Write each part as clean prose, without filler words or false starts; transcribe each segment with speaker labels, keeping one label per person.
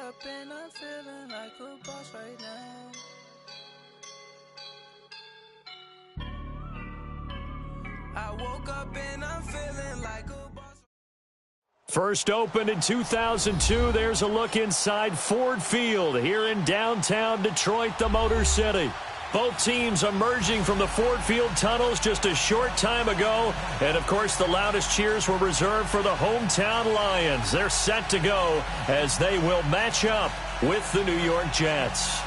Speaker 1: up and I'm feeling like a boss right now. I woke up and I'm feeling like a boss.
Speaker 2: First opened in 2002, there's a look inside Ford Field here in downtown Detroit, the Motor City. Both teams emerging from the Ford Field tunnels just a short time ago. And, of course, the loudest cheers were reserved for the hometown Lions. They're set to go as they will match up with the New York Jets.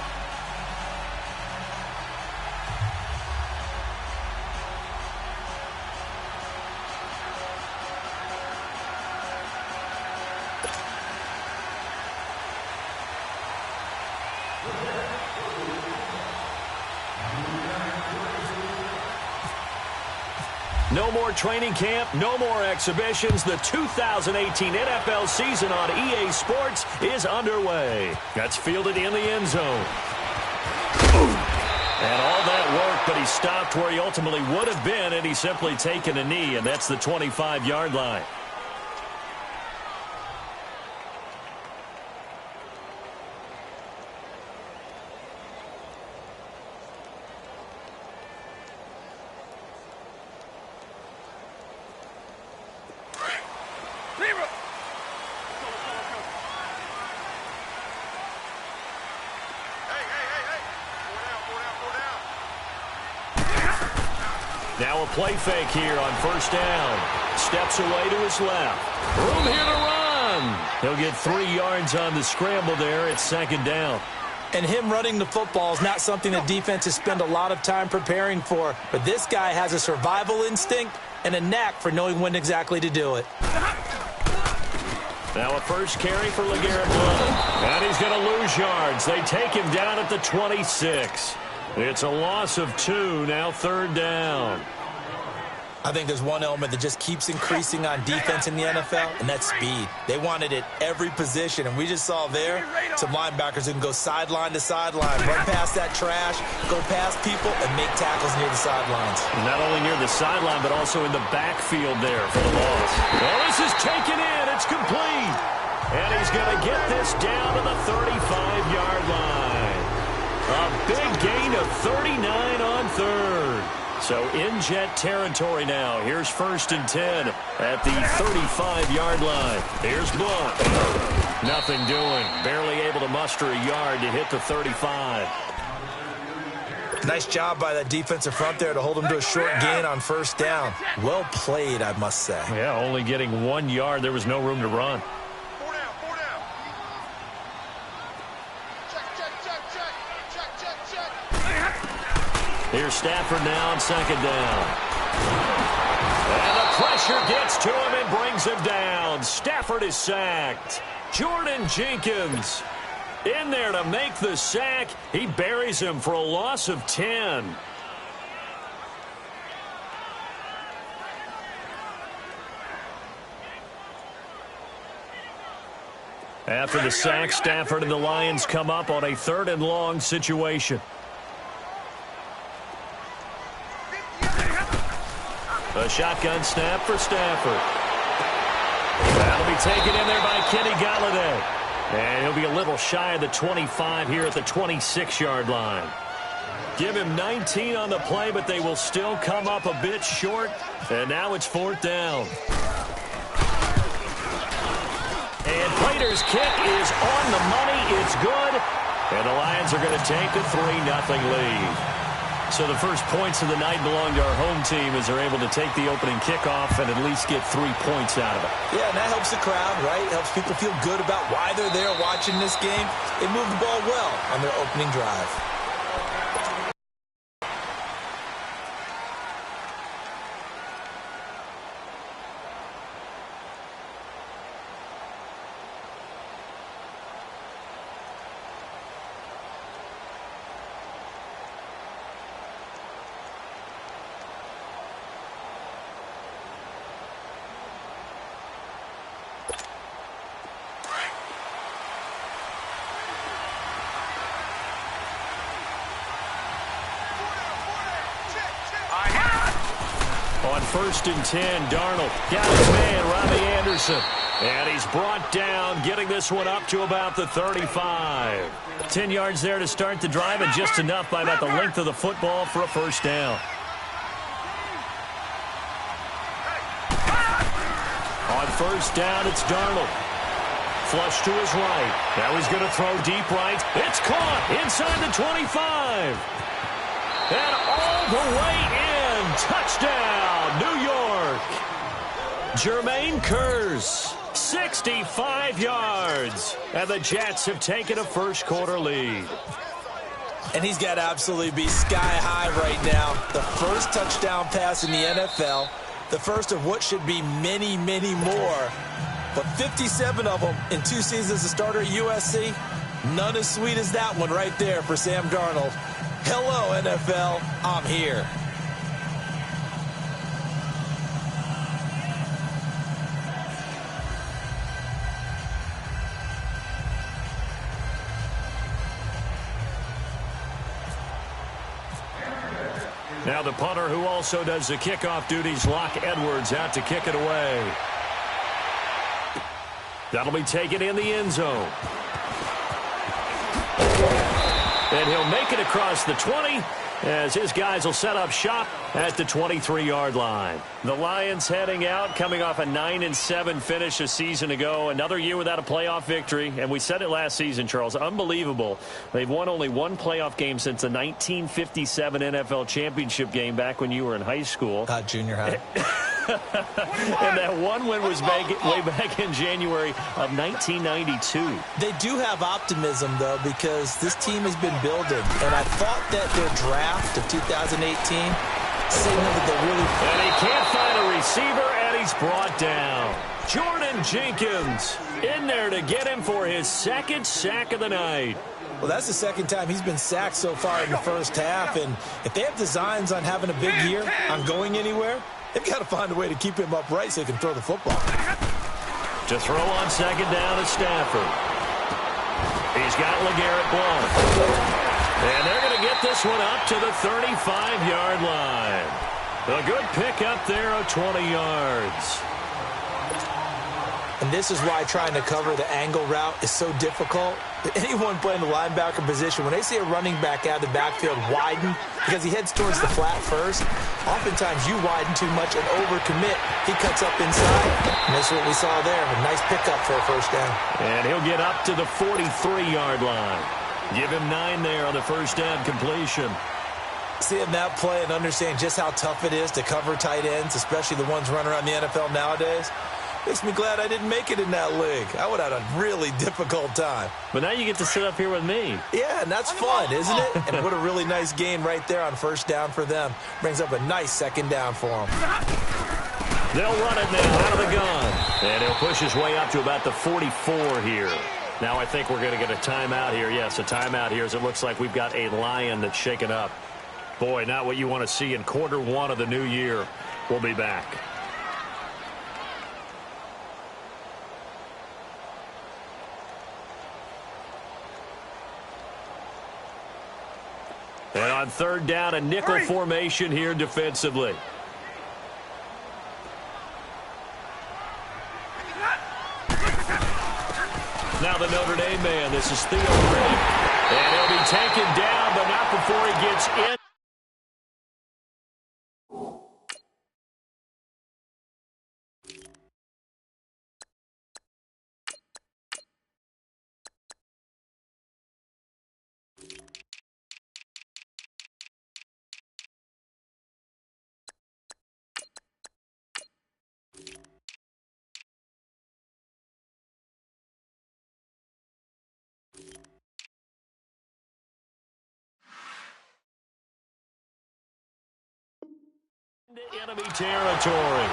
Speaker 2: No more training camp, no more exhibitions. The 2018 NFL season on EA Sports is underway. That's fielded in the end zone. And all that work, but he stopped where he ultimately would have been, and he's simply taken a knee, and that's the 25-yard line. Now a play fake here on first down. Steps away to his left. Room here to run. He'll get 3 yards on the scramble there. It's second down.
Speaker 3: And him running the football is not something the defenses spend a lot of time preparing for. But this guy has a survival instinct and a knack for knowing when exactly to do it.
Speaker 2: Now a first carry for LeGarrette Blount. And he's going to lose yards. They take him down at the 26. It's a loss of 2, now third down.
Speaker 3: I think there's one element that just keeps increasing on defense in the NFL, and that's speed. They want it at every position, and we just saw there some linebackers who can go sideline to sideline, run past that trash, go past people, and make tackles near the sidelines.
Speaker 2: Not only near the sideline, but also in the backfield there for the loss. Well, this is taken in. It's complete. And he's going to get this down to the 35-yard line. A big gain of 39 on third. So in Jet territory now. Here's first and 10 at the 35-yard line. Here's Blount. Nothing doing. Barely able to muster a yard to hit the 35.
Speaker 3: Nice job by that defensive front there to hold him to a short gain on first down. Well played, I must say.
Speaker 2: Yeah, only getting 1 yard. There was no room to run. Here's Stafford now on second down. And the pressure gets to him and brings him down. Stafford is sacked. Jordan Jenkins in there to make the sack. He buries him for a loss of 10. After the sack, Stafford and the Lions come up on a 3rd and long situation. A shotgun snap for Stafford. That'll be taken in there by Kenny Golladay. And he'll be a little shy of the 25 here at the 26-yard line. Give him 19 on the play, but they will still come up a bit short. And now it's 4th down. And Prater's kick is on the money. It's good. And the Lions are going to take a 3-0 lead. So the first points of the night belong to our home team as they're able to take the opening kickoff and at least get 3 points out of it.
Speaker 3: Yeah, and that helps the crowd, right? Helps people feel good about why they're there watching this game. They moved the ball well on their opening drive.
Speaker 2: On 1st and 10, Darnold got his man, Robbie Anderson. And he's brought down, getting this one up to about the 35. 10 yards there to start the drive, and just enough by about the length of the football for a first down. On 1st down, it's Darnold. Flush to his right. Now he's going to throw deep right. It's caught inside the 25. And all the way in. Touchdown, New York. Jermaine Kearse, 65 yards. And the Jets have taken a first-quarter lead.
Speaker 3: And he's got to absolutely be sky high right now. The first touchdown pass in the NFL. The first of what should be many, many more. But 57 of them in 2 seasons as a starter at USC. None as sweet as that one right there for Sam Darnold. Hello, NFL. I'm here.
Speaker 2: Now the punter who also does the kickoff duties, Locke Edwards, out to kick it away. That'll be taken in the end zone. And he'll make it across the 20 as his guys will set up shop at the 23-yard line. The Lions heading out, coming off a 9-7 finish a season ago. Another year without a playoff victory. And we said it last season, Charles. Unbelievable. They've won only one playoff game since the 1957 NFL championship game back when you were in high school.
Speaker 3: Junior high.
Speaker 2: And that one win was way back in January of 1992.
Speaker 3: They do have optimism, though, because this team has been building. And I thought that their draft of 2018 signaled that they really...
Speaker 2: And he can't find a receiver, and he's brought down. Jordan Jenkins in there to get him for his second sack of the night.
Speaker 3: Well, that's the second time he's been sacked so far in the first half. And if they have designs on having a big year, on going anywhere, they've got to find a way to keep him upright so he can throw the football.
Speaker 2: To throw on second down is Stafford. He's got LeGarrette Blount. And they're going to get this one up to the 35-yard line. A good pick up there of 20 yards.
Speaker 3: And this is why trying to cover the angle route is so difficult. Anyone playing the linebacker position, when they see a running back out of the backfield widen because he heads towards the flat first, oftentimes you widen too much and overcommit. He cuts up inside, and that's what we saw there. A nice pickup for a first down.
Speaker 2: And he'll get up to the 43-yard line. Give him 9 there on the first down completion.
Speaker 3: Seeing that play and understand just how tough it is to cover tight ends, especially the ones running around the NFL nowadays, makes me glad I didn't make it in that league. I would have had a really difficult time.
Speaker 2: But now you get to sit up here with me.
Speaker 3: Yeah, and that's fun, isn't it? And what a really nice gain right there on first down for them. Brings up a nice second down for them.
Speaker 2: They'll run it now out of the gun. And he'll push his way up to about the 44 here. Now I think we're going to get a timeout here. Yes, a timeout here as it looks like we've got a Lion that's shaken up. Boy, not what you want to see in quarter one of the new year. We'll be back. And on third down, a nickel formation here defensively. Now the Notre Dame man, this is Theo Riddick. And he'll be taken down, but not before he gets in. Enemy territory.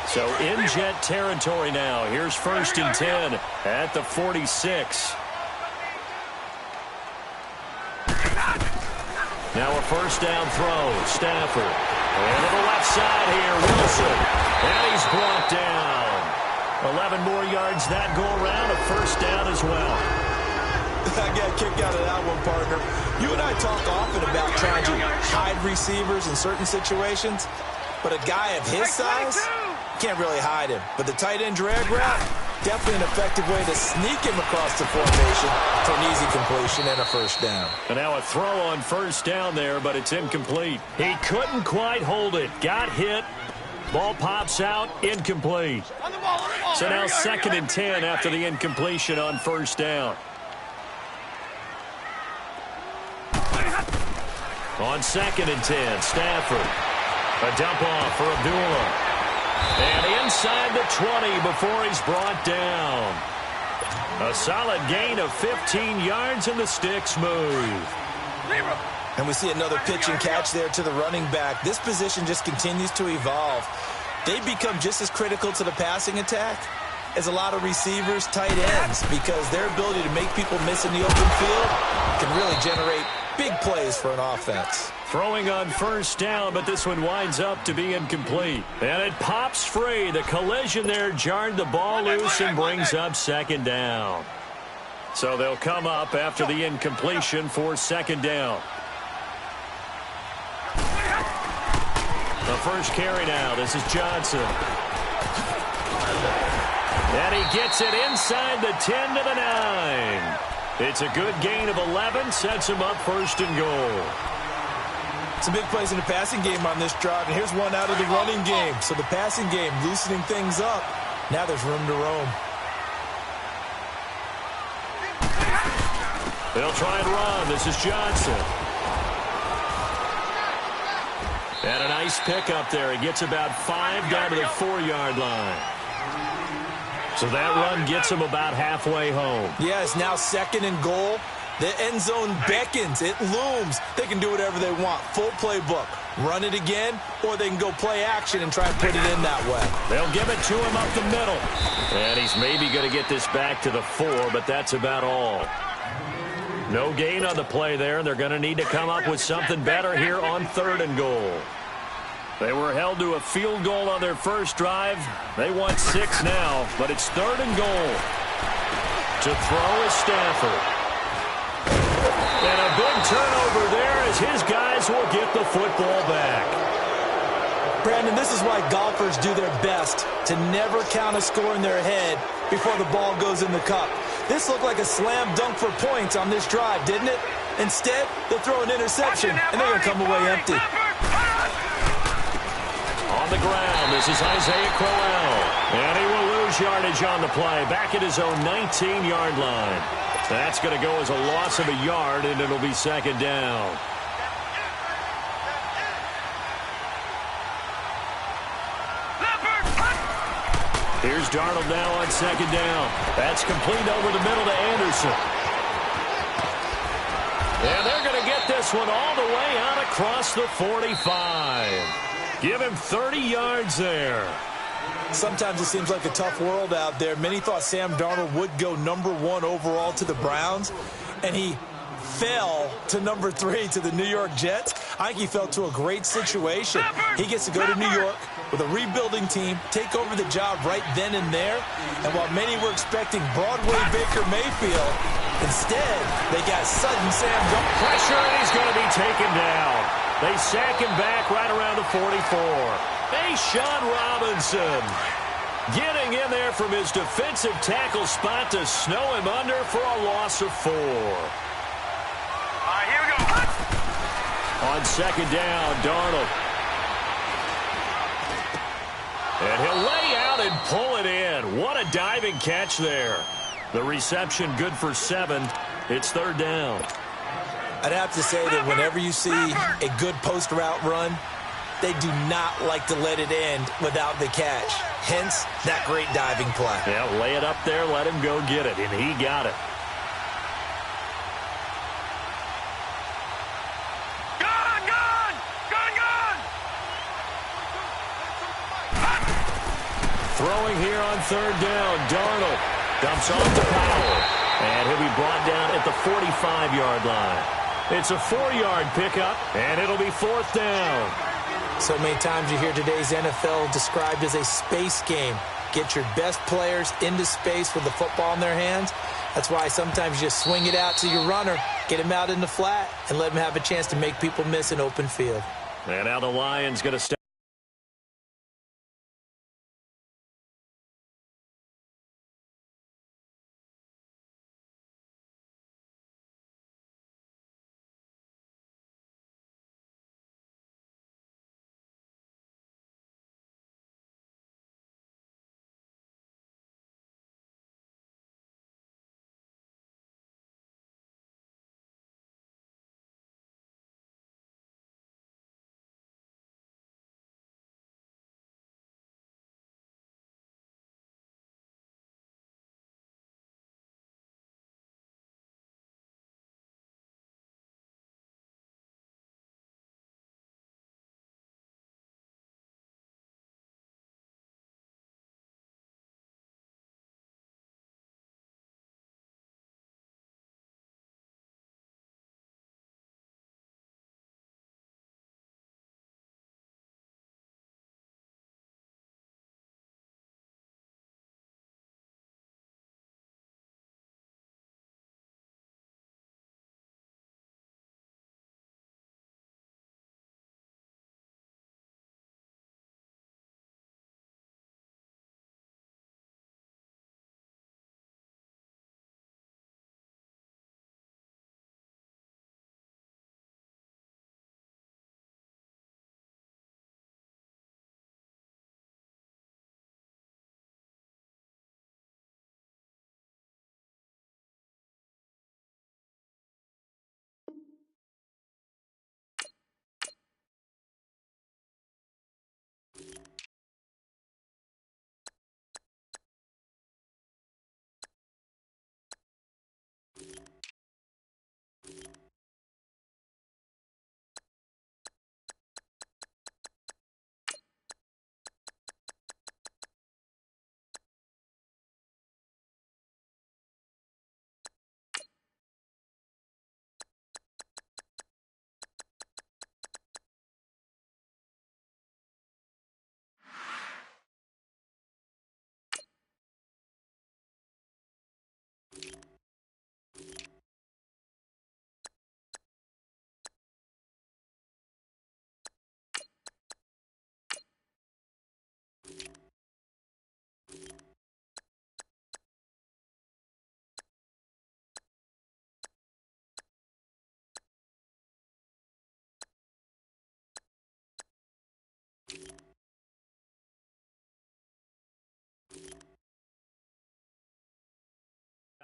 Speaker 2: So in Jet territory now. Here's 1st and 10 at the 46. Now a first down throw. Stafford. And to the left side here, Wilson. And he's brought down. 11 more yards that go around. A first down as well.
Speaker 3: I got a kick out of that one, partner. You and I talk often about trying to hide receivers in certain situations, but a guy of his size can't really hide him. But the tight end drag route, definitely an effective way to sneak him across the formation for an easy completion and a first down. And now a throw on first down there, but it's incomplete. He couldn't quite hold it. Got hit. Ball pops out, incomplete. So now 2nd and 10 after the incompletion on first down. On 2nd and 10, Stafford. A dump off for Abdullah. And inside the 20 before he's brought down. A solid gain of 15 yards and the sticks move. And we see another pitch and catch there to the running back. This position just continues to evolve. They become just as critical to the passing attack as a lot of receivers, tight ends, because their ability to make people miss in the open field can really generate big plays for an offense. Throwing on first down, but this one winds up to be incomplete. And it pops free. The collision there jarred the ball loose and brings up 2nd down. So they'll come up after the incompletion for 2nd down. The first carry now. This is Johnson. And he gets it inside the 10 to the 9. It's a good gain of 11. Sets him up 1st and goal. Some big plays in the passing game on this drive. And here's one out of the running game. So the passing game loosening things up. Now there's room to roam. They'll try and run. This is Johnson. And a nice pickup there. He gets about 5 down to the 4-yard line. So that run gets him about halfway home. Yeah, it's now 2nd and goal. The end zone beckons. It looms. They can do whatever they want. Full playbook. Run it again, or they can go play action and try and put it in that way. They'll give it to him up the middle. And he's maybe going to get this back to the 4, but that's about all. No gain on the play there. They're going to need to come up with something better here on 3rd and goal. They were held to a field goal on their first drive. They want 6 now, but it's 3rd and goal. To throw is Stafford. And a big turnover there as his guys will get the football back. Brandon, this is why golfers do their best to never count a score in their head before the ball goes in the cup. This looked like a slam dunk for points on this drive, didn't it? Instead, they'll throw an interception, and they're going to come away empty. On the ground, this is Isaiah Crowell. And he will lose yardage on the play, back at his own 19-yard line. That's going to go as a loss of a yard, and it'll be 2nd down. Here's Darnold now on 2nd down. That's complete over the middle to Anderson. And they're going to get this one all the way out across the 45. Give him 30 yards there. Sometimes it seems like a tough world out there. Many thought Sam Darnold would go #1 overall to the Browns, and he fell to #3 to the New York Jets. I think he fell to a great situation. He gets to go to New York with a rebuilding team, take over the job right then and there. And while many were expecting Broadway Baker Mayfield, instead they got sudden Sam Darnold
Speaker 2: pressure, and he's going to be taken down. They sack him back right around the 44. Sean Robinson getting in there from his defensive tackle spot to snow him under for a loss of 4.
Speaker 4: Here we go.
Speaker 2: On 2nd down, Darnold. And he'll lay out and pull it in. What a diving catch there. The reception good for 7. It's 3rd down.
Speaker 3: I'd have to say that whenever you see a good post route run, they do not like to let it end without the catch. Hence, that great diving play.
Speaker 2: Yeah, lay it up there, let him go get it, and he got it. Throwing here on 3rd down, Darnold dumps off to Powell, and he'll be brought down at the 45-yard line. It's a 4-yard pickup, and it'll be 4th down.
Speaker 3: So many times you hear today's NFL described as a space game. Get your best players into space with the football in their hands, That's why sometimes you just swing it out to your runner, get him out in the flat, and let him have a chance to make people miss an open field.
Speaker 2: And now the Lions going to step.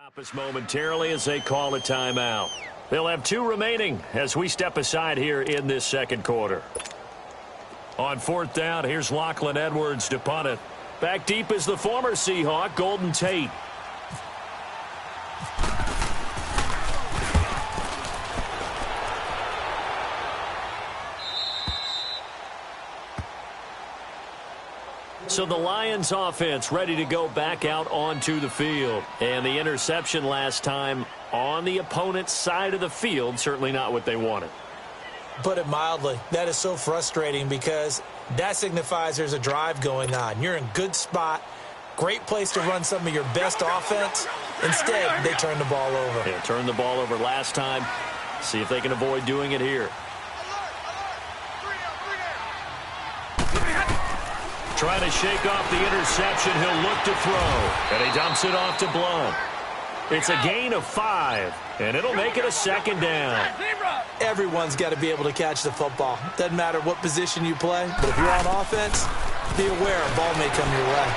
Speaker 2: Stop us momentarily as they call a timeout. They'll have 2 remaining as we step aside here in this second quarter. On 4th down, here's Lachlan Edwards to punt it. Back deep is the former Seahawk, Golden Tate. So the Lions offense ready to go back out onto the field. And the interception last time on the opponent's side of the field, certainly not what they wanted.
Speaker 3: Put it mildly, that is so frustrating because that signifies there's a drive going on. You're in good spot, great place to run some of your best offense. Instead, they turn the ball over.
Speaker 2: Yeah, turned the ball over last time. See if they can avoid doing it here. Trying to shake off the interception. He'll look to throw. And he dumps it off to Blount. It's a gain of 5, and it'll make it a 2nd down.
Speaker 3: Everyone's got to be able to catch the football. Doesn't matter what position you play, but if you're on offense, be aware a ball may come your way.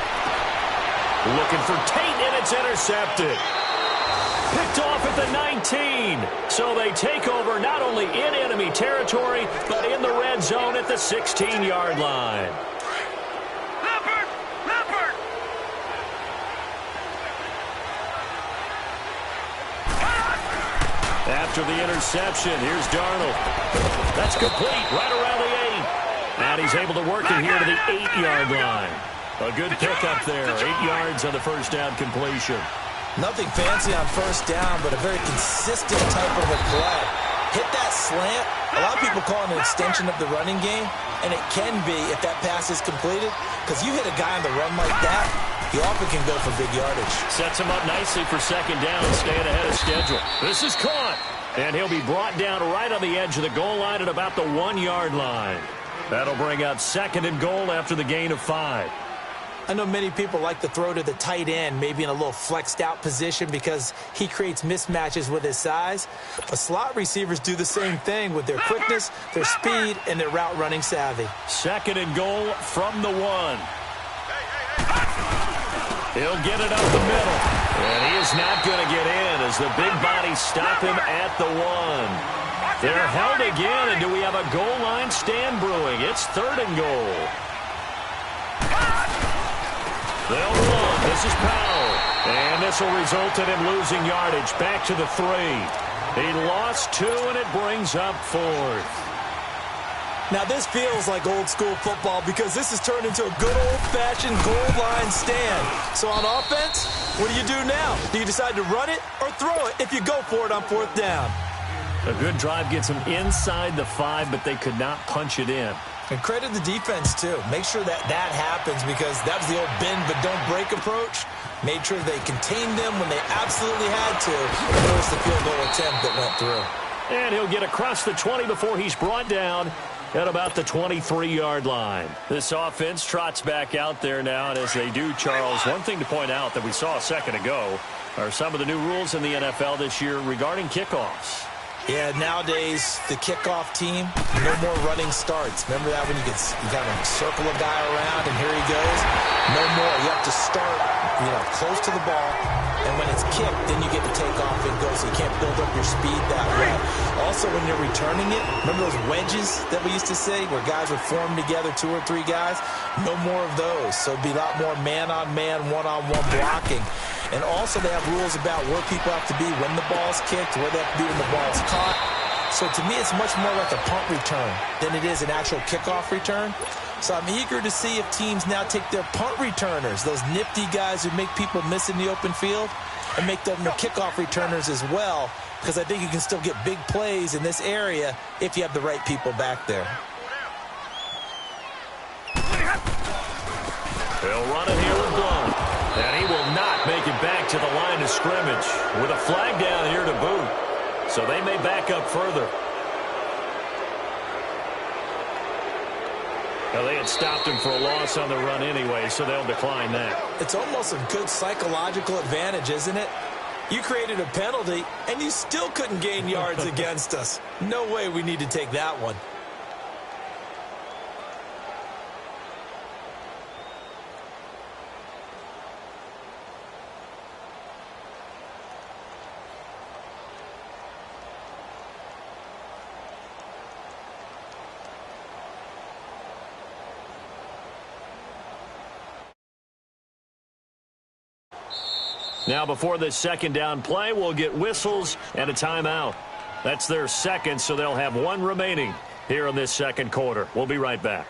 Speaker 2: Looking for Tate, and it's intercepted. Picked off at the 19. So they take over not only in enemy territory, but in the red zone at the 16-yard line. After the interception, here's Darnold. That's complete right around the 8. And he's able to work it here to the 8-yard line. A good pickup there. 8 yards on the first down completion.
Speaker 3: Nothing fancy on first down, but a very consistent type of a play. Hit that slant, a lot of people call it an extension of the running game, and it can be if that pass is completed, because you hit a guy on the run like that, he often can go for big yardage.
Speaker 2: Sets him up nicely for second down, staying ahead of schedule. This is caught, and he'll be brought down right on the edge of the goal line at about the 1-yard line. That'll bring up second and goal after the gain of 5.
Speaker 3: I know many people like to throw to the tight end, maybe in a little flexed out position because he creates mismatches with his size. But slot receivers do the same thing with their quickness, their speed, and their route running savvy.
Speaker 2: Second and goal from the 1. He'll get it up the middle. And he is not going to get in as the big bodies stop him at the 1. They're held again, and do we have a goal line stand brewing? It's third and goal. They'll run. This is Powell. And this will result in him losing yardage back to the 3. He lost 2, and it brings up 4th.
Speaker 3: Now, this feels like old-school football because this has turned into a good old-fashioned goal line stand. So on offense, what do you do now? Do you decide to run it or throw it if you go for it on 4th down?
Speaker 2: A good drive gets them inside the 5, but they could not punch it in.
Speaker 3: And credit the defense, too. Make sure that happens because that was the old bend but don't break approach. Made sure they contained them when they absolutely had to. Forced the field goal attempt that went through.
Speaker 2: And he'll get across the 20 before he's brought down at about the 23-yard line. This offense trots back out there now, and as they do, Charles, one thing to point out that we saw a second ago are some of the new rules in the NFL this year regarding kickoffs.
Speaker 3: Yeah, nowadays, the kickoff team, no more running starts. Remember that when you kind of circle a guy around and here he goes? No more. You have to start, close to the ball. And when it's kicked, then you get to take off and go, so you can't build up your speed that way. Also, when you're returning it, remember those wedges that we used to say where guys would form together, 2 or 3 guys? No more of those. So it'd be a lot more man-on-man, one-on-one blocking. And also they have rules about where people have to be when the ball's kicked, where they have to be when the ball's caught. So to me, it's much more like a punt return than it is an actual kickoff return. So I'm eager to see if teams now take their punt returners, those nifty guys who make people miss in the open field, and make them their kickoff returners as well, because I think you can still get big plays in this area if you have the right people back there.
Speaker 2: They'll run it here with Blount. And he will not make it back to the line of scrimmage with a flag down here to boot. So they may back up further. Now, they had stopped him for a loss on the run anyway, so they'll decline that.
Speaker 3: It's almost a good psychological advantage, isn't it? You created a penalty, and you still couldn't gain yards against us. No way we need to take that one.
Speaker 2: Now, before this second down play, we'll get whistles and a timeout. That's their second, so they'll have 1 remaining here in this second quarter. We'll be right back.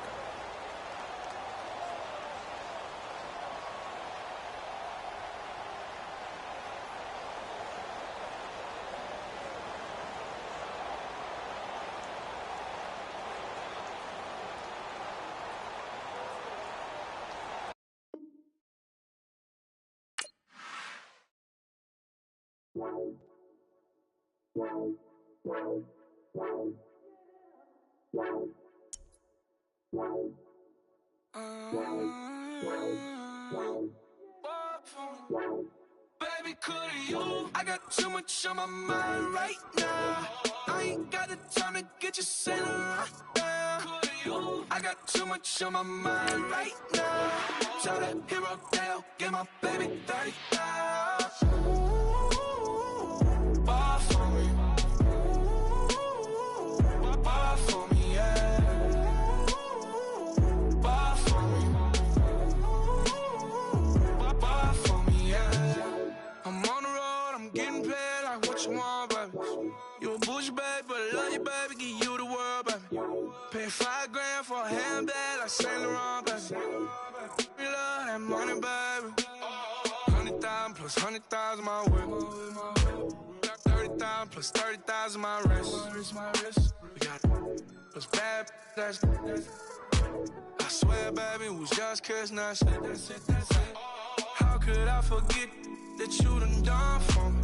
Speaker 1: Baby, could you? I got too much on my mind right now. I ain't got the time to get you sitting right now. Could you? I got too much on my mind right now. Tell that hero Dale, get my baby 30,000. Bar for me. Bar for me, yeah. Bar for me. Bar for me, yeah. I'm on the road, I'm getting paid like what you want, baby. You a bougie, baby, but I love you, baby. Give you the world, baby. Pay $5 grand for a handbag like Saint Laurent, baby. We love that money, baby. 100,000 plus 100,000 my way. 30,000 plus Plus 30,000 my wrist. We got those bad, that's I swear, baby, it was just kiss, that's it. How could I forget that you done for me?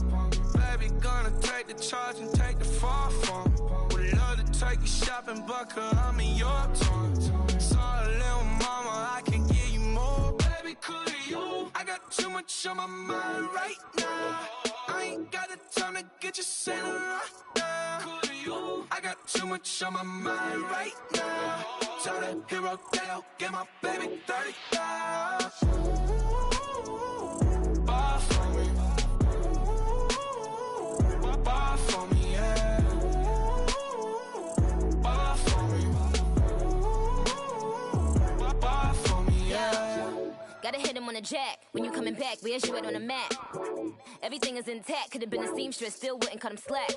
Speaker 1: Baby, gonna take the charge and take the fall from me. Would love to take you shopping, but I'm in your time. Sorry, little mama, I can give you more. Baby, could you? I got too much on my mind right now. I ain't got the time to get you sent right now. Could you? I got too much on my mind right now. Tell the hero that I'll get my baby 30,000. Bar for me. Bar for me, yeah. Bar for me. Bar for me, yeah.
Speaker 4: Gotta hit him on the jack. When you coming back, where's you at on the map? Everything is intact. Could've been a seamstress, still wouldn't cut him slack.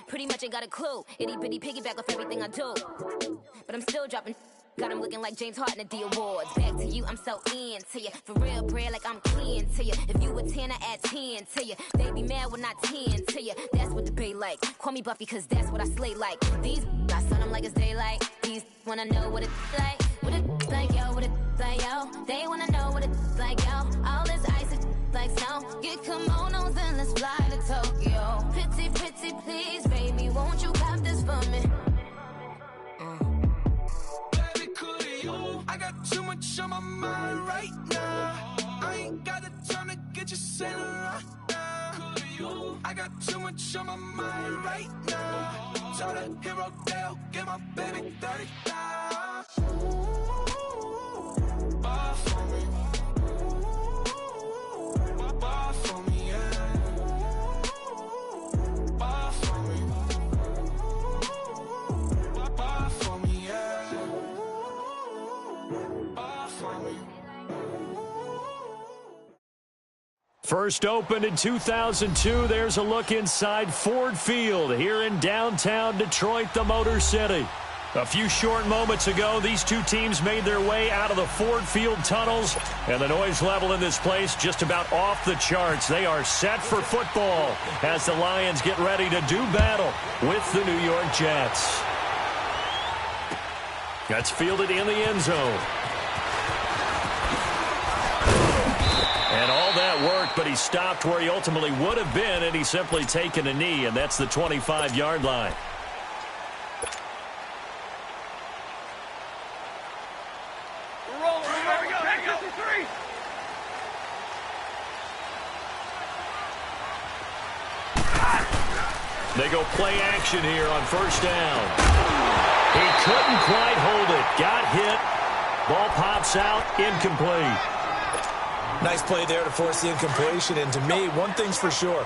Speaker 4: Pretty much ain't got a clue. Itty bitty piggyback off everything I do. But I'm still dropping. Got him looking like James Harden at the awards. Back to you, I'm so into you. For real, bread, like I'm keen to you. If you a 10, I add 10 to you. They be mad when I 10 to you. That's what the bay like. Call me Buffy, cause that's what I slay like. These, I sun them like it's daylight. These wanna know what it's like. What it's like, yo, what it's like, yo. They wanna know what it's like, yo. All this ice is like snow. Get kimonos and let's fly to Tokyo. Pretty, pretty, please, baby, won't you cop this for me?
Speaker 1: I got too much on my mind right now. I ain't got the time to get you sent right now. I got too much on my mind right now. Tell the hero that I'll get my baby 30,000. Bar for me. Bar for me, yeah. Bar for me. Bar for me, yeah.
Speaker 2: First opened in 2002, there's a look inside Ford Field here in downtown Detroit, the Motor City. A few short moments ago, these two teams made their way out of the Ford Field tunnels, and the noise level in this place just about off the charts. They are set for football as the Lions get ready to do battle with the New York Jets. That's fielded in the end zone. And all that worked, but he stopped where he ultimately would have been, and he's simply taken a knee, and that's the 25-yard line. They go play action here on first down. He couldn't quite hold it. Got hit. Ball pops out. Incomplete.
Speaker 3: Nice play there to force the incompletion. And to me, one thing's for sure.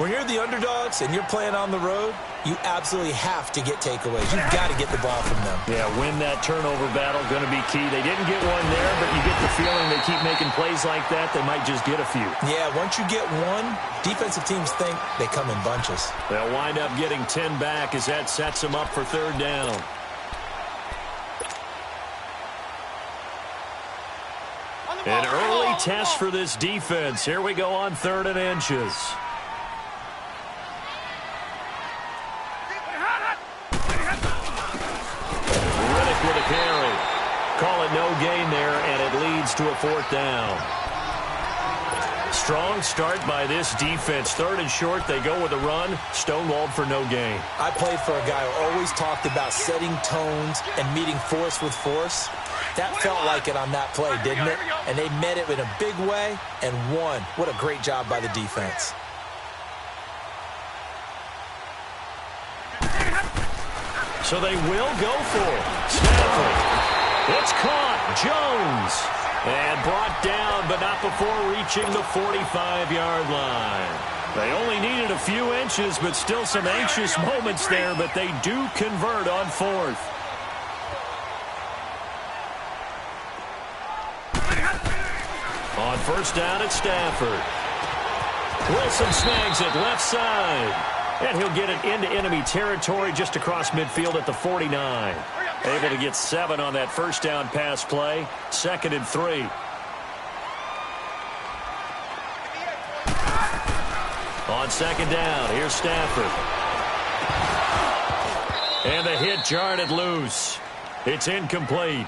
Speaker 3: When you're the underdogs and you're playing on the road, you absolutely have to get takeaways. You've got to get the ball from them.
Speaker 2: Yeah, win that turnover battle, going to be key. They didn't get one there, but you get the feeling they keep making plays like that, they might just get a few.
Speaker 3: Yeah, once you get one, defensive teams think they come in bunches.
Speaker 2: They'll wind up getting 10 back as that sets them up for third down. An early test for this defense. Here we go on 3rd and inches. Riddick with a carry. Call it no gain there, and it leads to a 4th down. Strong start by this defense. 3rd and short, they go with a run. Stonewalled for no gain.
Speaker 3: I played for a guy who always talked about setting tones and meeting force with force. That felt like it on that play, didn't it? And they met it in a big way and won. What a great job by the defense.
Speaker 2: So they will go for it. Stafford. It's caught. Jones. And brought down, but not before reaching the 45-yard line. They only needed a few inches, but still some anxious moments there, but they do convert on 4th. On first down, it's Stafford. Wilson snags it left side. And he'll get it into enemy territory just across midfield at the 49. Able to get 7 on that first down pass play. 2nd and 3. On on second down. Here's Stafford. And the hit jarred it loose. It's incomplete.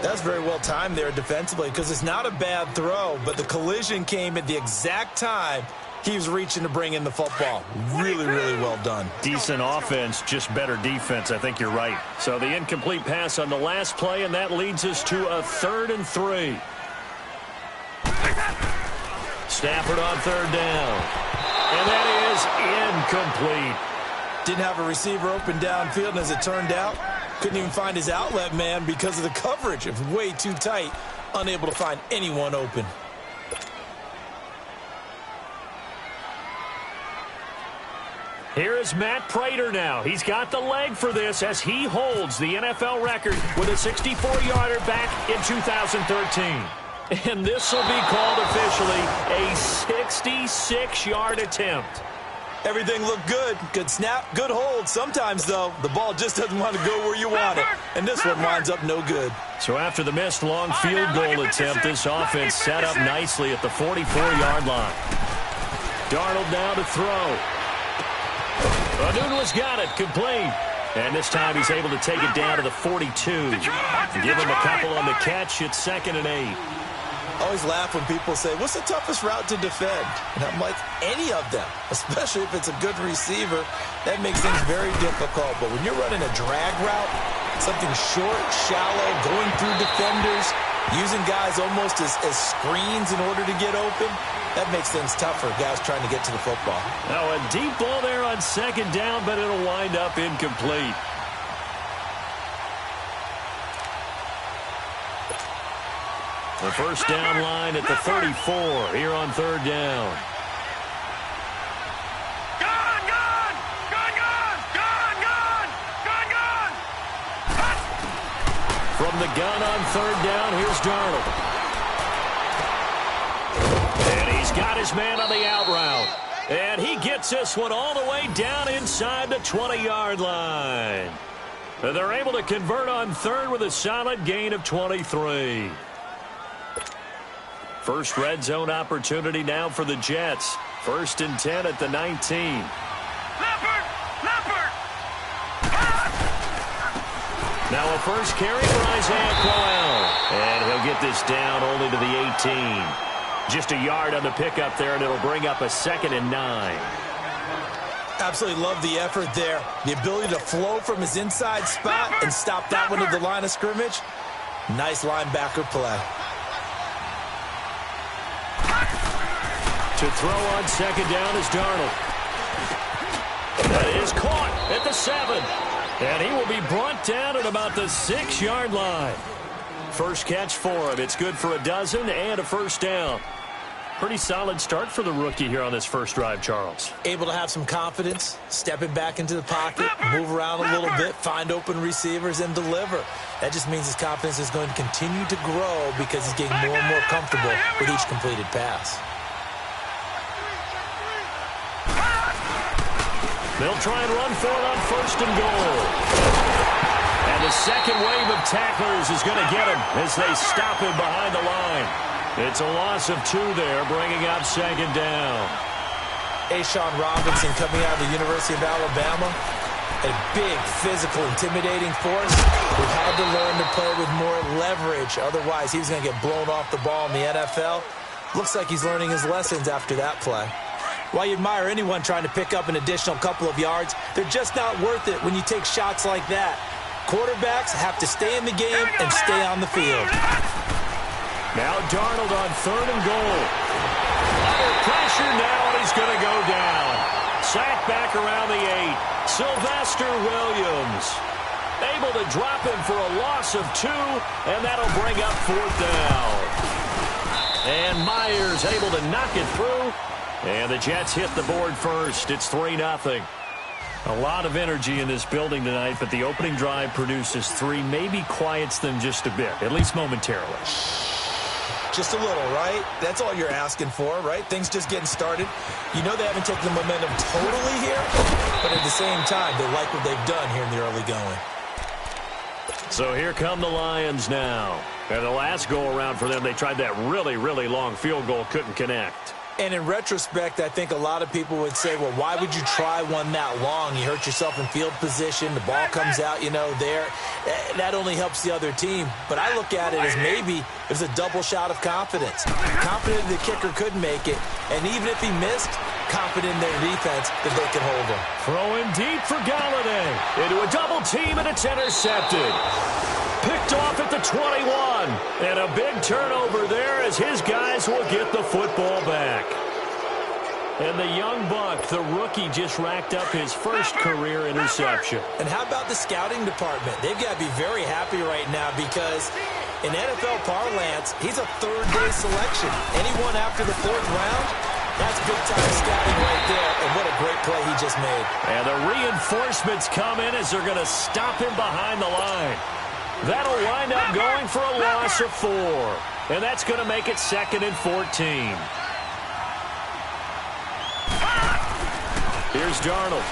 Speaker 3: That's very well timed there defensively because it's not a bad throw, but the collision came at the exact time he was reaching to bring in the football. Really, really well done.
Speaker 2: Decent offense, just better defense. I think you're right. So the incomplete pass on the last play, and that leads us to a 3rd and 3. Stafford on 3rd down. And that is incomplete.
Speaker 3: Didn't have a receiver open downfield, and as it turned out, couldn't even find his outlet man because of the coverage. It was way too tight, unable to find anyone open.
Speaker 2: Here is Matt Prater now. He's got the leg for this as he holds the NFL record with a 64-yarder back in 2013. And this will be called officially a 66-yard attempt.
Speaker 3: Everything looked good. Good snap, good hold. Sometimes, though, the ball just doesn't want to go where you want it. And this one winds up no good.
Speaker 2: So after the missed long field goal attempt, this offense set up nicely at the 44-yard line. Darnold now to throw. Anunua's got it, complete. And this time he's able to take it down to the 42. Give him a couple on the catch. It's 2nd and 8.
Speaker 3: I always laugh when people say, what's the toughest route to defend? And I'm like, any of them, especially if it's a good receiver. That makes things very difficult. But when you're running a drag route, something short, shallow, going through defenders, using guys almost as screens in order to get open, that makes things tough for guys trying to get to the football.
Speaker 2: Now a deep ball there on 2nd down, but it'll wind up incomplete. The first down line at the 34 here on 3rd down. From the gun on 3rd down, here's Darnold. And he's got his man on the out route. And he gets this one all the way down inside the 20-yard line. And they're able to convert on 3rd with a solid gain of 23. First red zone opportunity now for the Jets. 1st and 10 at the 19. Now a first carry for Isaiah Crowell. And he'll get this down only to the 18. Just a yard on the pickup there, and it'll bring up a 2nd and 9.
Speaker 3: Absolutely love the effort there. The ability to flow from his inside spot and stop that one at the line of scrimmage. Nice linebacker play.
Speaker 2: To throw on 2nd down is Darnold. That is caught at the 7. And he will be brought down at about the 6-yard line. First catch for him. It's good for a dozen and a first down. Pretty solid start for the rookie here on this first drive, Charles.
Speaker 3: Able to have some confidence, stepping back into the pocket, move around a little bit, find open receivers, and deliver. That just means his confidence is going to continue to grow because he's getting more and more comfortable with each completed pass.
Speaker 2: They'll try and run for it on 1st and goal. And the second wave of tacklers is going to get him as they stop him behind the line. It's a loss of 2 there, bringing up 2nd down.
Speaker 3: Ashawn Robinson coming out of the University of Alabama. A big, physical, intimidating force who had to learn to play with more leverage. Otherwise, he was going to get blown off the ball in the NFL. Looks like he's learning his lessons after that play. While you admire anyone trying to pick up an additional couple of yards, they're just not worth it when you take shots like that. Quarterbacks have to stay in the game and stay on the field.
Speaker 2: Now Darnold on 3rd and goal. Under pressure now, and he's going to go down. Sacked back around the 8. Sylvester Williams able to drop him for a loss of 2, and that'll bring up 4th down. And Myers able to knock it through. And the Jets hit the board first. It's 3-0. A lot of energy in this building tonight, but the opening drive produces 3, maybe quiets them just a bit, at least momentarily.
Speaker 3: Just a little, right? That's all you're asking for, right? Things just getting started. You know they haven't taken the momentum totally here, but at the same time, they like what they've done here in the early going.
Speaker 2: So here come the Lions now. And the last go-around for them, they tried that really, really long field goal, couldn't connect.
Speaker 3: And in retrospect, I think a lot of people would say, well, why would you try one that long? You hurt yourself in field position. The ball comes out, there. That only helps the other team. But I look at it as maybe it was a double shot of confidence. Confident the kicker could make it. And even if he missed, confident in their defense that they could hold him.
Speaker 2: Throwing deep for Galladay. Into a double team, and it's intercepted. Picked off at the 21. And a big turnover there as his guys will get the football back. And the young buck, the rookie, just racked up his first career interception.
Speaker 3: And how about the scouting department? They've got to be very happy right now because in NFL parlance, he's a third-day selection. Anyone after the fourth round, that's big-time scouting right there. And what a great play he just made.
Speaker 2: And the reinforcements come in as they're going to stop him behind the line. That'll wind up going for a loss of 4. And that's going to make it 2nd and 14. Here's Darnold.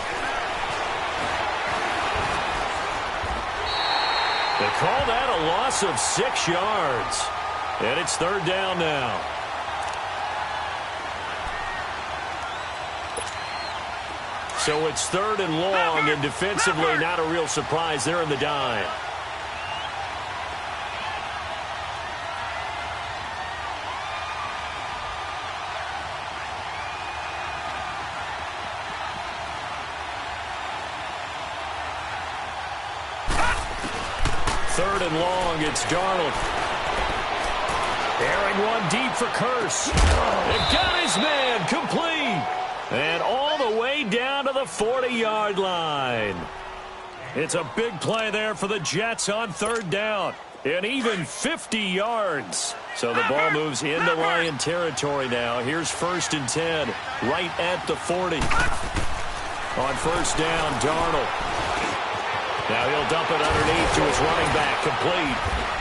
Speaker 2: They call that a loss of 6 yards. And it's 3rd down now. So it's 3rd and long, and defensively not a real surprise. They're in the dime. Third and long, it's Darnold. Airing one deep for Curse. It got his man complete. And all the way down to the 40-yard line. It's a big play there for the Jets on 3rd down. And even 50 yards. So the ball moves into Lion territory now. Here's 1st and 10, right at the 40. On 1st down, Darnold. Now he'll dump it underneath to his running back, complete.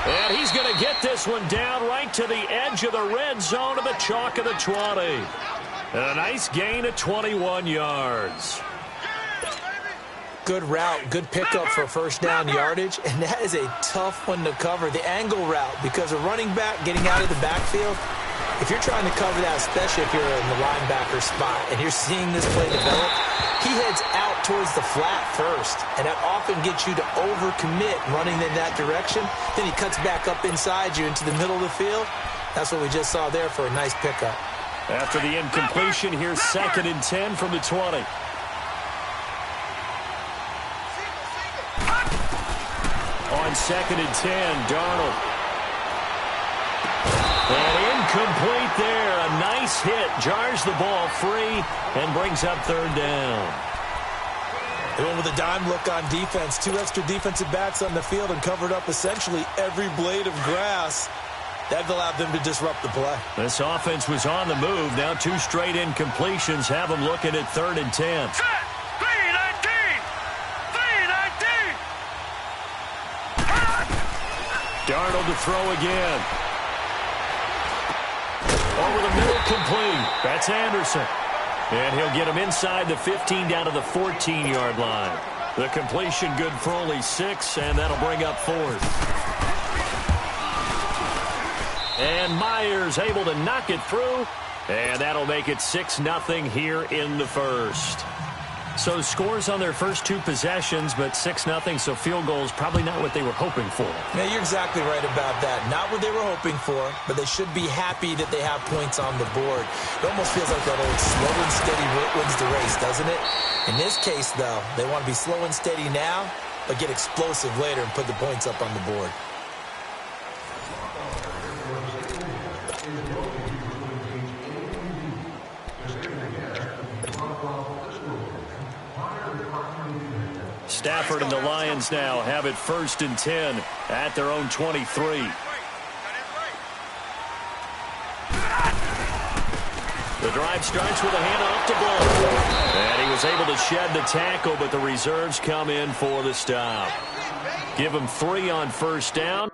Speaker 2: And he's going to get this one down right to the edge of the red zone of the chalk of the 20. And a nice gain of 21 yards.
Speaker 3: Good route, good pickup for 1st down yardage, and that is a tough one to cover, the angle route, because a running back getting out of the backfield, if you're trying to cover that, especially if you're in the linebacker spot, and you're seeing this play develop, he heads out towards the flat first, and that often gets you to overcommit running in that direction. Then he cuts back up inside you into the middle of the field. That's what we just saw there for a nice pickup.
Speaker 2: After the incompletion, here's 2nd and 10 from the 20. On 2nd and 10, Darnold. And incomplete there. A nice hit. Jars the ball free and brings up 3rd down.
Speaker 3: They went with a dime look on defense. 2 extra defensive backs on the field and covered up essentially every blade of grass. That allowed them to disrupt the play.
Speaker 2: This offense was on the move. Now 2 straight incompletions have them looking at 3rd and 10. Darnold to throw again. Over the middle, complete. That's Anderson. And he'll get him inside the 15 down to the 14-yard line. The completion good for only 6, and that'll bring up 4th. And Myers able to knock it through, and that'll make it 6-0 here in the 1st. So scores on their first 2 possessions, but 6-0, so field goals probably not what they were hoping for.
Speaker 3: Yeah, you're exactly right about that. Not what they were hoping for, but they should be happy that they have points on the board. It almost feels like that old slow and steady wins the race, doesn't it? In this case, though, they want to be slow and steady now, but get explosive later and put the points up on the board.
Speaker 2: Stafford and the Lions now have it 1st and 10 at their own 23. The drive starts with a handoff to Blount. And he was able to shed the tackle, but the reserves come in for the stop. Give him 3 on 1st down.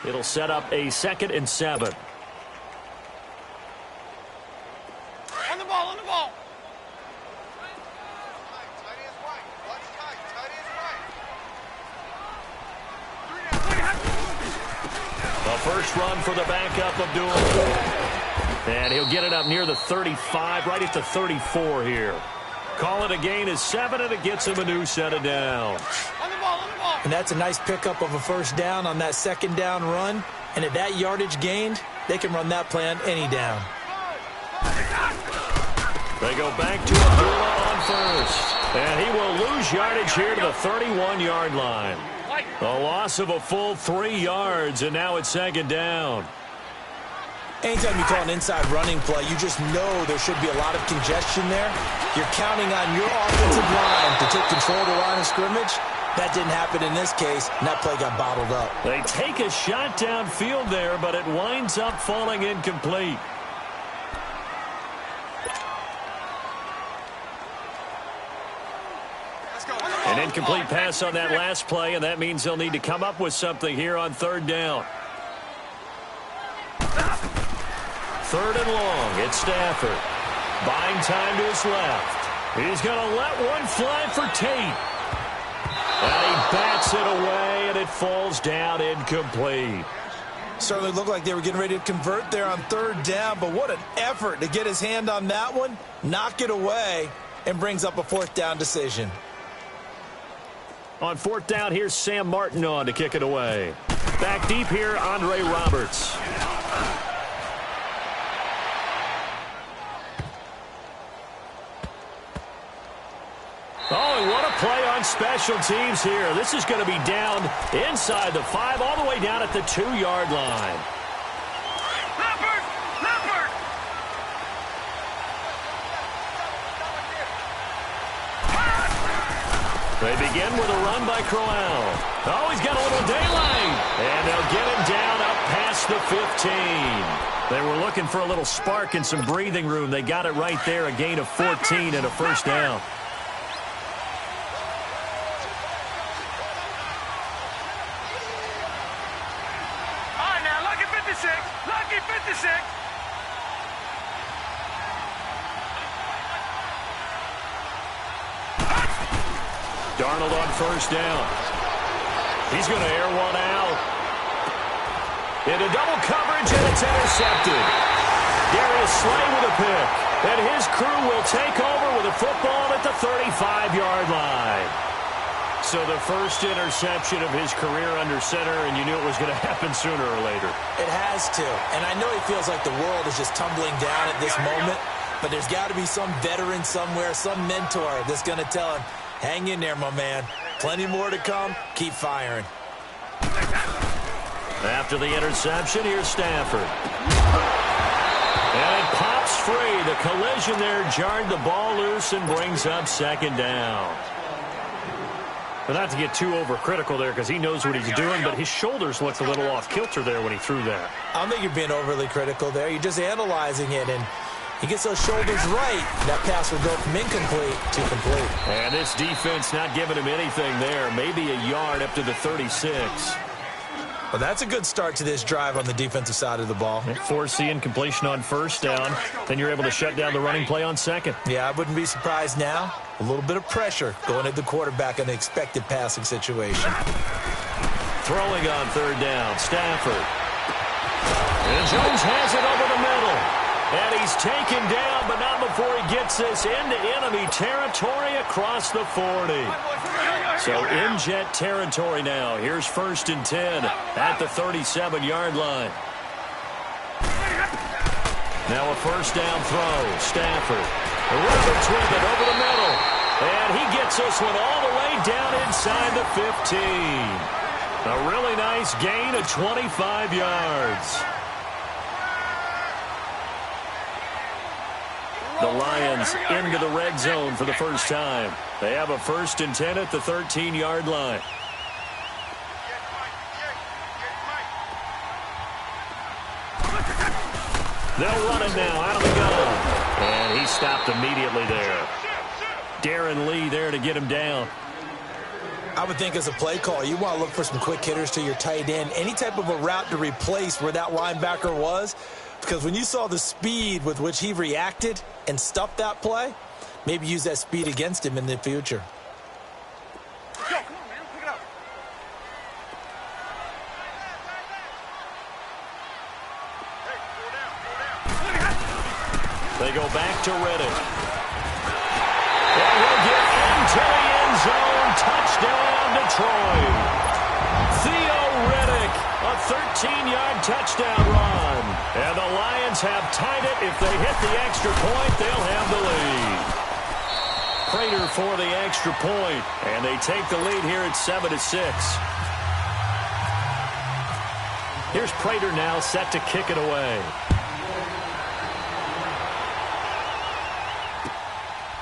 Speaker 2: It'll set up a 2nd and 7.
Speaker 5: On the ball, on the ball.
Speaker 2: The first run for the backup Abdul. And he'll get it up near the 35, right at the 34 here. Call it a gain of 7, and it gets him a new set of downs.
Speaker 5: On the ball, on the ball.
Speaker 3: And that's a nice pickup of a first down on that 2nd down run. And at that yardage gained, they can run that play on any down.
Speaker 2: They go back to Abdullah on first. And he will lose yardage here to the 31-yard line. A loss of a full 3 yards, and now it's 2nd down.
Speaker 3: Anytime you call an inside running play, you just know there should be a lot of congestion there. You're counting on your offensive line to take control of the line of scrimmage. That didn't happen in this case, and that play got bottled up.
Speaker 2: They take a shot downfield there, but it winds up falling incomplete. An incomplete pass on that last play, and that means they'll need to come up with something here on 3rd down. 3rd and long. It's Stafford. Buying time to his left. He's going to let one fly for Tate. And he bats it away, and it falls down incomplete.
Speaker 3: Certainly looked like they were getting ready to convert there on 3rd down, but what an effort to get his hand on that one, knock it away, and brings up a 4th down decision.
Speaker 2: On 4th down, here's Sam Martin on to kick it away. Back deep here, Andre Roberts. Oh, and what a play on special teams here. This is going to be down inside the 5, all the way down at the 2-yard line.
Speaker 5: Leopard! Leopard!
Speaker 2: They begin with a run by Crowell. Oh, he's got a little daylight. And they'll get him down up past the 15. They were looking for a little spark and some breathing room. They got it right there, a gain of 14 and a first down.
Speaker 5: All right, now, lucky 56. Lucky 56.
Speaker 2: Darnold on first down. He's going to air one out. Into double coverage, and it's intercepted. Darius Slay with a pick. And his crew will take over with a football at the 35-yard line. So the first interception of his career under center, and you knew it was going to happen sooner or later.
Speaker 3: It has to. And I know he feels like the world is just tumbling down at this moment, but there's got to be some veteran somewhere, some mentor that's going to tell him, hang in there, my man. Plenty more to come. Keep firing.
Speaker 2: After the interception, here's Stafford. And it pops free. The collision there jarred the ball loose and brings up 2nd down. But not to get too overcritical there because he knows what he's doing, but his shoulders looked a little off kilter there when he threw that.
Speaker 3: I don't think you're being overly critical there. You're just analyzing it, and he gets those shoulders right. That pass will go from incomplete to complete.
Speaker 2: And this defense not giving him anything there. Maybe a yard up to the 36.
Speaker 3: Well, that's a good start to this drive on the defensive side of the ball.
Speaker 2: Force the incompletion on first down. Then you're able to shut down the running play on 2nd.
Speaker 3: Yeah, I wouldn't be surprised now. A little bit of pressure going at the quarterback in the expected passing situation.
Speaker 2: Throwing on 3rd down, Stafford. And Jones has it over the middle. And he's taken down, but not before he gets this into enemy territory across the 40. So in jet territory now. Here's 1st and 10 at the 37-yard line. Now a first down throw. Stafford. Roberts with it over the middle. And he gets this one all the way down inside the 15. A really nice gain of 25 yards. The Lions into the red zone for the first time. They have a 1st and 10 at the 13-yard line. They'll run it now out of the gun. And he stopped immediately there. Darren Lee there to get him down.
Speaker 3: I would think as a play call, you want to look for some quick hitters to your tight end, any type of a route to replace where that linebacker was, because when you saw the speed with which he reacted and stuffed that play, maybe use that speed against him in the future.
Speaker 5: Go, come on, man. Pick it up. Hey, slow down.
Speaker 2: They go back to Riddick. And he'll get into the end zone. Touchdown, Detroit. Theo Riddick, a 13-yard touchdown run. And the Lions have tied it. If they hit the extra point, they'll have the lead. Prater for the extra point, and they take the lead here at 7-6. Here's Prater now set to kick it away.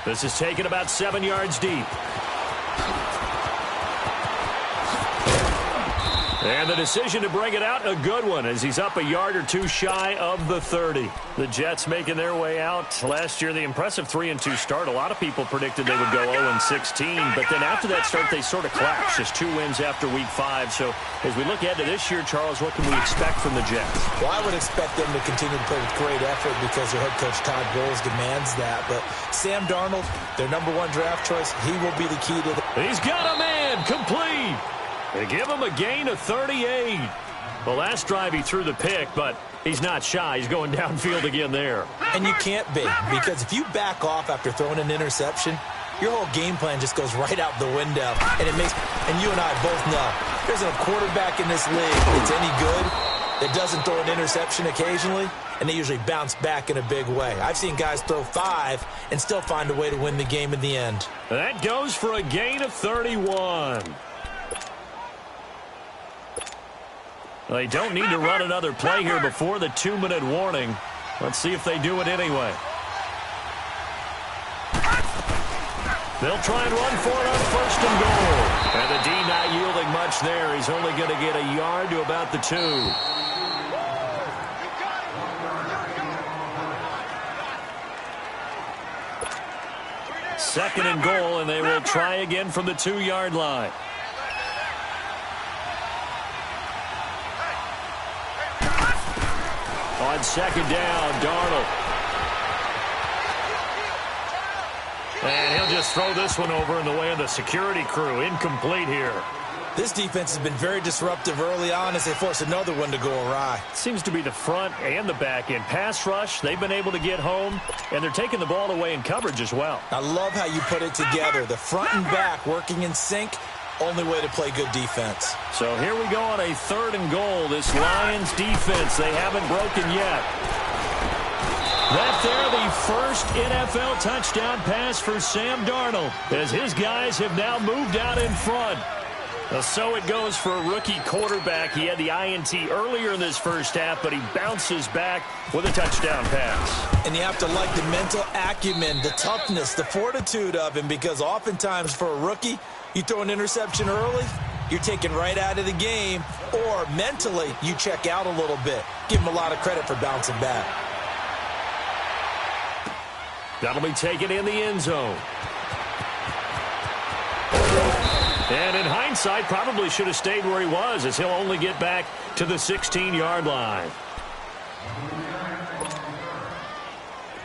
Speaker 2: This is taken about 7 yards deep. And the decision to bring it out, a good one, as he's up a yard or two shy of the 30. The Jets making their way out. Last year, the impressive 3-2 start. A lot of people predicted they would go 0-16, but then after that start, they sort of collapsed. Just 2 wins after Week 5. So as we look ahead to this year, Charles, what can we expect from the Jets?
Speaker 3: Well, I would expect them to continue to play with great effort because their head coach Todd Bowles demands that. But Sam Darnold, their #1 draft choice, he will be the key to the...
Speaker 2: He's got a man, complete. They give him a gain of 38. The last drive he threw the pick, but he's not shy. He's going downfield again there.
Speaker 3: And you can't be, because if you back off after throwing an interception, your whole game plan just goes right out the window. And it makes, and you and I both know, there's a quarterback in this league that's any good that doesn't throw an interception occasionally, and they usually bounce back in a big way. I've seen guys throw 5 and still find a way to win the game in the end.
Speaker 2: That goes for a gain of 31. They don't need to run another play here before the 2-minute warning. Let's see if they do it anyway. They'll try and run for it on 1st and goal. And the D not yielding much there. He's only going to get a yard to about the 2. 2nd and goal, and they will try again from the 2-yard line. On 2nd down, Darnold. And he'll just throw this one over in the way of the security crew. Incomplete here.
Speaker 3: This defense has been very disruptive early on as they force another one to go awry.
Speaker 2: Seems to be the front and the back end. Pass rush, they've been able to get home, and they're taking the ball away in coverage as well.
Speaker 3: I love how you put it together. The front and back working in sync. Only way to play good defense.
Speaker 2: So here we go on a 3rd and goal. This Lions defense, they haven't broken yet. That there, the first NFL touchdown pass for Sam Darnold, as his guys have now moved out in front. So it goes for a rookie quarterback. He had the INT earlier in this first half, but he bounces back with a touchdown pass.
Speaker 3: And you have to like the mental acumen, the toughness, the fortitude of him, because oftentimes for a rookie, you throw an interception early, you're taken right out of the game, or mentally you check out a little bit. Give him a lot of credit for bouncing back.
Speaker 2: That'll be taken in the end zone. And in hindsight, probably should have stayed where he was, as he'll only get back to the 16-yard line.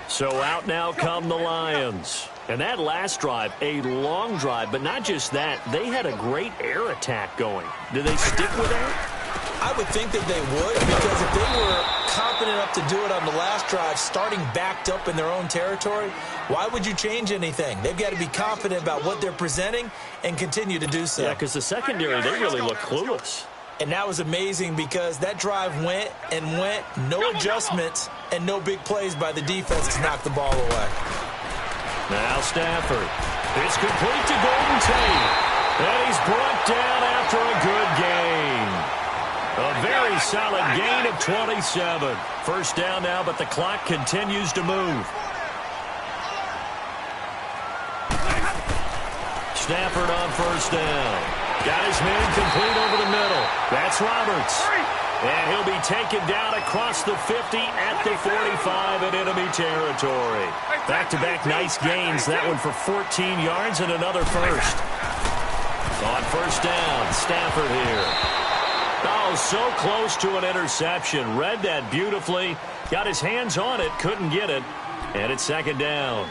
Speaker 2: So out now come the Lions. And that last drive, a long drive, but not just that. They had a great air attack going. Do they stick with that?
Speaker 3: I would think that they would, because if they were confident enough to do it on the last drive, starting backed up in their own territory, why would you change anything? They've got to be confident about what they're presenting and continue to do so.
Speaker 2: Yeah, because the secondary, they really look clueless.
Speaker 3: And that was amazing because that drive went and went, no adjustments and no big plays by the defense to knock the ball away.
Speaker 2: Now Stafford. It's complete to Golden Tate. And he's brought down after a good gain. A very solid gain of 27. First down now, but the clock continues to move. Stafford on first down. Got his man complete over the middle. That's Roberts. And he'll be taken down across the 50 at the 45 in enemy territory. Back-to-back nice gains. That one for 14 yards and another first. On first down, Stafford here. Oh, so close to an interception. Read that beautifully. Got his hands on it, couldn't get it. And it's second down.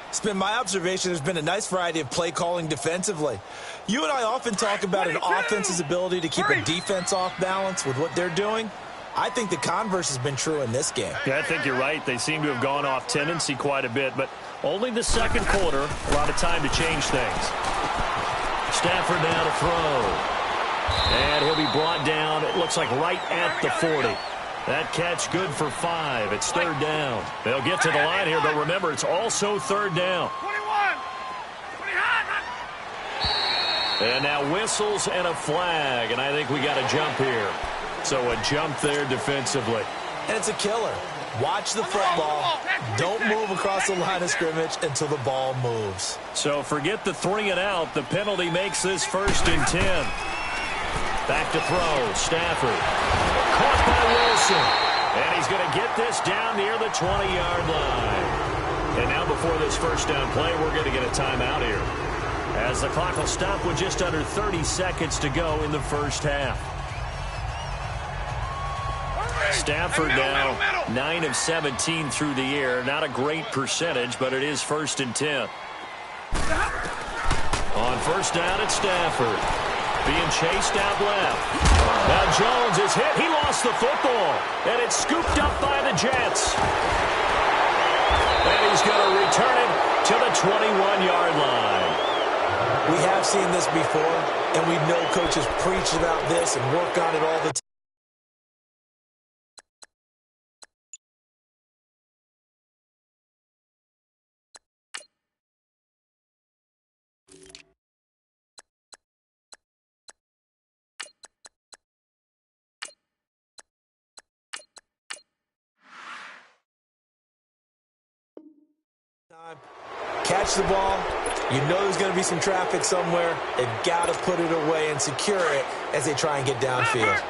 Speaker 3: It's been my observation there's been a nice variety of play calling defensively. You and I often talk about an offense's ability to keep a defense off balance with what they're doing. I think the converse has been true in this game.
Speaker 2: Yeah, I think you're right. They seem to have gone off tendency quite a bit, but only the second quarter, a lot of time to change things. Stafford now to throw. And he'll be brought down, it looks like right at the 40. That catch good for 5. It's third down. They'll get to the line here, but remember, it's also third down.
Speaker 5: 21.
Speaker 2: And now whistles and a flag, and I think we got a jump here. So a jump there defensively.
Speaker 3: And it's a killer. Watch the football. Don't move across the line of scrimmage until the ball moves.
Speaker 2: So forget the 3 and out. The penalty makes this first and 10. Back to throw. Stafford. Caught by Wilson. And he's going to get this down near the 20-yard line. And now before this first down play, we're going to get a timeout here, as the clock will stop with just under 30 seconds to go in the first half. Stafford now 9 of 17 through the air. Not a great percentage, but it is first and 10. On first down, it's Stafford. Being chased out left. Now Jones is hit. He lost the football. And it's scooped up by the Jets. And he's going to return it to the 21-yard line.
Speaker 3: We have seen this before, and we know coaches preach about this and work on it all the time. Catch the ball. You know there's going to be some traffic somewhere. They've got to put it away and secure it as they try and get downfield.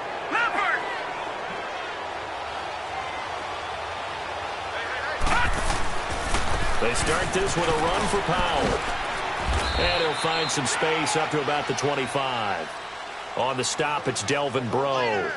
Speaker 2: They start this with a run for Powell. And he'll find some space up to about the 25. On the stop, it's Delvin Breaux.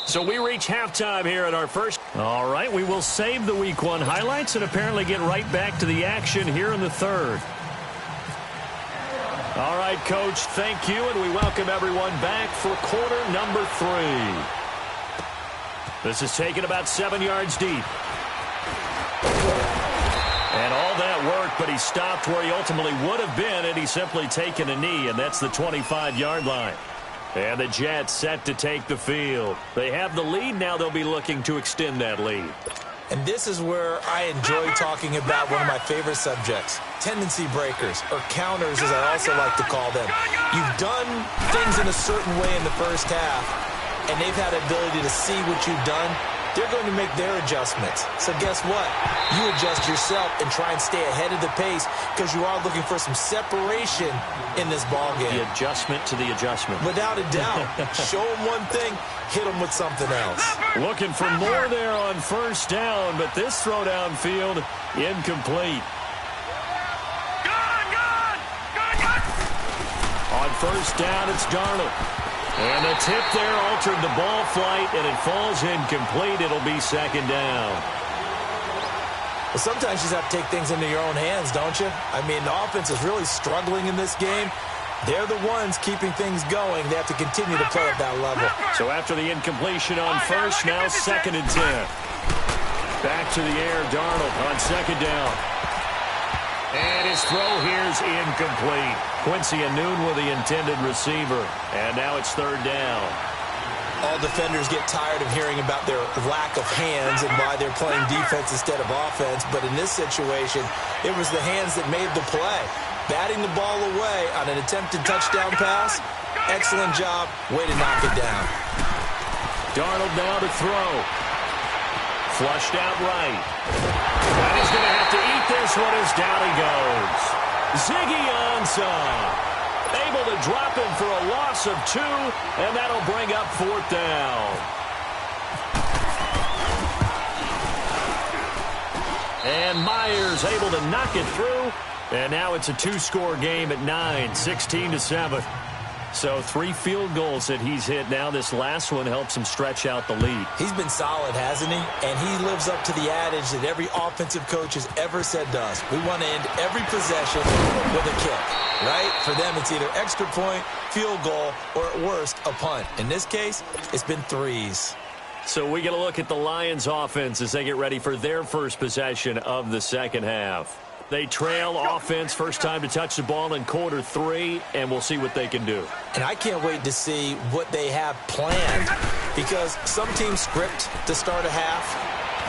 Speaker 2: So we reach halftime here at our first. All right, we will save the Week 1 highlights and apparently get right back to the action here in the third. All right, Coach, thank you, and we welcome everyone back for quarter number 3. This is taken about 7 yards deep. And all that work, but he stopped where he ultimately would have been, and he's simply taken a knee, and that's the 25-yard line. And the Jets set to take the field. They have the lead. Now they'll be looking to extend that lead.
Speaker 3: And this is where I enjoy talking about one of my favorite subjects, tendency breakers, or counters as I also like to call them. You've done things in a certain way in the first half, and they've had the ability to see what you've done. They're going to make their adjustments. So guess what? You adjust yourself and try and stay ahead of the pace because you are looking for some separation in this ball game.
Speaker 2: The adjustment to the adjustment.
Speaker 3: Without a doubt. Show them one thing, hit them with something else.
Speaker 2: Looking for more there on first down, but this throw downfield incomplete. On first down, it's Darnold. And the tip there altered the ball flight, and it falls incomplete. It'll be second down.
Speaker 3: Well, sometimes you just have to take things into your own hands, don't you? I mean, the offense is really struggling in this game. They're the ones keeping things going. They have to continue to play at that level.
Speaker 2: So after the incompletion on first, now second and 10. Back to the air, Darnold on second down. And his throw here's incomplete. Quincy Anoon with the intended receiver. And now it's third down.
Speaker 3: All defenders get tired of hearing about their lack of hands and why they're playing defense instead of offense. But in this situation, it was the hands that made the play. Batting the ball away on an attempted touchdown pass. Excellent job. Way to knock it down.
Speaker 2: Darnold now to throw. Flushed out right. And he's going to have to eat this one as down he goes. Ziggy Ansah able to drop him for a loss of 2, and that'll bring up fourth down. And Myers able to knock it through. And now it's a two-score game at 9, 16-7. So 3 field goals that he's hit now. This last one helps him stretch out the lead.
Speaker 3: He's been solid, hasn't he? And he lives up to the adage that every offensive coach has ever said to us. We want to end every possession with a kick, right? For them, it's either extra point, field goal, or at worst, a punt. In this case, it's been threes.
Speaker 2: So we get a look at the Lions offense as they get ready for their first possession of the second half. They trail offense, first time to touch the ball in quarter 3, and we'll see what they can do.
Speaker 3: And I can't wait to see what they have planned, because some teams script to start a half.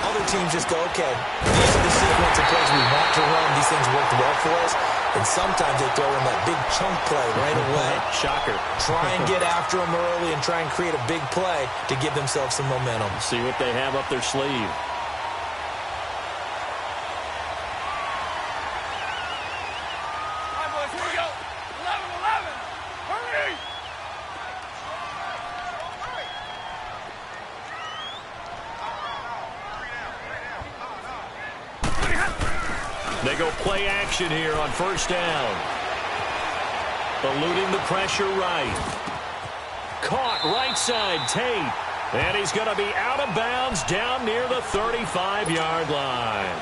Speaker 3: Other teams just go, okay, these are the sequence of plays we want to run. These things worked well for us. And sometimes they throw in that big chunk play right away.
Speaker 2: Shocker.
Speaker 3: Try and get after them early and try and create a big play to give themselves some momentum.
Speaker 2: See what they have up their sleeve. They go play action here on first down. Eluding the pressure right. Caught right side, Tate. And he's going to be out of bounds down near the 35-yard line.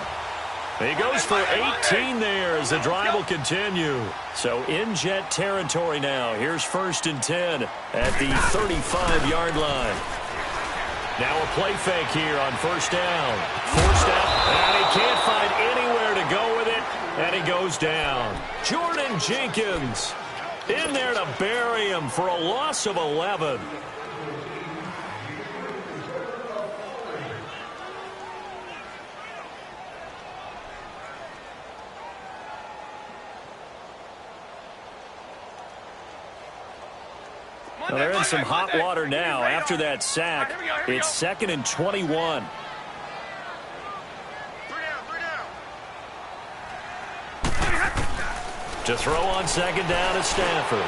Speaker 2: He goes for 18 there as the drive will continue. So in Jet territory now. Here's 1st and 10 at the 35-yard line. Now a play fake here on first down. Forced out, and he can't find anywhere to go with it, and he goes down. Jordan Jenkins in there to bury him for a loss of 11. Well, they're in some hot water now. After that sack, it's 2nd and 21. To throw on second down is Stafford.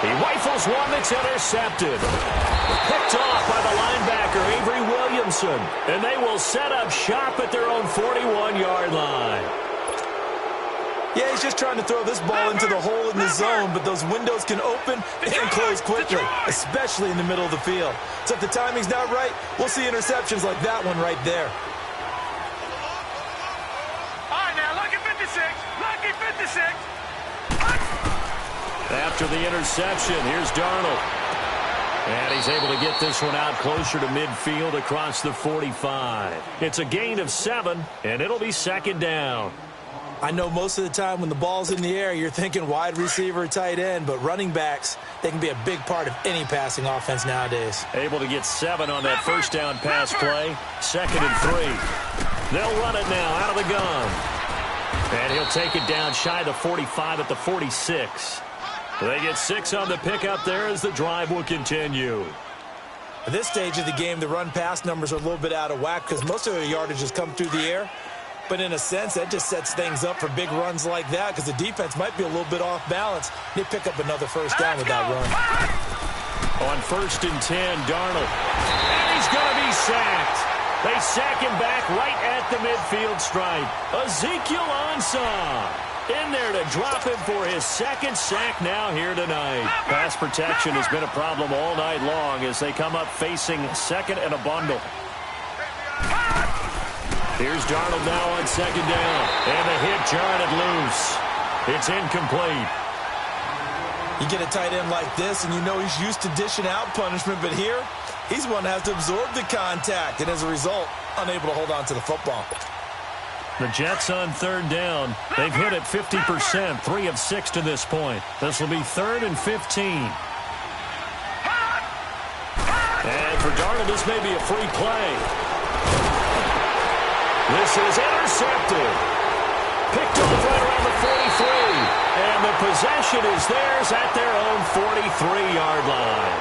Speaker 2: He rifles one that's intercepted. Picked off by the linebacker, Avery Williamson. And they will set up shop at their own 41-yard line.
Speaker 3: Yeah, he's just trying to throw this ball into the hole in the zone, but those windows can open and close quickly, especially in the middle of the field. So if the timing's not right, we'll see interceptions like that one right there.
Speaker 5: All right, now, lucky 56. Lucky 56.
Speaker 2: After the interception, here's Darnold. And he's able to get this one out closer to midfield across the 45. It's a gain of 7, and it'll be 2nd down.
Speaker 3: I know most of the time when the ball's in the air, you're thinking wide receiver, tight end, but running backs, they can be a big part of any passing offense nowadays.
Speaker 2: Able to get 7 on that first down pass play. 2nd and 3. They'll run it now out of the gun. And he'll take it down shy of the 45 at the 46. They get 6 on the pickup there as the drive will continue.
Speaker 3: At this stage of the game, the run-pass numbers are a little bit out of whack because most of their yardage has come through the air. But in a sense, that just sets things up for big runs like that because the defense might be a little bit off balance. They pick up another first down with that run.
Speaker 2: On 1st and 10, Darnold. And he's going to be sacked. They sack him back right at the midfield stripe. Ezekiel Ansah in there to drop him for his 2nd sack now here tonight. Pass protection has been a problem all night long as they come up facing 2nd and a bundle. Here's Darnold now on 2nd down. And the hit jarred it loose. It's incomplete.
Speaker 3: You get a tight end like this, and you know he's used to dishing out punishment, but here, he's one that has to absorb the contact, and as a result, unable to hold on to the football.
Speaker 2: The Jets on 3rd down. They've hit it 50%, 3 of 6 to this point. This will be 3rd and 15. And for Darnold, this may be a free play. This is intercepted. Picked off right around the 43. And the possession is theirs at their own 43-yard line.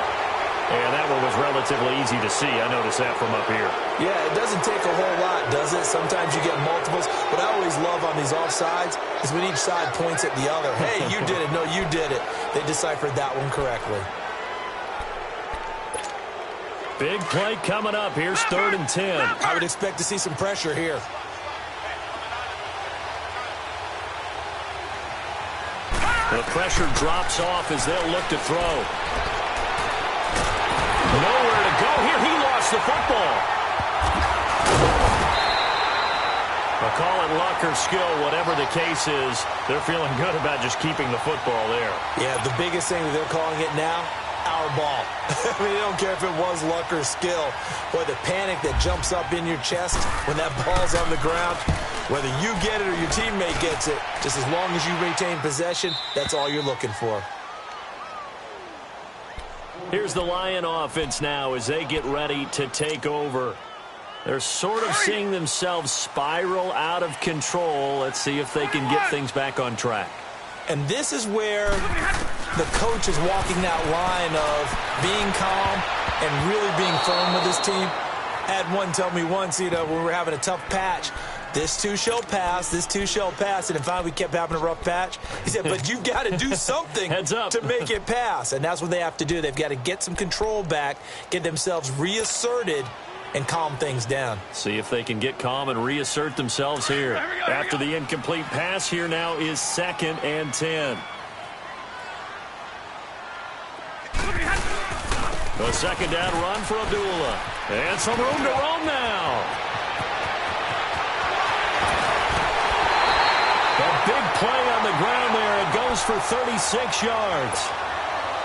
Speaker 2: And that one was relatively easy to see. I noticed that from up here.
Speaker 3: Yeah, it doesn't take a whole lot, does it? Sometimes you get multiples. What I always love on these offsides is when each side points at the other. Hey, you did it. No, you did it. They deciphered that one correctly.
Speaker 2: Big play coming up. Here's 3rd and 10.
Speaker 3: I would expect to see some pressure here.
Speaker 2: The pressure drops off as they'll look to throw. Nowhere to go here. He lost the football. I'll call it luck or skill, whatever the case is. They're feeling good about just keeping the football there.
Speaker 3: Yeah, the biggest thing that they're calling it now, our ball. I mean, they don't care if it was luck or skill. Boy, the panic that jumps up in your chest when that ball's on the ground, whether you get it or your teammate gets it, just as long as you retain possession, that's all you're looking for.
Speaker 2: Here's the Lion offense now as they get ready to take over. They're sort of seeing themselves spiral out of control. Let's see if they can get things back on track.
Speaker 3: And this is where the coach is walking that line of being calm and really being firm with his team. I had one tell me once, when we were having a tough patch, this too shall pass, this too shall pass. And then finally we kept having a rough patch. He said, but you've got to do something to make it pass. And that's what they have to do. They've got to get some control back, get themselves reasserted, and calm things down.
Speaker 2: See if they can get calm and reassert themselves here. After the incomplete pass, here now is 2nd and 10. The second down run for Abdullah. And some room to roam now. A big play on the ground there. It goes for 36 yards.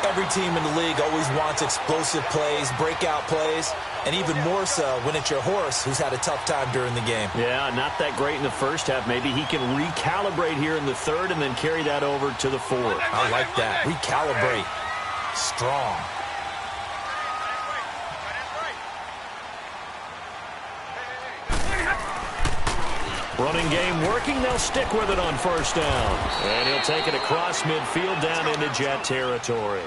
Speaker 3: Every team in the league always wants explosive plays, breakout plays, and even more so when it's your horse who's had a tough time during the game.
Speaker 2: Yeah, not that great in the first half. Maybe he can recalibrate here in the third and then carry that over to the fourth.
Speaker 3: I like that. Recalibrate. Strong.
Speaker 2: Running game working. They'll stick with it on first down. And he'll take it across midfield down into Jet territory.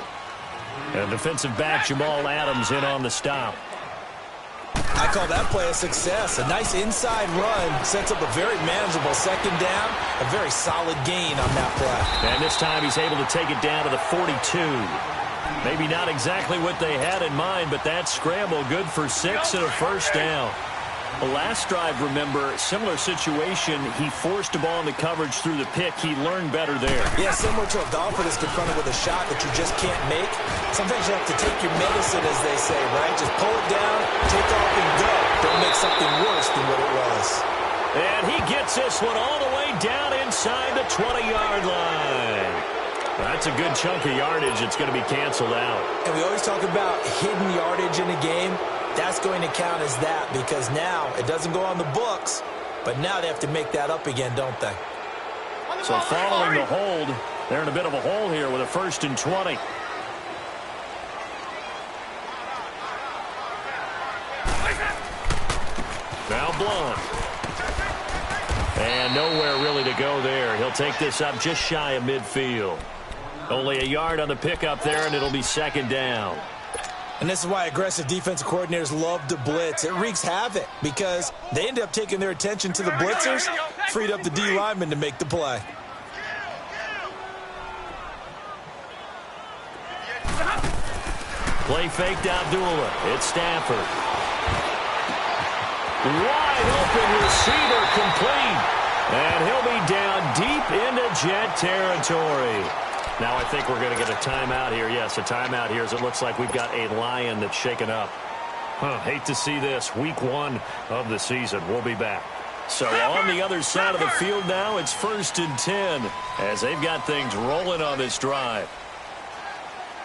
Speaker 2: And defensive back Jamal Adams in on the stop.
Speaker 3: I call that play a success. A nice inside run sets up a very manageable second down. A very solid gain on that play.
Speaker 2: And this time he's able to take it down to the 42. Maybe not exactly what they had in mind, but that scramble good for 6 and a first down. The last drive, remember, similar situation. He forced a ball in the coverage through the pick. He learned better there.
Speaker 3: Yeah, similar to a golfer that's confronted with a shot that you just can't make. Sometimes you have to take your medicine, as they say, right? Just pull it down, take off, and go. Don't make something worse than what it was.
Speaker 2: And he gets this one all the way down inside the 20-yard line. That's a good chunk of yardage. It's going to be canceled out.
Speaker 3: And we always talk about hidden yardage in a game. That's going to count as that because now it doesn't go on the books, but now they have to make that up again, don't they?
Speaker 2: So following the hold, they're in a bit of a hole here with a 1st and 20. Now Blunt. And nowhere really to go there. He'll take this up just shy of midfield. Only a yard on the pickup there, and it'll be 2nd down.
Speaker 3: And this is why aggressive defensive coordinators love to blitz. It wreaks havoc because they end up taking their attention to the blitzers, freed up the D lineman to make the play.
Speaker 2: Play faked Abdullah. It's Stafford. Wide open receiver complete. And he'll be down deep into Jet territory. Now I think we're going to get a timeout here. Yes, a timeout here as it looks like we've got a Lion that's shaken up. Hate to see this. Week 1 of the season. We'll be back. So on the other side of the field now, it's 1st and 10 as they've got things rolling on this drive.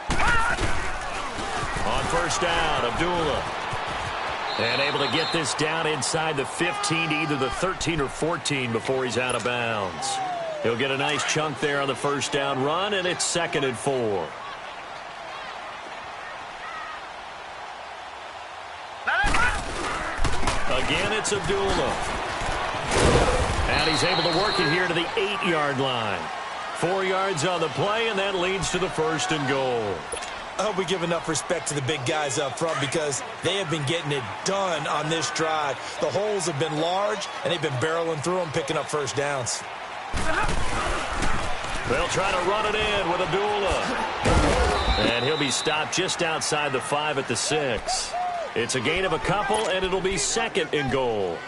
Speaker 2: On first down, Abdullah. And able to get this down inside the 15 to either the 13 or 14 before he's out of bounds. He'll get a nice chunk there on the first down run, and it's 2nd and 4. Again, it's Abdullah. And he's able to work it here to the 8-yard line. 4 yards on the play, and that leads to the 1st and goal.
Speaker 3: I hope we give enough respect to the big guys up front because they have been getting it done on this drive. The holes have been large, and they've been barreling through them, picking up first downs.
Speaker 2: They'll try to run it in with Abdullah. And he'll be stopped just outside the 5 at the 6. It's a gain of a couple, and it'll be 2nd and goal.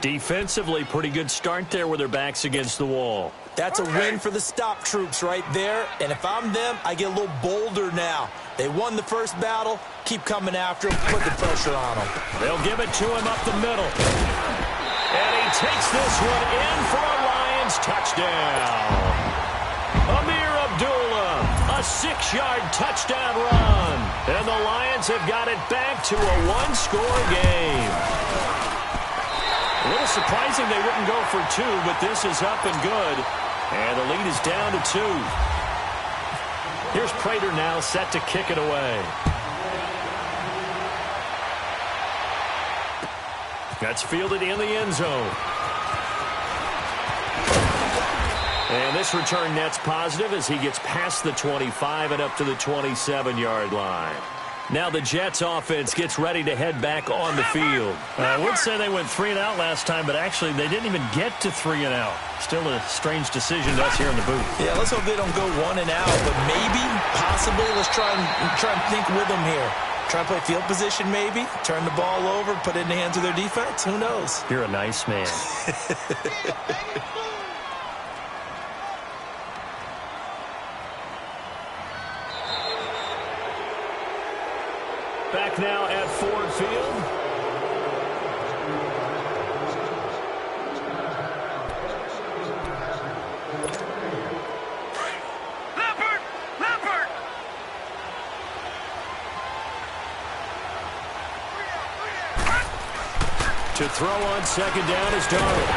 Speaker 2: Defensively, pretty good start there with their backs against the wall.
Speaker 3: That's a win for the stop troops right there. And if I'm them, I get a little bolder now. They won the first battle. Keep coming after him. Put the pressure on him.
Speaker 2: They'll give it to him up the middle. And he takes this one in for a Lions touchdown. Amir Abdullah, a 6-yard touchdown run. And the Lions have got it back to a one-score game. A little surprising they wouldn't go for 2, but this is up and good. And the lead is down to 2. Here's Prater now set to kick it away. That's fielded in the end zone. And this return net's positive as he gets past the 25 and up to the 27-yard line. Now the Jets offense gets ready to head back on the field.
Speaker 6: I would say they went 3 and out last time, but actually they didn't even get to 3 and out. Still a strange decision to us here in the booth.
Speaker 3: Yeah, let's hope they don't go 1 and out, but maybe, possibly, let's try and think with them here. Try and play field position maybe, turn the ball over, put it in the hands of their defense. Who knows?
Speaker 6: You're a nice man.
Speaker 2: Back now at Ford Field.
Speaker 5: Leopard!
Speaker 2: To throw on second down is Darnold.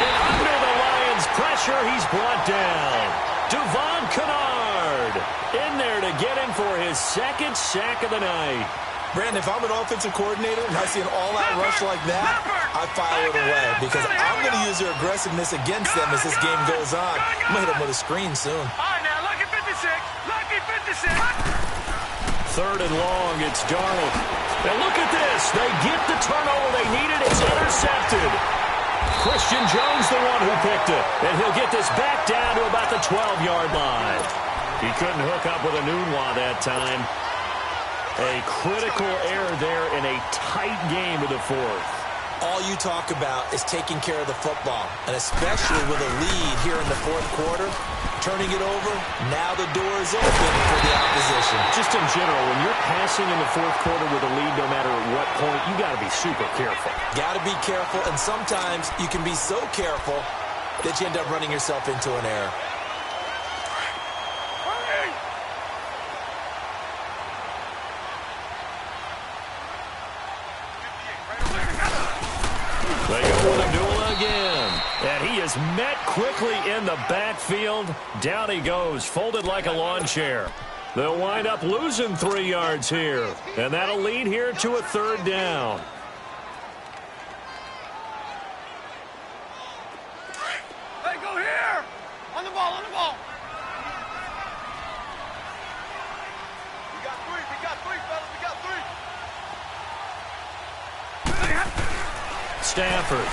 Speaker 2: And under the Lions' pressure, he's brought down. Devon Kennard in there to get him for his second sack of the night.
Speaker 3: Brandon, if I'm an offensive coordinator and I see an all-out rush like that, I file it away because I'm going to use their aggressiveness against them as this game goes on. I'm going to hit them with a screen soon.
Speaker 5: All right, now, lucky 56. Lucky 56.
Speaker 2: Third and long, it's Darnold. And look at this. They get the turnover they needed. It's intercepted. Christian Jones, the one who picked it. And he'll get this back down to about the 12-yard line. He couldn't hook up with a Nunwa that time. A critical error there in a tight game of the fourth.
Speaker 3: All you talk about is taking care of the football, and especially with a lead here in the fourth quarter, turning it over, now the door is open for the opposition.
Speaker 2: Just in general, when you're passing in the fourth quarter with a lead, no matter at what point, you got to be super careful.
Speaker 3: Got to be careful, and sometimes you can be so careful that you end up running yourself into an error.
Speaker 2: They go with Abdullah again. And he is met quickly in the backfield. Down he goes, folded like a lawn chair. They'll wind up losing 3 yards here. And that'll lead here to a third down.
Speaker 5: Hey, go here. On the ball, on the ball. We got three, fellas. We got 3.
Speaker 2: Stafford.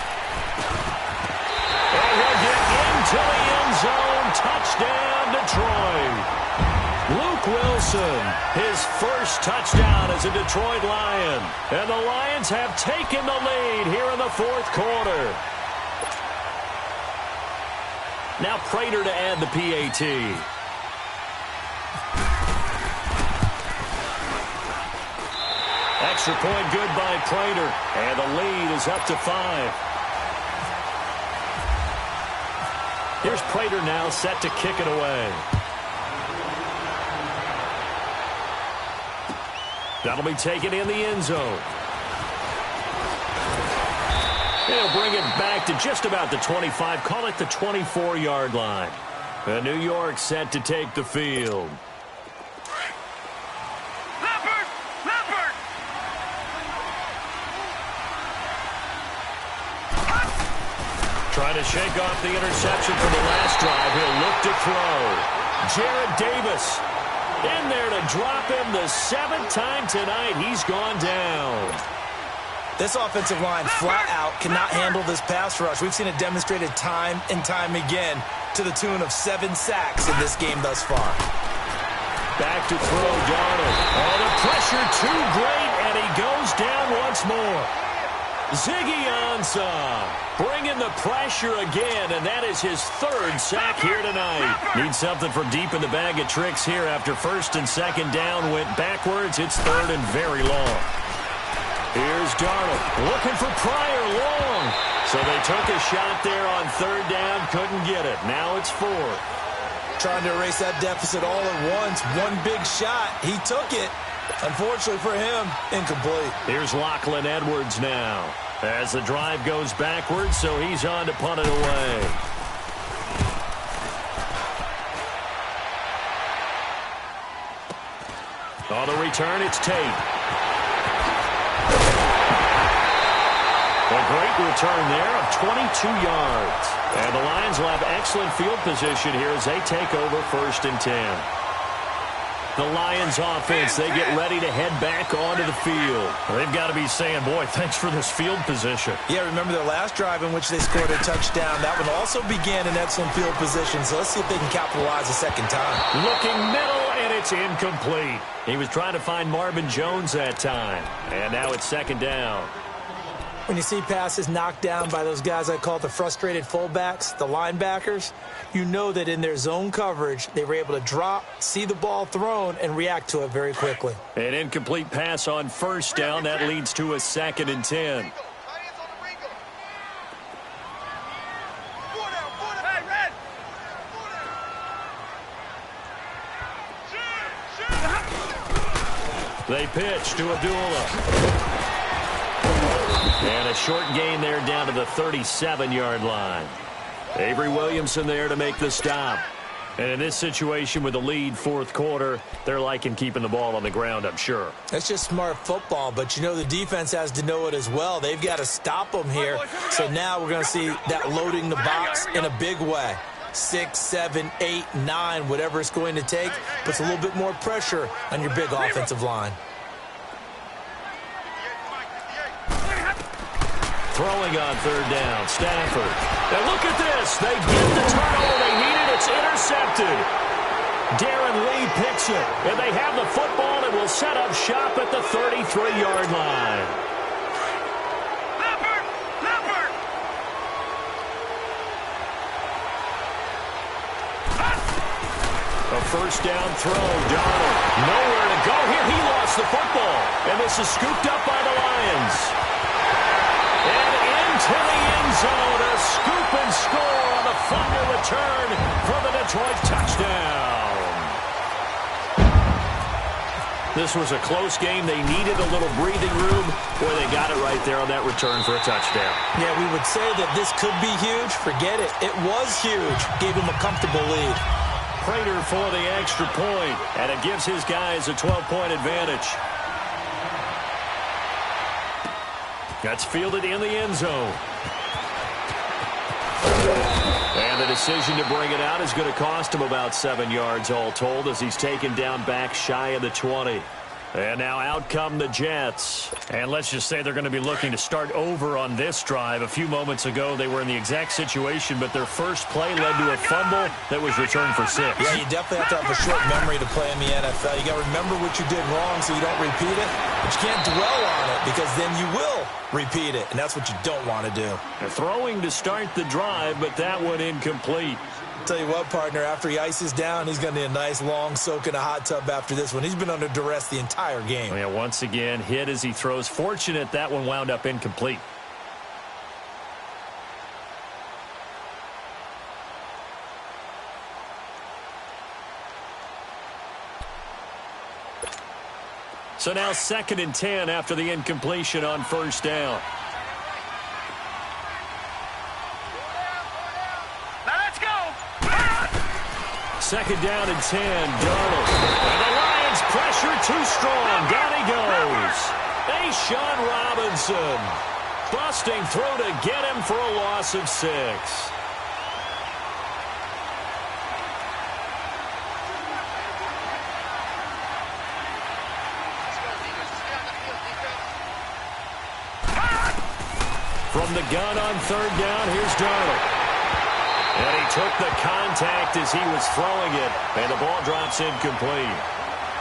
Speaker 2: And he'll get into the end zone. Touchdown, Detroit. Luke Wilson, his first touchdown as a Detroit Lion. And the Lions have taken the lead here in the fourth quarter. Now Prater to add the PAT. Extra point good by Prater. And the lead is up to 5. Here's Prater now set to kick it away. That'll be taken in the end zone. They'll bring it back to just about the 25. Call it the 24-yard line. And New York set to take the field. Trying to shake off the interception from the last drive. He'll look to throw. Jared Davis in there to drop him the 7th time tonight. He's gone down.
Speaker 3: This offensive line flat out cannot handle this pass rush. We've seen it demonstrated time and time again to the tune of 7 sacks in this game thus far.
Speaker 2: Back to throw Darnold. Oh, the pressure too great, and he goes down once more. Ziggy Ansah bringing the pressure again, and that is his third sack here tonight.
Speaker 6: Need something from deep in the bag of tricks here. After first and second down went backwards, it's third and very long.
Speaker 2: Here's Darnold looking for Pryor long. So they took a shot there on third down, couldn't get it. Now it's fourth.
Speaker 3: Trying to erase that deficit all at once. One big shot. He took it. Unfortunately for him, incomplete.
Speaker 2: Here's Lachlan Edwards now. As the drive goes backwards, so he's on to punt it away. On the return, it's Tate. A great return there of 22 yards. And the Lions will have excellent field position here as they take over first and 10. The Lions offense, they get ready to head back onto the field.
Speaker 6: They've got to be saying, boy, thanks for this field position.
Speaker 3: Yeah, remember their last drive in which they scored a touchdown. That one also began in excellent field position, so let's see if they can capitalize a second time.
Speaker 2: Looking middle, and it's incomplete. He was trying to find Marvin Jones that time. And now it's second down.
Speaker 3: When you see passes knocked down by those guys I call the frustrated fullbacks, the linebackers, you know that in their zone coverage, they were able to drop, see the ball thrown, and react to it very quickly.
Speaker 2: An incomplete pass on first down. That leads to a second and 10. They pitch to Abdullah. And a short gain there down to the 37-yard line. Avery Williamson there to make the stop. And in this situation with the lead fourth quarter, they're liking keeping the ball on the ground, I'm sure.
Speaker 3: That's just smart football, but you know the defense has to know it as well. They've got to stop them here. So now we're going to see that loading the box in a big way. 6, 7, 8, 9, whatever it's going to take, puts a little bit more pressure on your big offensive line.
Speaker 2: Throwing on third down, Stafford. And look at this. They get the turnover they needed. It's intercepted. Darren Lee picks it. And they have the football and will set up shop at the 33-yard line.
Speaker 5: Leopard!
Speaker 2: A first down throw. Darnold. Nowhere to go here. He lost the football. And this is scooped up by the Lions. And into the end zone, a scoop and score on the fumble return for the Detroit touchdown. This was a close game. They needed a little breathing room. Boy, they got it right there on that return for a touchdown.
Speaker 3: Yeah, we would say that this could be huge. Forget it. It was huge. Gave him a comfortable lead.
Speaker 2: Prater for the extra point, and it gives his guys a 12-point advantage. That's fielded in the end zone. And the decision to bring it out is going to cost him about 7 yards all told as he's taken down back shy of the 20. And now out come the Jets.
Speaker 6: And let's just say they're going to be looking to start over on this drive. A few moments ago, they were in the exact situation, but their first play led to a fumble that was returned for 6.
Speaker 3: Yeah, you definitely have to have a short memory to play in the NFL. You got to remember what you did wrong so you don't repeat it, but you can't dwell on it because then you will repeat it, and that's what you don't want to do.
Speaker 2: They're throwing to start the drive, but that one incomplete.
Speaker 3: Tell you what, partner, after he ices down, he's going to need a nice long soak in a hot tub after this one. He's been under duress the entire game.
Speaker 6: Yeah, once again, hit as he throws. Fortunate that one wound up incomplete. So now 2nd and 10 after the incompletion on first down. Second down and 10, Darnold. And the Lions pressure too strong. Down he goes. A'Shawn Robinson busting through to get him for a loss of 6. From the gun on third down, here's Darnold. And he took the contact as he was throwing it, and the ball drops incomplete.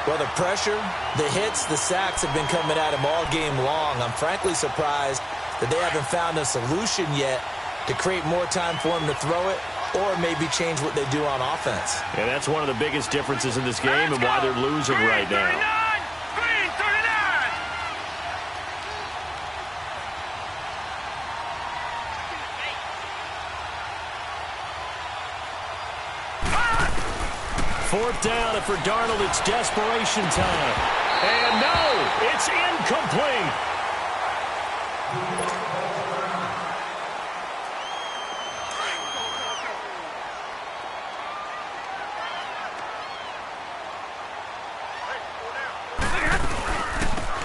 Speaker 3: Well, the pressure, the hits, the sacks have been coming at him all game long. I'm frankly surprised that they haven't found a solution yet to create more time for him to throw it or maybe change what they do on offense.
Speaker 6: And that's one of the biggest differences in this game and why they're losing right now.
Speaker 5: Green 39.
Speaker 6: 4th down, and for Darnold, it's desperation time. And no, it's incomplete.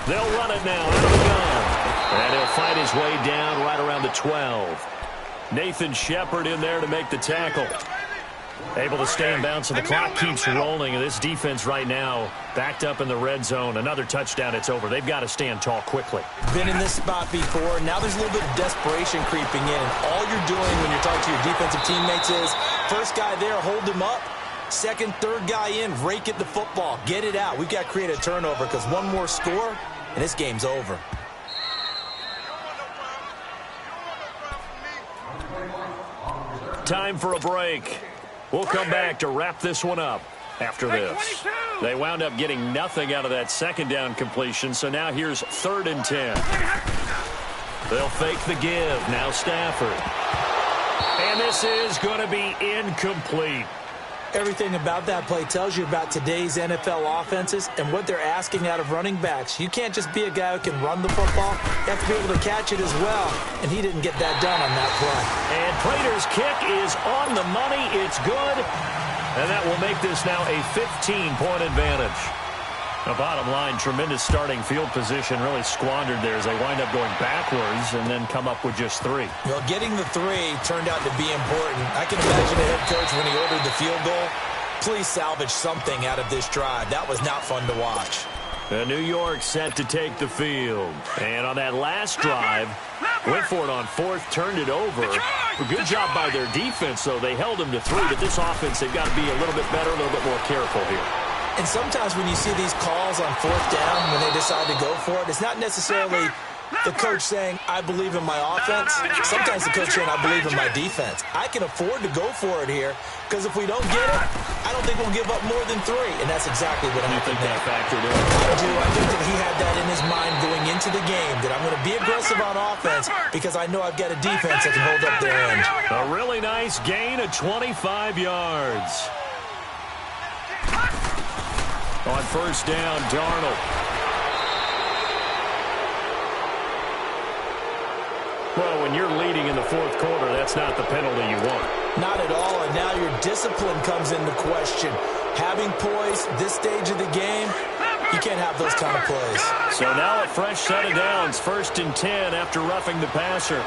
Speaker 6: They'll run it now out of the gun. And he'll fight his way down right around the 12. Nathan Shepard in there to make the tackle. Able to stay in bounds, so the clock keeps rolling. And this defense right now backed up in the red zone. Another touchdown, it's over. They've got to stand tall quickly.
Speaker 3: Been in this spot before. Now there's a little bit of desperation creeping in. And all you're doing when you're talking to your defensive teammates is, first guy there, hold him up. Second, third guy in, rake at the football. Get it out. We've got to create a turnover because one more score, and this game's over.
Speaker 6: Time for a break. We'll come back to wrap this one up after this. They wound up getting nothing out of that second down completion, so now here's 3rd and 10. They'll fake the give. Now Stafford. And this is going to be incomplete.
Speaker 3: Everything about that play tells you about today's NFL offenses and what they're asking out of running backs. You can't just be a guy who can run the football. You have to be able to catch it as well, and he didn't get that done on that play.
Speaker 6: And Prater's kick is on the money. It's good, and that will make this now a 15-point advantage. The bottom line, tremendous starting field position, really squandered there as they wind up going backwards and then come up with just 3.
Speaker 3: Well, getting the 3 turned out to be important. I can imagine the head coach when he ordered the field goal. Please salvage something out of this drive. That was not fun to watch.
Speaker 6: New York set to take the field. And on that last drive, went for it on 4th, turned it over. A good job by their defense, though. They held them to 3, but this offense, they've got to be a little bit better, a little bit more careful here.
Speaker 3: And sometimes when you see these calls on 4th down, when they decide to go for it, it's not necessarily the coach saying, I believe in my offense. Sometimes the coach saying, I believe in my defense. I can afford to go for it here because if we don't get it, I don't think we'll give up more than 3. And that's exactly what happened there.
Speaker 6: Factored in?
Speaker 3: I do. I think that he had that in his mind going into the game, that I'm going to be aggressive on offense because I know I've got a defense that can hold up their end.
Speaker 6: A really nice gain of 25 yards. On 1st down, Darnold. Well, when you're leading in the 4th quarter, that's not the penalty you want.
Speaker 3: Not at all, and now your discipline comes into question. Having poise this stage of the game, you can't have those kind of plays.
Speaker 6: So now a fresh set of downs, 1st and 10 after roughing the passer.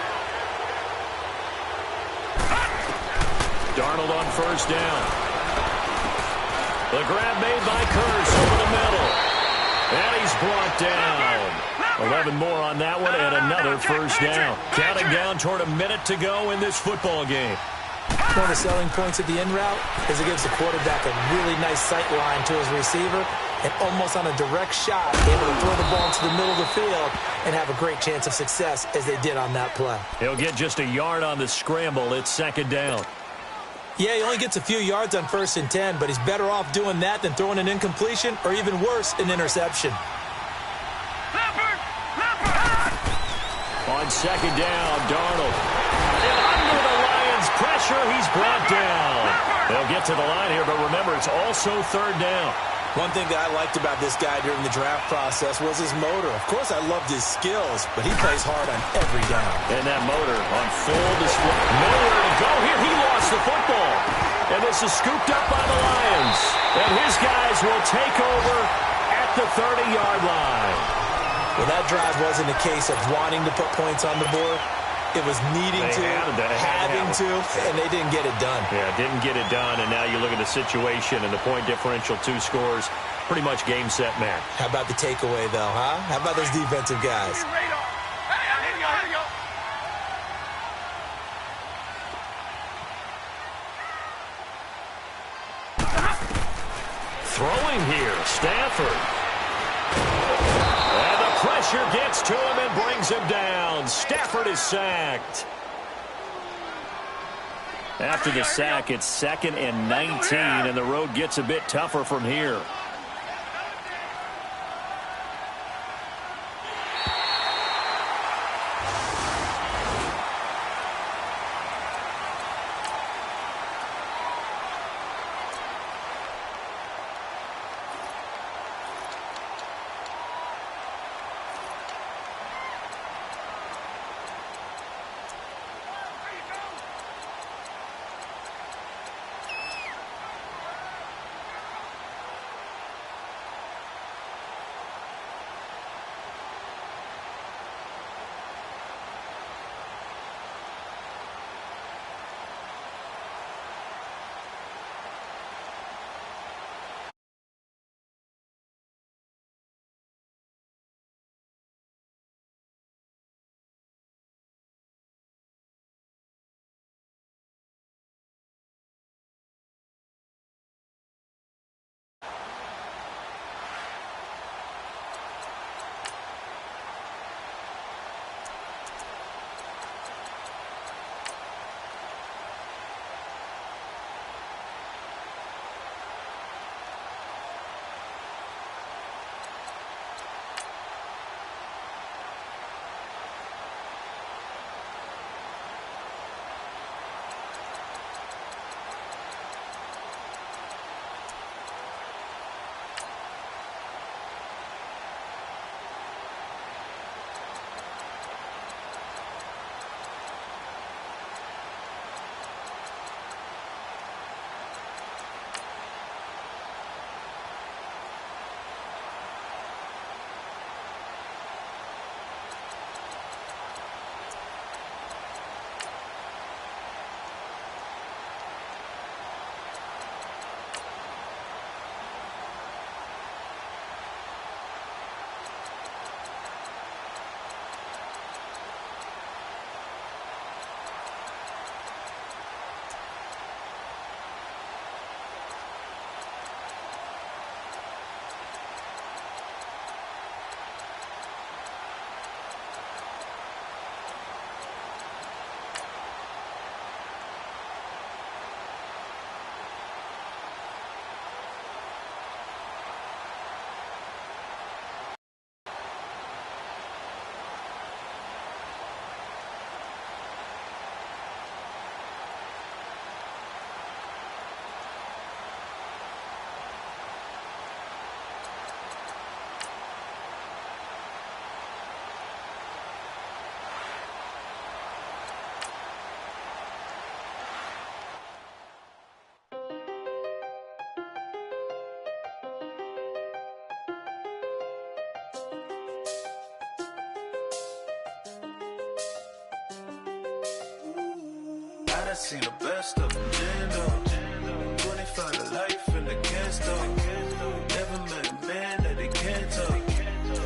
Speaker 6: Darnold on 1st down. The grab made by Curse over the middle. And he's brought down. 11 more on that one and another 1st down. Counting down toward a minute to go in this football game.
Speaker 3: One of the selling points of the in route is it gives the quarterback a really nice sight line to his receiver and almost on a direct shot able to throw the ball into the middle of the field and have a great chance of success as they did on that play.
Speaker 6: He'll get just a yard on the scramble. It's 2nd down.
Speaker 3: Yeah, he only gets a few yards on 1st and 10, but he's better off doing that than throwing an incompletion or even worse, an interception.
Speaker 6: On 2nd down, Darnold. And under the Lions' pressure, he's brought down. They'll get to the line here, but remember, it's also 3rd down.
Speaker 3: One thing that I liked about this guy during the draft process was his motor. Of course, I loved his skills, but he plays hard on every down.
Speaker 6: And that motor on full display. Nowhere to go here. He lost the football. And this is scooped up by the Lions. And his guys will take over at the 30-yard line.
Speaker 3: Well, that drive wasn't a case of wanting to put points on the board. It was needing to, having to, and they didn't get it done.
Speaker 6: Yeah, didn't get it done, and now you look at the situation and the point differential, 2 scores, pretty much game, set, match.
Speaker 3: How about the takeaway, though, huh? How about those defensive guys?
Speaker 6: Throwing here, Stafford. And the pressure pressure gets to him and brings him down. Stafford is sacked. After the sack, it's 2nd and 19, and the road gets a bit tougher from here.
Speaker 1: I seen the best of them, Jando. 25 to life and they can't stop. Never met a man that they can't talk.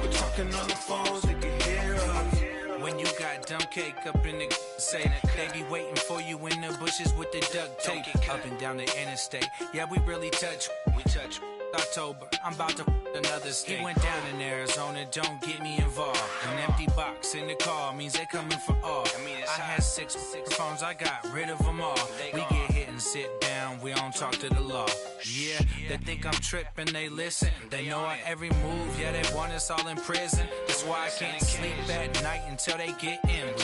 Speaker 1: We're talking on the phones, they can hear us. When you got dumb cake up in the say that they be waiting for you in the bushes with the duct tape. Up and down the interstate, yeah, we really touch. We touch. October, I'm about to another state. He went down in Arizona, don't get me involved. An empty box in the car means they coming for all. I had six phones, I got rid of them all. We get hit and sit down, we don't talk to the law. Yeah, they think I'm tripping, they listen. They know our every move, yeah, they want us all in prison. That's why I can't sleep at night until they get in.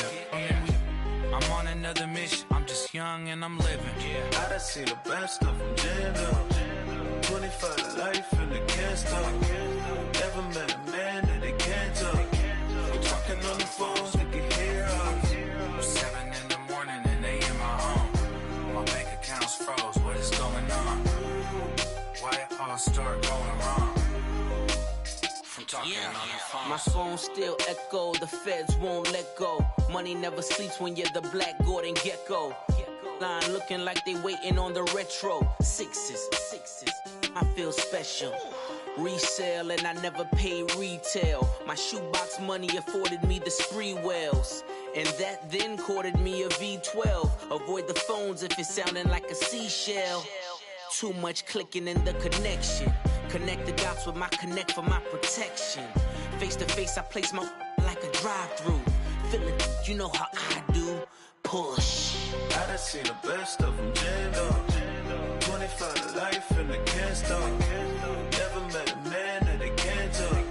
Speaker 1: I'm on another mission, I'm just young and I'm living. Yeah, I done seen the best of them, Jando. 25 to life and they can't stop. Never met a man that they can't talk. We're talking on the phones, they can hear us. 7 in the morning and they in my home. My bank account's froze, what is going on? Why it all start going wrong? From talking on the phone.
Speaker 7: My phone still echo, the feds won't let go. Money never sleeps when you're the Black Gordon Gecko. Line looking like they waiting on the retro. Sixes, I feel special. Resale and I never pay retail. My shoebox money afforded me the spree wells. And that then courted me a V12. Avoid the phones if it's sounding like a seashell. Too much clicking in the connection. Connect the dots with my connect for my protection. Face to face, I place my like a drive-through. Feeling, you know how I do. Push.
Speaker 1: I done seen the best of them jammed up. 25 to life and they can't stop. Never met a man that they can't talk.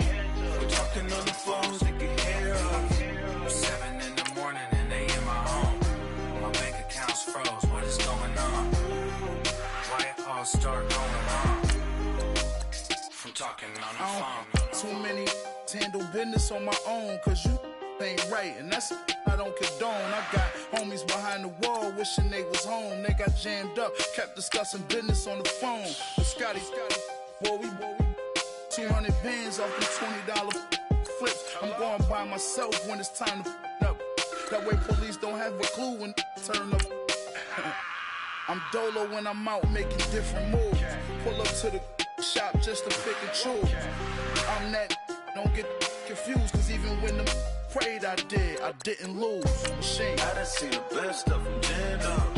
Speaker 1: We're talking on the phones, they can hear us. 7 in the morning and they in my home. My bank account's froze, what is going on? Why it all start going wrong? From talking on the phone.
Speaker 8: Too many handle business on my own, cause you ain't right, and that's I don't condone. I got homies behind the wall wishing they was home. They got jammed up, kept discussing business on the phone. But Scotty, boy, we 200 bands off them $20 flips. I'm going by myself when it's time to up. That way police don't have a clue when turn up. I'm dolo when I'm out making different moves. Pull up to the shop just to pick and choose. I'm that, don't get confused, cause even when them prayed I didn't lose. Machine.
Speaker 1: I done seen the best of them jammed up.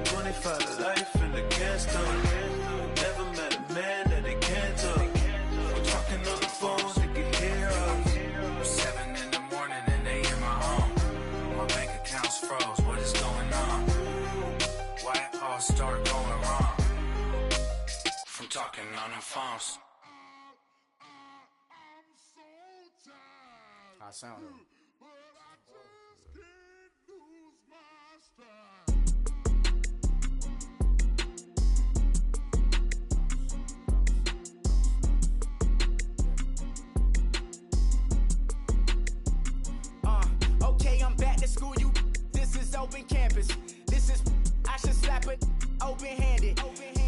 Speaker 1: 25 to life and they can't stop. Never met a man that they can't talk. We're talking on the phones, they can hear us. 7 in the morning and they in my home. My bank account's froze, what is going on? Why it all start going wrong? From talking on the phones.
Speaker 8: I sound
Speaker 9: okay, I'm back to school, you. This is open campus. This is, I should slap it open-handed.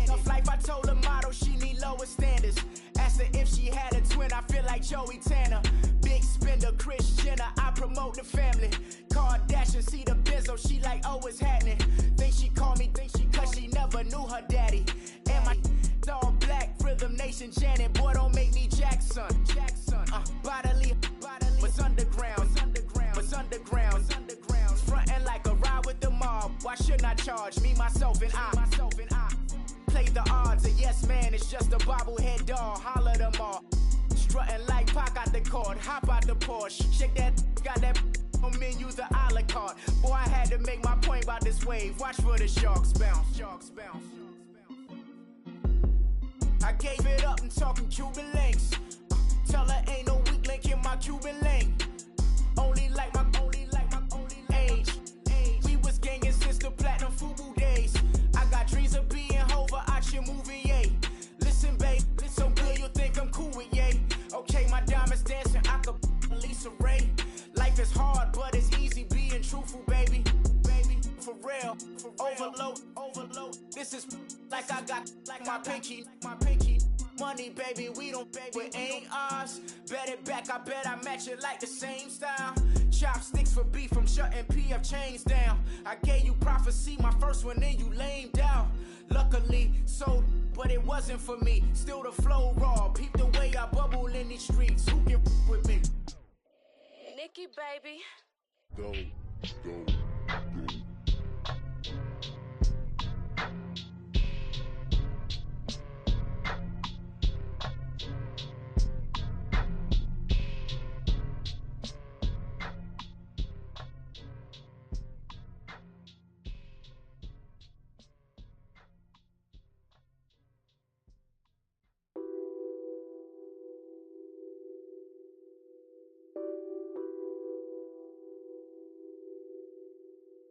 Speaker 9: Tough life, I told her motto, she need lower standards. Asked her if she had a twin, I feel like Joey Tanner. Big spender, Kris Jenner, I promote the family. Kardashian, see the Benzo, she like, oh, it's happening. Think she called me, cause she never knew her daddy. And my all black, Rhythm Nation, Janet, boy, don't make me Jackson. Bodily, what's underground, what's underground, frontin' like a ride with the mob. Why shouldn't I charge me, myself, and I? Play the odds, a yes man, it's just a bobblehead doll, holler them all. Strutting like Pac out the court, hop out the Porsche, shake that, got that on menu, the a la carte. Boy, I had to make my point about this wave, watch for the sharks bounce. I gave it up and talking Cuban links. Tell her ain't no weak link in my Cuban link. Only like my age. We was gangin' since the platinum FUBU days. I got dreams of being Hova out your movie, yay. Listen, babe, so good you'll think I'm cool with yay. Okay, my diamonds dancing, I could Lisa Ray. Life is hard, but it's easy being truthful, baby. For real, overload. This is like I got like my pinky. Money, baby, we don't pay, it ain't ours. Bet it back, I bet I match it like the same style. Chopsticks for beef from shutting PF chains down. I gave you prophecy, my first one, then you lamed out. Luckily, sold, but it wasn't for me. Still the flow raw, peep the way I bubble in these streets. Who can with me?
Speaker 10: Nikki, baby.
Speaker 8: Go.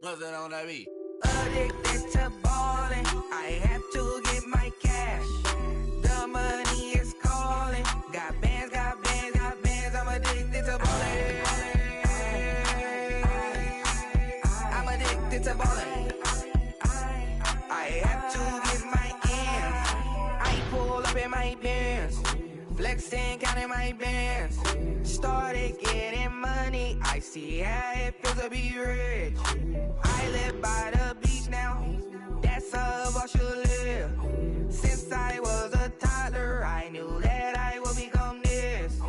Speaker 1: Nothing on that beat.
Speaker 11: Addicted to ballin', I have to get my cash. The money is calling. Got bands, I'm addicted to ballin'. I'm addicted to ballin'. I have to get my ends. I pull up in my pants, flexing, counting my bands. Started getting money, I see how it feels to be rich. I live by the beach now, that's how I should live. Since I was a toddler, I knew that I would become this.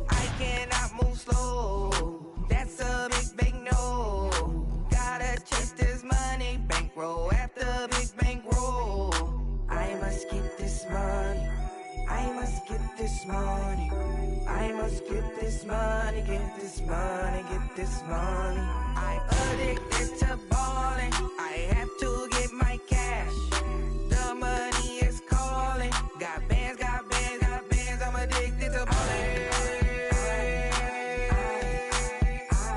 Speaker 11: I cannot move slow, that's a big no. Gotta chase this money, bankroll after big bankroll. I must get this money, I must this money. I must get this money, get this money, get this money. I'm addicted to balling. I have to get my cash. The money is calling. Got bands, got bands, got bands. I'm addicted to balling.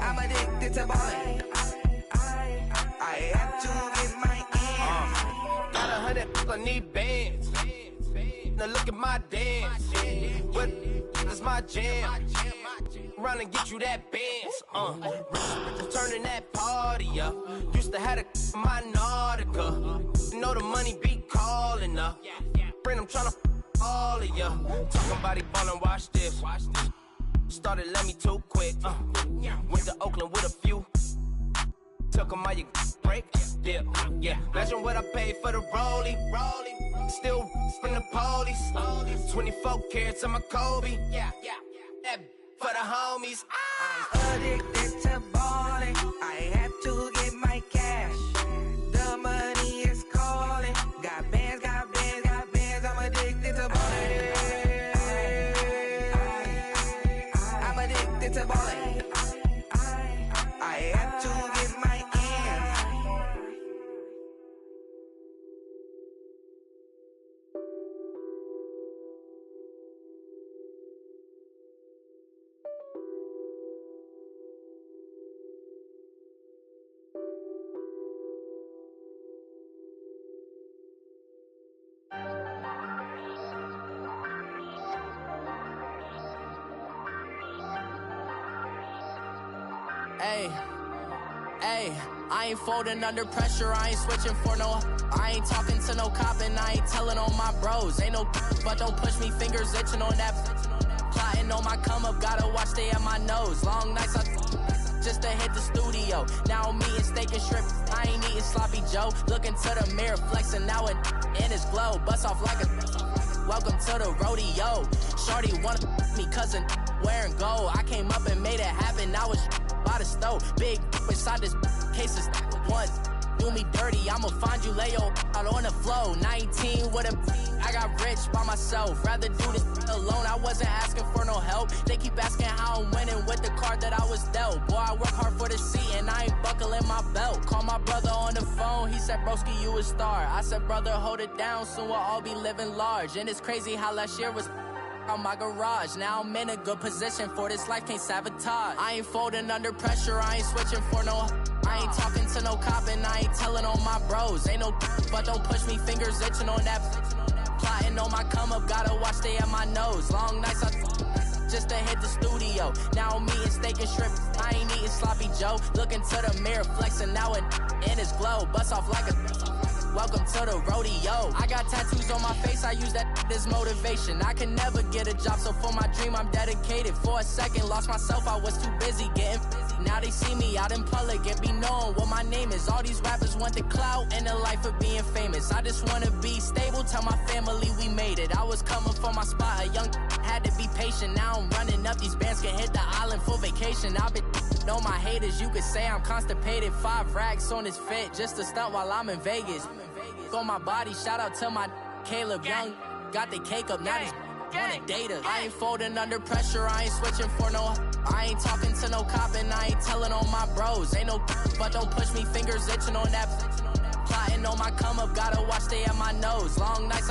Speaker 11: I'm addicted to balling. I have to get my ends.
Speaker 9: Got 100, I need bands. Now look at my dance. What is my jam? Run and get you that bands. Turning that party up. Used to have a my Nautica. Know the money be calling up. Bring them tryna all of ya. Talking about he ballin', watch this. Started let me too quick. Went to Oakland with a few. Took 'em all you break. Dip. Yeah. Imagine what I paid for the rollie. Still from the police. 24 carats on my Kobe. Yeah. That for the homies.
Speaker 11: I'm addicted to balling. I have to get my cash. The money is calling. Got bands, got bands, got bands. I'm addicted to balling. I'm addicted to balling. I have to get my ends.
Speaker 7: Hey, I ain't folding under pressure, I ain't switching for no. I ain't talking to no cop and I ain't telling on my bros. Ain't no but don't push me, fingers itching on that. Plotting on my come up, gotta watch stay at my nose. Long nights just to hit the studio. Now I'm eating steak and shrimp, I ain't eating sloppy Joe. Looking to the mirror, flexing now it in his glow. Bust off like a welcome to the rodeo. Shorty wanna me cousin wearing gold. I came up and made it happen, I was by the stove. Big inside this cases once. Do me dirty, I'ma find you, lay your out on the floor. 19 with a I got rich by myself. Rather do this alone, I wasn't asking for no help. They keep asking how I'm winning with the card that I was dealt. Boy, I work hard for the seat and I ain't buckling my belt. Call my brother on the phone, he said, broski, you a star. I said, brother, hold it down, soon we'll all be living large. And it's crazy how last year was on my garage. Now I'm in a good position for this life, can't sabotage. I ain't folding under pressure, I ain't switching for no. I ain't talking to no cop and I ain't telling on my bros. Ain't no but don't push me, fingers itching on that. Plotting on my come up, gotta watch stay at my nose. Long nights just to hit the studio. Now I'm eating steak and shrimp, I ain't eating sloppy Joe. Looking to the mirror, flexing now it in his glow. Bust off like a welcome to the rodeo. I got tattoos on my face, I use that as motivation. I can never get a job, so for my dream I'm dedicated. For a second, lost myself, I was too busy getting busy. Now they see me out in public and be knowing what my name is. All these rappers want the clout and the life of being famous. I just wanna be stable, tell my family we made it. I was coming for my spot, a young had to be patient. Now I'm running up, these bands can hit the island for vacation. I've been know my haters, you could say I'm constipated. 5 racks on his fit, just to stunt while I'm in Vegas. On my body, shout out to my Caleb Young. Got the cake up, now these wanna date us. I ain't folding under pressure, I ain't switching for no. I ain't talking to no cop and I ain't telling on my bros. Ain't no but don't push me, fingers itching on that. Plotting on my come up, gotta watch stay at my nose. Long nights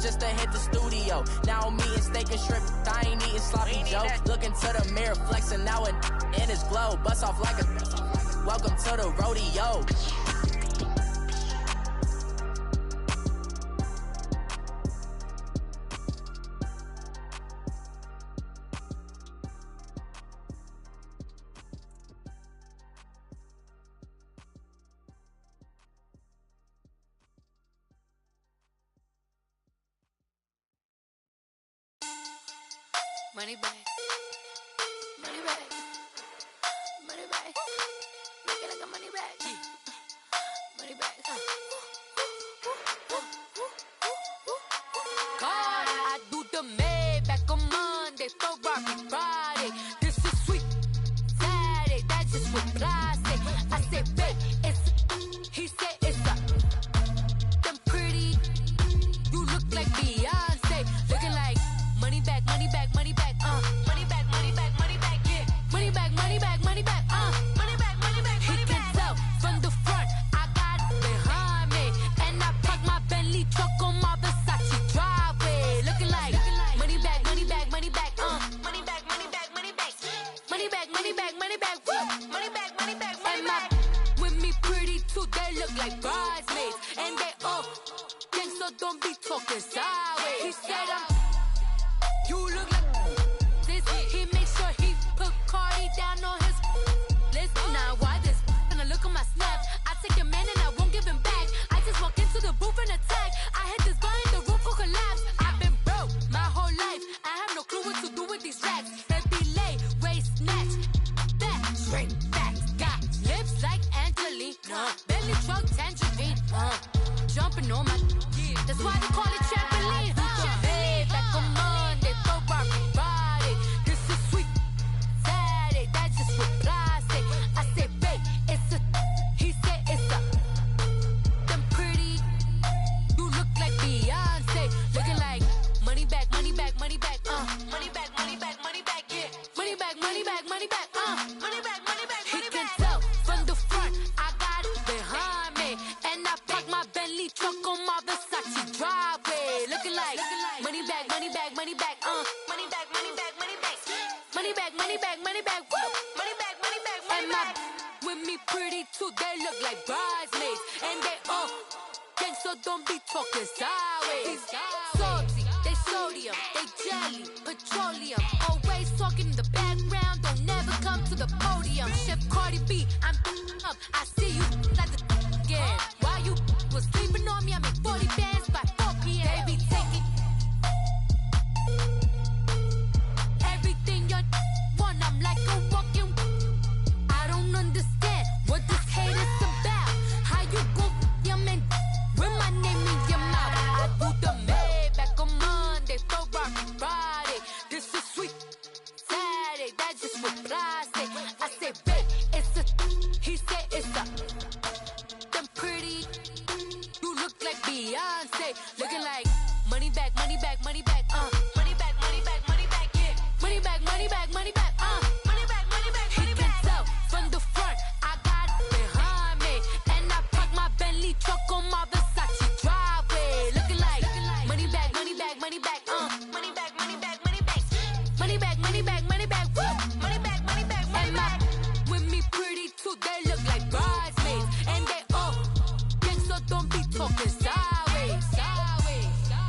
Speaker 7: just to hit the studio. Now I'm eating steak and shrimp, I ain't eating sloppy Joe. Looking to the mirror, flexing now it in his glow. Bust off like a welcome to the rodeo.
Speaker 10: Money back. Money back. Money back. Make it like a money back. Money back. God, I do the Maybach on Monday, Ferrari Friday. This is sweet Saturday, that's just with plastic. I said, babe, it's he said it's a them pretty. You look like Beyonce, looking like money back. sideways. He said you look like this. He makes sure he put Cardi down on his list. Now why this? Gonna look at my snap. I take your man and I won't give him back. I just walk into the booth and attack. I hit this button, the roof will collapse. I've been broke my whole life. I have no clue what to do with these racks. Heavy lay, waist snatch, back, straight back. Got lips like Angelina, belly truck tangerine. Jumping on my, that's why they call it trampoline. Hey, back on Monday, throw Barbie body. This is sweet Saturday, that's just what I say. I say, babe, it's a, he said it's a, them pretty, you look like Beyonce. Looking like money back, money back, money back, money back, money back, money back, yeah. Money back, money back, money back, money back, money back, money back. He can tell from the front, I got it behind me. And I park my Bentley truck on my Versace driveway. Looking like money back, money back, money back, money back, money back, money back. Money back, money back, money back, woo. Money back, money back, money back. And my with me pretty too, they look like bridesmaids. And they all gang, so don't be talking sideways. Salty, they sodium, they jelly, petroleum. Always talking in the background, don't never come to the podium. Chef Cardi B, I'm up, I see you like the again. Why you was sleeping on me? I make 40 bands by 4 p.m. They be taking everything you want. I'm like a walking. I don't understand what this hate is about. How you go your man with my name in your mouth? I do the Maybach on Monday, throw Barbie Friday. This is sweet Saturday, that's just what I say. I say, babe, it's a, he said it's a, them pretty, you look like Beyonce. Looking like money back, money back, money back, money back, money back, money back, yeah. Money back, money back, money back, money back, money back, money back. He can tell from the front, I got it behind me. And I park my Bentley truck on my Versace driveway. Looking like money back, money back, money back, money back, money back, money back. Money back, money back, money back, woo. Money back, money back, money back. With me pretty too, they look like bridesmaids. And they all gang, so don't be talking sideways. Sideways, sideways.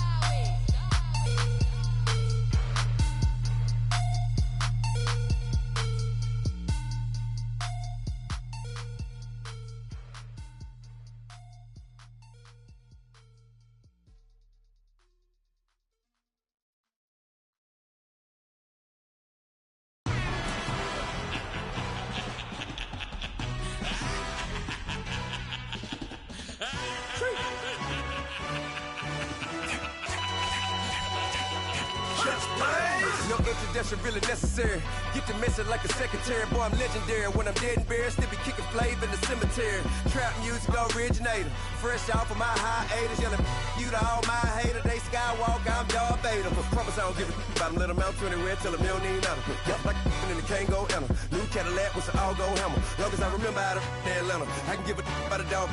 Speaker 12: No introduction really necessary. Get the message like a secretary. Boy, I'm legendary. When I'm dead and buried, still be kicking flavor in the cemetery. Trap music originator. Fresh off of my hiatus. Yelling you to all my haters. They skywalk, I'm Darth Vader. Promise I don't give a about them. Let them out to anywhere. Tell them you don't need nothing. Yep, like in the Kango enter. New Cadillac with an all-go hammer. Long as I remember out of Atlanta. I can give a about a dog.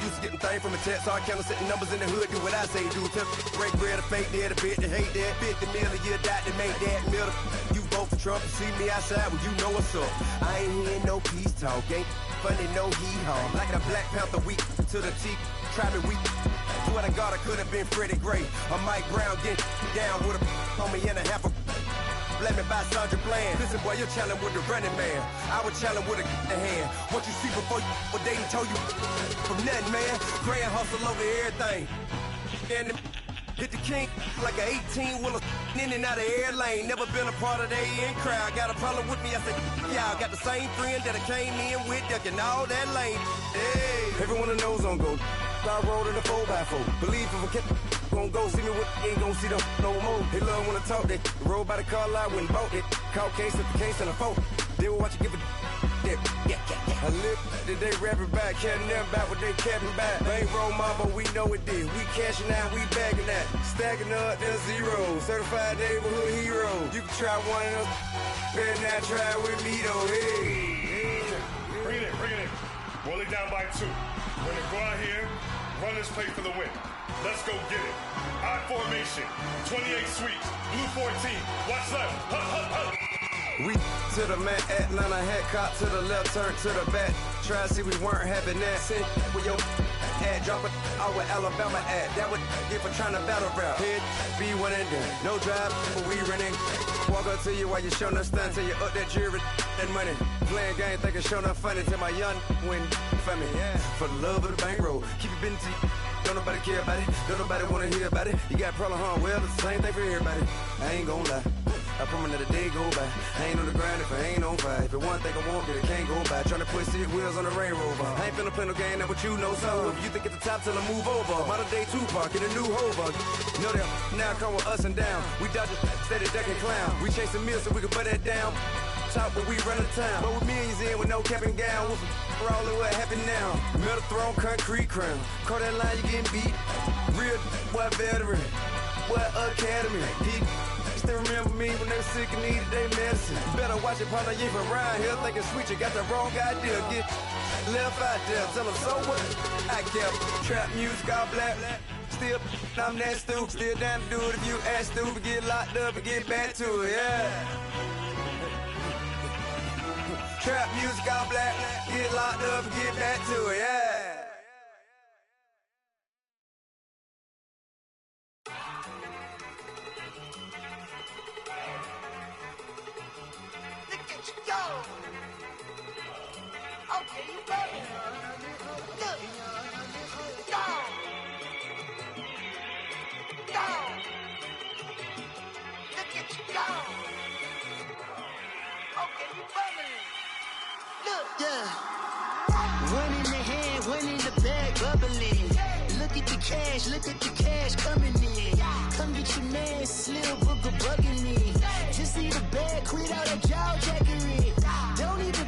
Speaker 12: Used to getting things from a text. Hard counter setting numbers in the hood. Do what I say do. Tell break bread, a fake dead, a bit to hate that. 50 million a year, die to make that middle. You vote for Trump, you see me outside, well, you know what's up. I ain't hearing no peace talk, ain't funny, no hee-haw. Like a Black Panther week to the teeth, try me weak. Swear to God, I could have been Freddie Gray. Or Mike Brown getting down with a homie and a half a blame me by Sandra Bland. Listen, boy, you're challenging with the running man. I was challenging with a hand. What you see before you, what they told you from nothing, man. Grand hustle over everything. And hit the king like an 18-wheeler in and out of air lane. Never been a part of the in crowd. Got a problem with me, I said, y'all got the same friend that I came in with, ducking all that lane. Hey, everyone knows on go. I rolled in a 4x4. Believe if a kid gon' go see me with ain't gon' see them no more. They love when I talk that. Roll by the car lot, went and bought it. Caught case at the case and a phone. They will watch you give a that. I live that they rapping back, can't never back what they capping back. Ain't roll mom, but we know it did. We cashing out, we bagging that. Stacking up, there's zero. Certified neighborhood hero. You can try one of them. Better not try with me though. Hey.
Speaker 13: Bring it in. Roll it down by 2. We're gonna go out here, run this play for the win. Let's go get it. I formation, 28 sweeps, blue 14. Watch left. Hup.
Speaker 12: We to the man, Atlanta hat cop to the left, turn to the back. Try to see we weren't having that. Send with your at. Drop it out where Alabama at. That would get for trying to battle rap. Hit, be one and done. No drive, but we running. Walk up to you while you showing us stun. Till you up that jewelry and money. Playing game, thinking showing up funny. Till my young win for me. Yeah. For the love of the bankroll. Keep it busy. Don't nobody care about it. Don't nobody wanna hear about it. You got problem, huh? Well, it's the same thing for everybody. I ain't gon' lie. I promise that a day go by. I ain't on the grind if I ain't on fire. If it one thing I want, then it can't go by. Tryna put 6 wheels on the Range Rover. I ain't finna play no game, that what you know. So if you think at the top, tell them move over. Modern day Tupac in a new Hova. Know that now come with us and down. We dodge it, steady ducking clown. We chasing meals so we can put that down. Top but we run the town. But with millions in with no cap and gown. We're all over happy now. Metal throne, concrete crown. Call that line, you getting beat. Real boy veteran. Boy academy. Still remember me when they were sick and needed their medicine. Better watch it, partner, you from around here thinking sweet, you got the wrong idea. Get left out there, tell them so what? I kept trap music all black. Still, I'm that stupid. Still down to do it if you ask stupid. Get locked up and get back to it, yeah. Trap music all black. Get locked up and get back to it, yeah.
Speaker 9: Okay, you better. Look. Go. Go. Look at you go. Okay, you better. Look. Yeah. One in the hand, one in the bag, bubbling. Look at the cash coming in. Come get your man, Slim Booker bugging me. Just need a bag, quit all that jaw jackery. Don't even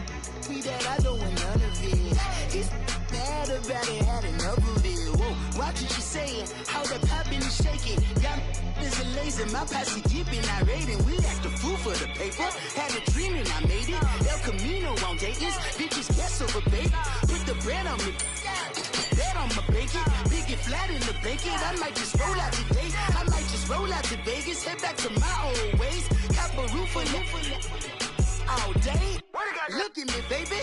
Speaker 9: me that I don't want none of it. It's bad about it, had enough of it. Whoa, watch what you saying, how that poppin' and shaking. Got is a laser, my posse deep and I raiding. We act a fool for the paper. Had a dream and I made it. El Camino on Dayton's, bitches guess over baby. Put the bread on me, that on my bacon. Big and flat in the bacon. I might just roll out today. I might just roll out to Vegas. Head back to my old ways. Cop a roof for all day. Look at me, baby.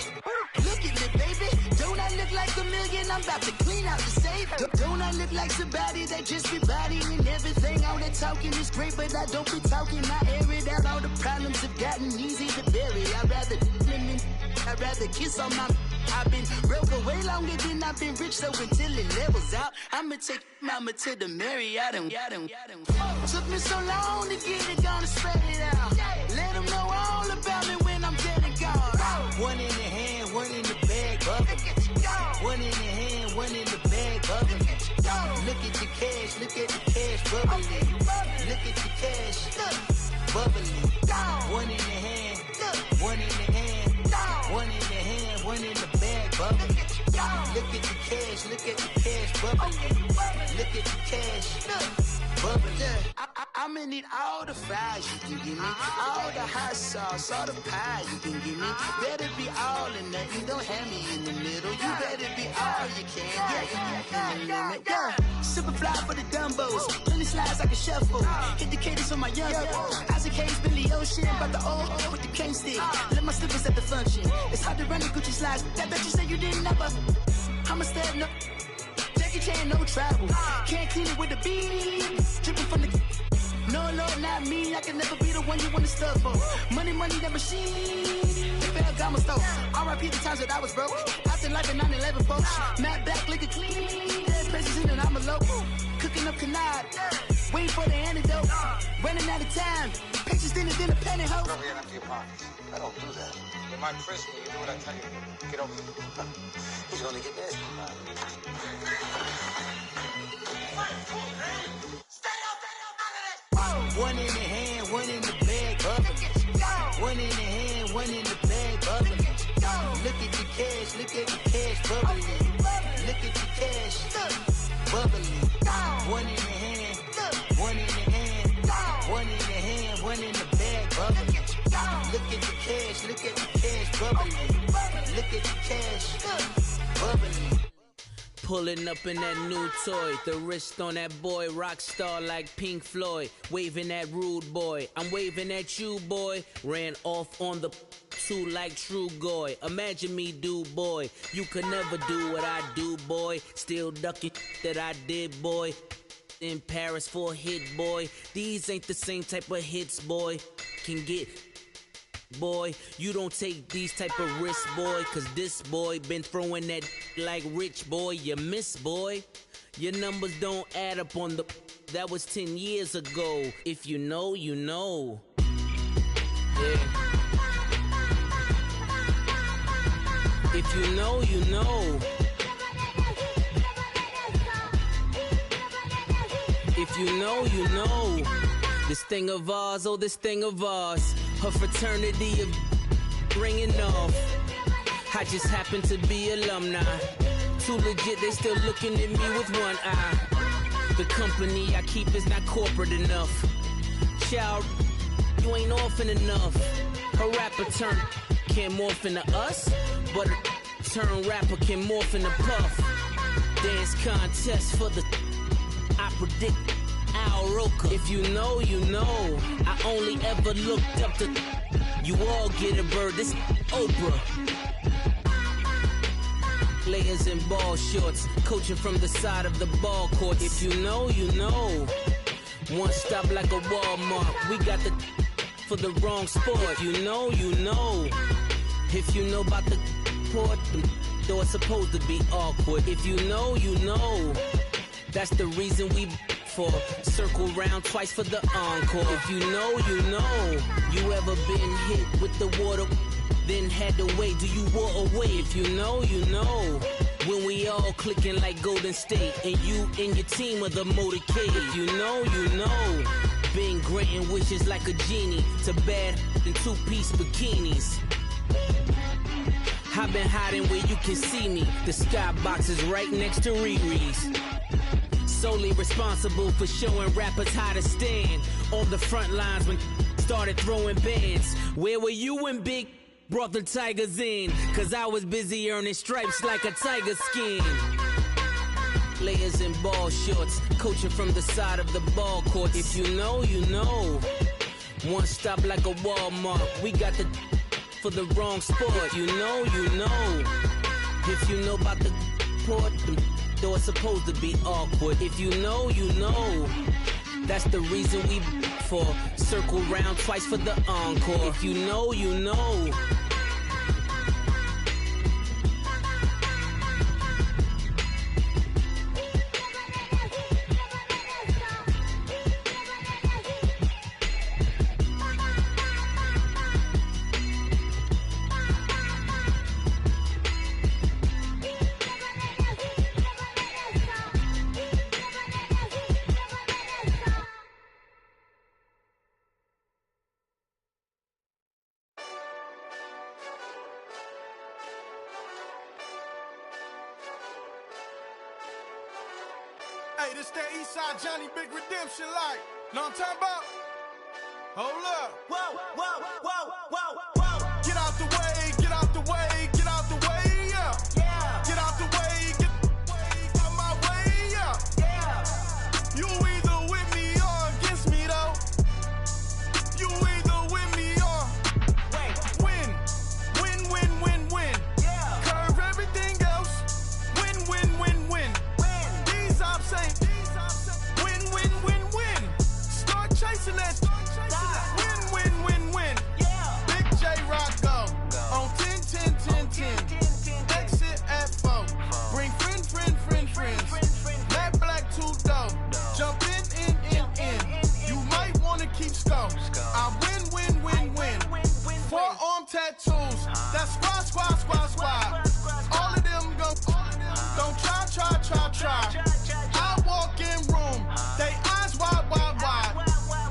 Speaker 9: Look at me, baby. Don't I look like a million? I'm about to clean out the safe. Don't I look like somebody that just be bodying everything? All that talking is great, but I don't be talking. I air it out. All the problems have gotten easy to bury. I'd rather kiss on my. I've been broke way longer than I've been rich, so until it levels out, I'ma take mama to the Marriott and took me so long to get it, gonna spread it out. Let them know all about me when I'm dead and gone. One in the hand, one in the bag, bubbling. One in the hand, one in the bag, bubbling. Look at the cash, bubbling. Look at the cash, bubbling. One in the hand, one in the hand, one in the hand, one in the bag, bubbling. Look at the cash, bubbling. Look at the cash, bubbling. I'ma need all the fries you can give me, all the hot sauce, all the pie you can give me. Better be all or nothing, don't have me in the middle. You better be all you can, yeah. Super fly for the Dumbos, plenty slides like a shuffle. Hit the cadence on my young Isaac Hayes, Billy Ocean, but the old with the cane stick. Let my slippers at the function. It's hard to run the Gucci slides. That bet you say you didn't never. I'ma step no. Jackie Chan, no travel. Can't clean it with the beat. Dripping from the. No, Lord, not me. I can never be the one you want to stuff for. Money, that machine. The bell got my stove. R.I.P. the times that I was broke. After life in 9/11, folks. Matte black, liquor clean. Dead places in and I'm a local. Cooking up canard. Waiting for the antidote. Running out of time. Patience thinner than a penny hoe.
Speaker 14: Over here and empty your pockets. I don't do that. In my prison, you do what I tell you. Get over here. He's gonna get nasty.
Speaker 9: One in the hand, one in the bag, bubbling. One in the hand, one in the bag, bubbling. Look at the cash, bubbling. Look at the cash, bubbling. One in the hand, one in the hand, one in the hand, one in the bag, bubbling. Look at the cash, bubbling. Look at the cash, bubbling.
Speaker 7: Pulling up in that new toy, the wrist on that boy, rock star like Pink Floyd, waving at rude boy, I'm waving at you boy, ran off on the two like True Goy, imagine me do boy, you could never do what I do boy, still ducking that I did boy, in Paris for a hit boy, these ain't the same type of hits boy, can get boy, you don't take these type of risks, boy, cause this boy been throwing that like rich boy, you miss, boy. Your numbers don't add up on the, that was 10 years ago. If you know, you know. Yeah. If you know, you know. If you know, you know. This thing of ours, oh, this thing of ours. Her fraternity of ringing off. I just happen to be alumni. Too legit, they still looking at me with one eye. The company I keep is not corporate enough. Child, you ain't orphan enough. A rapper turn can't morph into us, but a turn rapper can morph into Puff. Dance contest for the, I predict Al Roker. If you know, you know. I only ever looked up to, you all get a bird, this Oprah. Layers in ball shorts, coaching from the side of the ball court. If you know, you know. One stop like a Walmart. We got the for the wrong sport. If you know, you know. If you know about the port, though it's supposed to be awkward. If you know, you know. That's the reason we for circle round twice for the encore. If you know, you know. You ever been hit with the water? Then had to wait, do you walk away? If you know, you know. When we all clicking like Golden State, and you and your team are the motorcade. If you know, you know. Been granting wishes like a genie to bad in two-piece bikinis. I've been hiding where you can see me. The skybox is right next to Riri's. Solely responsible for showing rappers how to stand on the front lines when started throwing bands. Where were you when Big brought the Tigers in? Cause I was busy earning stripes like a tiger skin. Layers in ball shorts, coaching from the side of the ball court. If you know, you know. One stop like a Walmart. We got the for the wrong sport. If you know, you know. If you know about the port, though it's supposed to be awkward. If you know, you know. That's the reason we for circle round twice for the encore. If you know, you know.
Speaker 8: Hey, this that Eastside Johnny Big Redemption like. Know what I'm talking about? Hold up. Whoa, whoa, whoa, whoa, whoa. Get out the way, get out the way, get out the way, yeah. Yeah. Get out the way, get out my way, yeah. Yeah. You either with me or against me though. You either with me or win. Win, win, win, win. Yeah. Curve everything else. Win, win, win, win. These ops ain't win, win, win, win. Start chasing that. Win, win, win, win. Yeah. Big J Rock go on 10, 10, 10, 10. Exit at 4. Bring friends. Black, black, two dope. Jump in. You might wanna keep scope. I win, win, win, win. Forearm tattoos. That's squad. All of them go. Don't try. I walk in room. They eyes wide.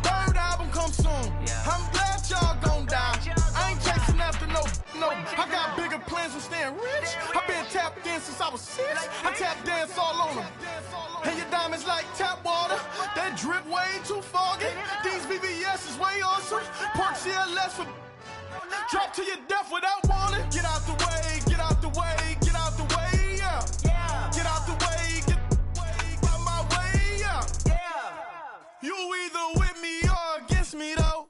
Speaker 8: Third album come soon. I'm glad y'all gon' die. I ain't chasing after no. I got bigger plans than staying rich. I been tapped in since I was 6. I tap dance all on them. And your diamonds like tap water. That drip way too foggy. These BBS is way awesome. Park CLS for drop to your death without warning. Get out the way, yeah. Get out the way. either with me or against me, though.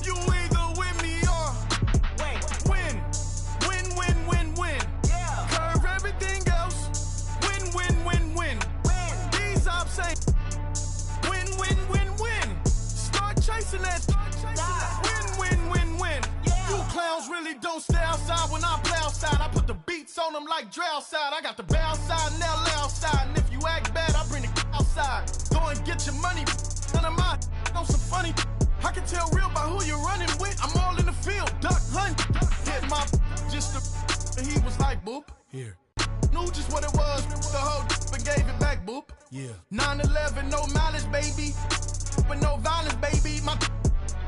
Speaker 8: You either with me or win. Win. Yeah. Curve everything else. Win. These ops ain't win. Start chasing that. Win. Yeah. You clowns really don't stay outside when I play outside. I put the beats on them like Dre outside. I got the bow side and they'll lay outside. And if you act bad, I bring the outside. Go and get your money. None of my on some funny. I can tell real by who you're running with. I'm all in the field, duck hunt. Hit my just and he was like, boop. Here. Knew just what it was. The whole and gave it back, boop. Yeah. 9/11, no mileage, baby. With no violence, baby. My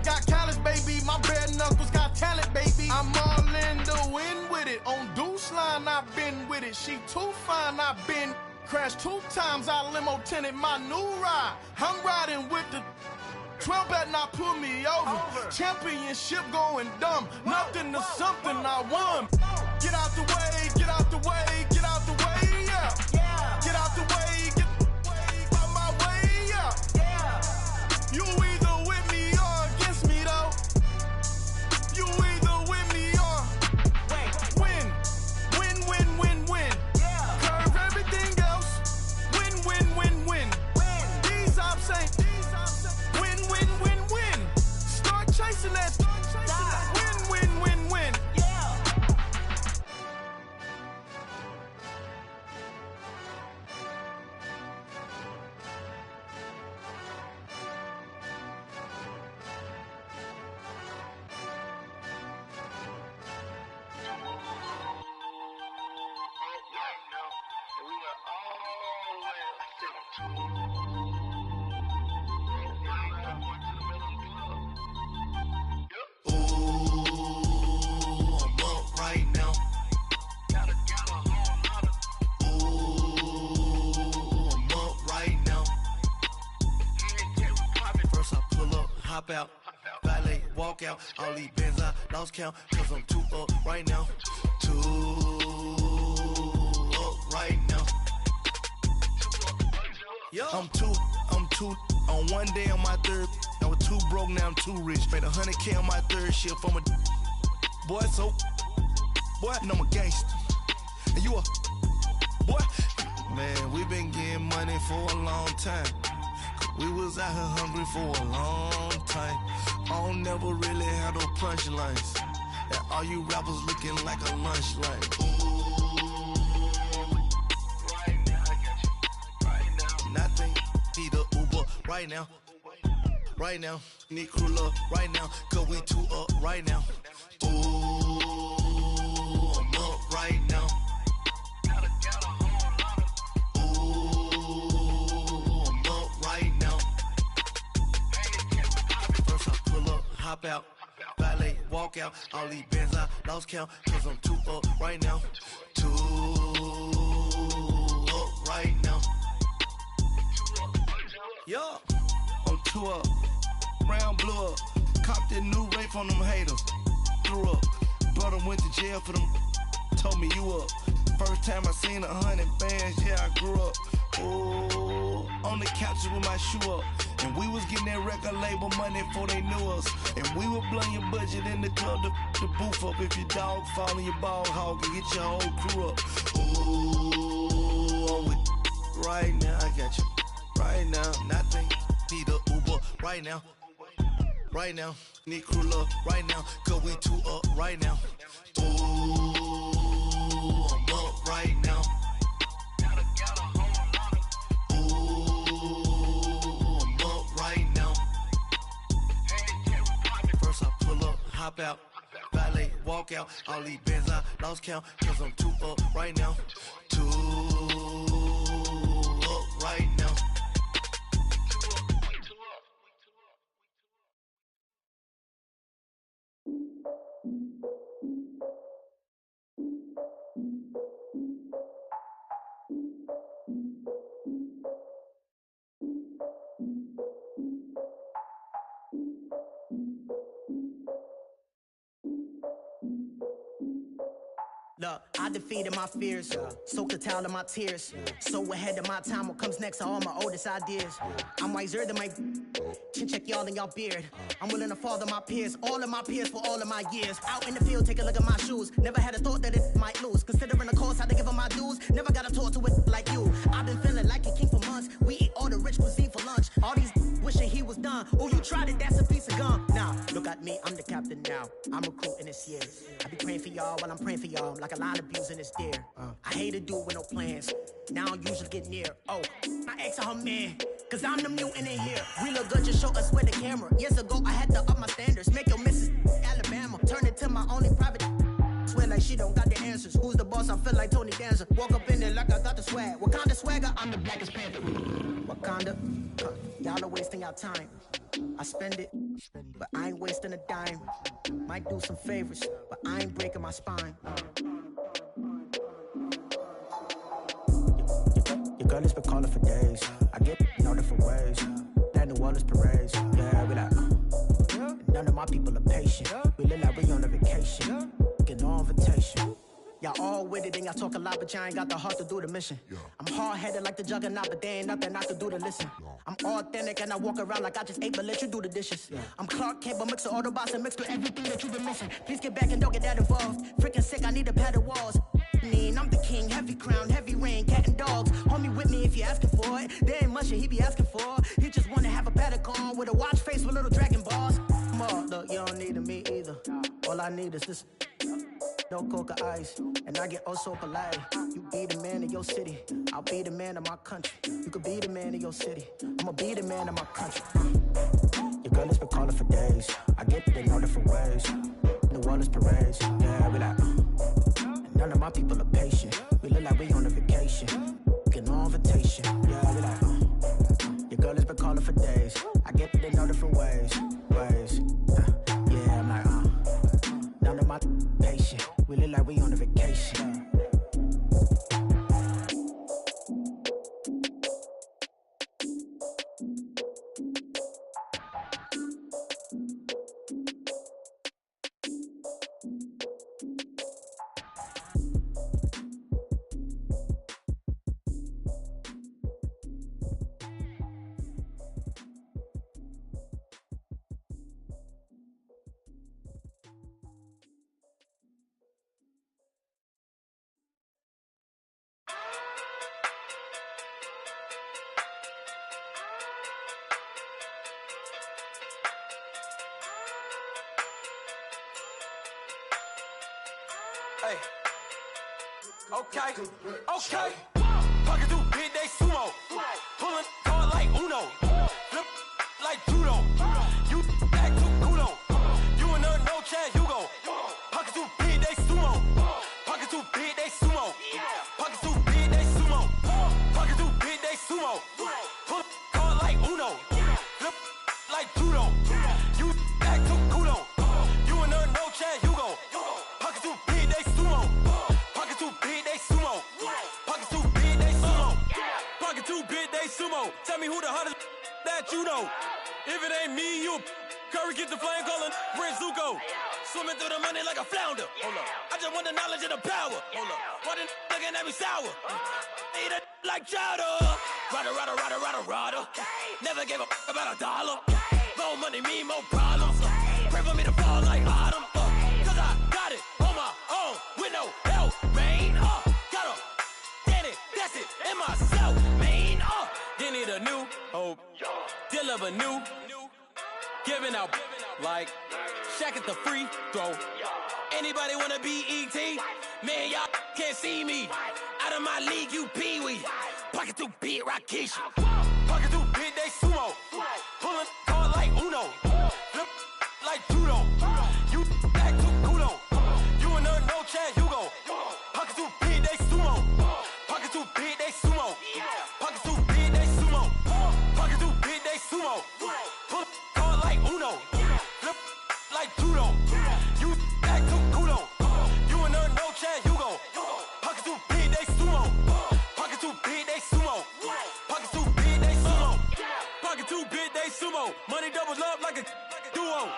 Speaker 8: got callous, baby. My bare knuckles got talent, baby. I'm all in the wind with it. On Deuce line, I've been with it. She too fine, I've been crashed 2 times. I limo tinted my new ride. I'm riding with the 12 better not pull me over. Championship going dumb. Nothing to something I won. Get out the way, get out the way, get out the way, yeah. Get out the way, get out my way, yeah. You either with me or against me, though. You either with me or win. Yeah. Curve everything else. Win. These ops ain't win. Start chasing that. Win. Yeah.
Speaker 15: Hop out, valet, walk out. All these bands I lost count, cause I'm too up right now. Too up right now. I'm too on one day on my third. I was too broke, now I'm too rich. Made 100K on my third shift from a boy, so boy, and I'm a gangster. And you a boy. Man, we been getting money for a long time. We was out here hungry for a long time. I don't never really have no punchlines. And all you rappers looking like a lunch line. Right now, I got you. Right now. Nothing, need a Uber right now. Right now, need crew love right now. Cause we too up right now. Ooh, I'm up right now. Hop out, valet, walk out. All these bands I lost count, cause I'm too up right now. Too up right now. Yo, I'm too up. Round blew up. Copped that new rape on them haters. Threw up. Brother went to jail for them. Told me you up. First time I seen 100 bands, yeah, I grew up. Ooh, on the couches with my shoe up. And we was getting that record label money before they knew us. And we were blowing your budget in the club to boof up. If your dog fall in your ball hog and get your whole crew up. Ooh, I'm with right now, I got you. Right now, nothing, need a Uber right now. Right now, need crew love right now. Cause we too up right now. Ooh, I'm up right now. Hop out, valet, walk out. All these bands I lost count, cause I'm too up right now. Too up right now.
Speaker 16: Look, I I defeated my fears, soaked the towel of my tears. So ahead of my time, what comes next are all my oldest ideas. I'm wiser than my chin check y'all in y'all beard. I'm willing to father my peers, all of my peers for all of my years. Out in the field, take a look at my shoes. Never had a thought that it might lose. Considering the cost, how to give them my dues. Never got a talk to it like you. I've been feeling like a king for months. We eat all the rich cuisine for lunch. All these wishing he was done. Oh, you tried it, that's a piece of gum. Now, look at me, I'm the captain now. I'm recruiting this year. I be praying for y'all while I'm praying for y'all. Like a line abusing this deer. I hate to do it with no plans. Now I usually get near. Oh, my ex are her man. Cause I'm the mutant in here. We look good, just show us where the camera. Years ago, I had to up my standards. Make your missus Alabama. Turn it to my only private. Swear like she don't got the answers. Who's the boss? I feel like Tony Danza. Walk up in there like I got the swag. What kind of swagger? I'm the blackest panther. Wakanda. Y'all are wasting our time. I spend it, but I ain't wasting a dime. Might do some favors, but I ain't breaking my spine. Your girl has been calling for days. I get in all different ways. That New Orleans parades. Yeah, we like, none of my people are patient. We look like we on a vacation. Get no invitation. Y'all all with it and y'all talk a lot, but y'all ain't got the heart to do the mission. I'm hard-headed like the juggernaut, but there ain't nothing I can do to listen. I'm authentic and I walk around like I just ate, but let you do the dishes. I'm Clark Kent, but mix of Autobots and mixed with everything that you've been missing. Please get back and don't get that involved. Freaking sick, I need a pad of walls. I'm the king, heavy crown, heavy rain, cat and dogs. Homie with me if you're asking for it. There ain't much that he be asking for. He just wanna have a paddock on with a watch face with little dragon balls. Look, you don't need me either. All I need is this. No coca ice, and I get oh so polite. You be the man of your city, I'll be the man of my country. You could be the man of your city, I'ma be the man of my country. Your girl has been calling for days. I get it in all different ways. New Orleans parades, yeah, we like. And none of my people are patient. We look like we on a vacation. Get no invitation, yeah, we like. Your girl has been calling for days. I get it in all different ways. Yeah, I'm like, none of my patient. We look like we on a vacation.
Speaker 17: Hey. Okay. Pocket through big day sumo. Pulling card like Uno. Flip like judo. You act too kudo. You and her no Chad Hugo. Pocket through big day sumo. Pocket through big day sumo. Pocket through big day sumo. Pocket through big day sumo. Pull card like Uno. Flip like judo. You act too kudo. You and her no Chad Hugo. Pocket through big day sumo. Pocket too big, they sumo. Pocket too big, they sumo. Pocket too big, they sumo. Tell me who the hottest that you know. If it ain't me, you Curry get the flame calling Prince Zuko. Swimming through the money like a flounder. Hold up. I just want the knowledge and the power. Hold up. Why the looking at me sour? Eat it like chowder. Rada. Never gave a about a dollar. More money mean more problems. Pray for me to fall like autumn. Cause I got it on my own with no help, man. Gotta get it, that's it, in myself, man. They need a new hope, deliver new, giving out like Shaq at the free throw. Anybody wanna be E.T.? Man, y'all can't see me. Out of my league, you pee-wee. Pocket too big, Rakishi. Pocket too big, they sumo. Pulling card like Uno. Flip like judo. You act too kudo. You and her no Chad Hugo. Pocket too big, they sumo. Pocket too big, they sumo. Pocket too big, they sumo. Pocket too big, they sumo. Pull card like Uno. Flip like judo. You act too kudo. You and her no Chad Hugo. Pocket too big, they sumo. Pocket too big, they sumo. Pocket too big, they sumo. Pocket too big, they sumo. Money doubles up like a duo.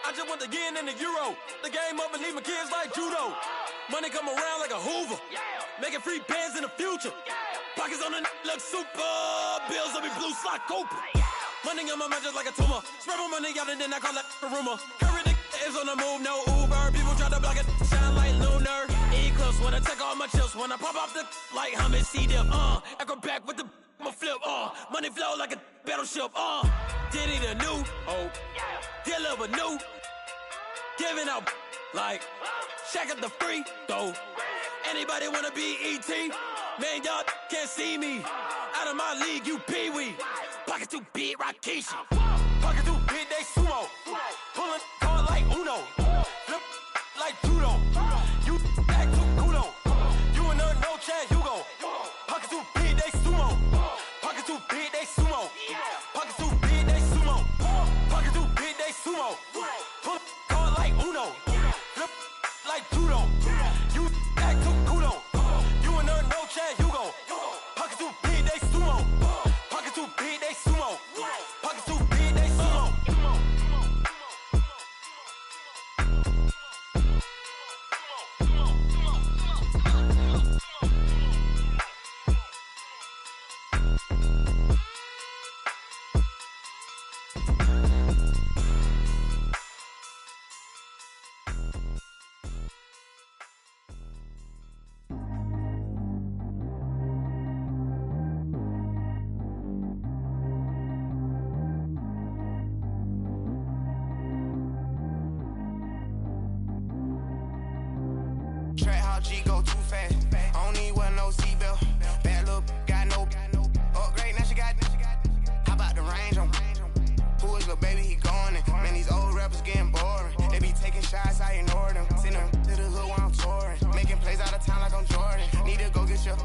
Speaker 17: I just want the yen and the euro. The game up and leave my kids like judo. Money come around like a Hoover. Making free bands in the future. Pockets on the look super. Bills on me blue slot Cooper. Money on my mind just like a tumor. Spread my money out and then I call it a rumor. Curry is on the move, no Uber. People try to block it, shine like lunar. Eclipse when I take all my chips. When I pop off the like Hummus C-dip. Echo back with the I'ma flip. Money flow like a battleship. Diddy the new. Deliver new. Giving out like Shaq at the free throw. Anybody wanna be E.T.? Man, y'all can't see me. Out of my league, you pee-wee. Pocket too big, Rakishi. Pocket too big, they sumo. Pulling card like Uno. Flip like judo. You act too kudo. You and her, no chance, you go. Pocket too big, they sumo. Pocket too big, they sumo. Pocket too big, they sumo. Pocket too big, they sumo. Pull card like Uno. Flip like judo. You act too kudo. You and her, no chance, you go. Pocket too big, they sumo. Pocket too big, they sumo. Pocket too big, they sumo.
Speaker 18: Track how G go too fast. I don't need wear no seatbelt. Bad little got no upgrade. Now she got. How about the range on? Who is little baby? He going in. Man, these old rappers getting boring. They be taking shots, I ignore them. Send them to the hood while I'm touring. Making plays out of town like I'm Jordan. Need to go get your.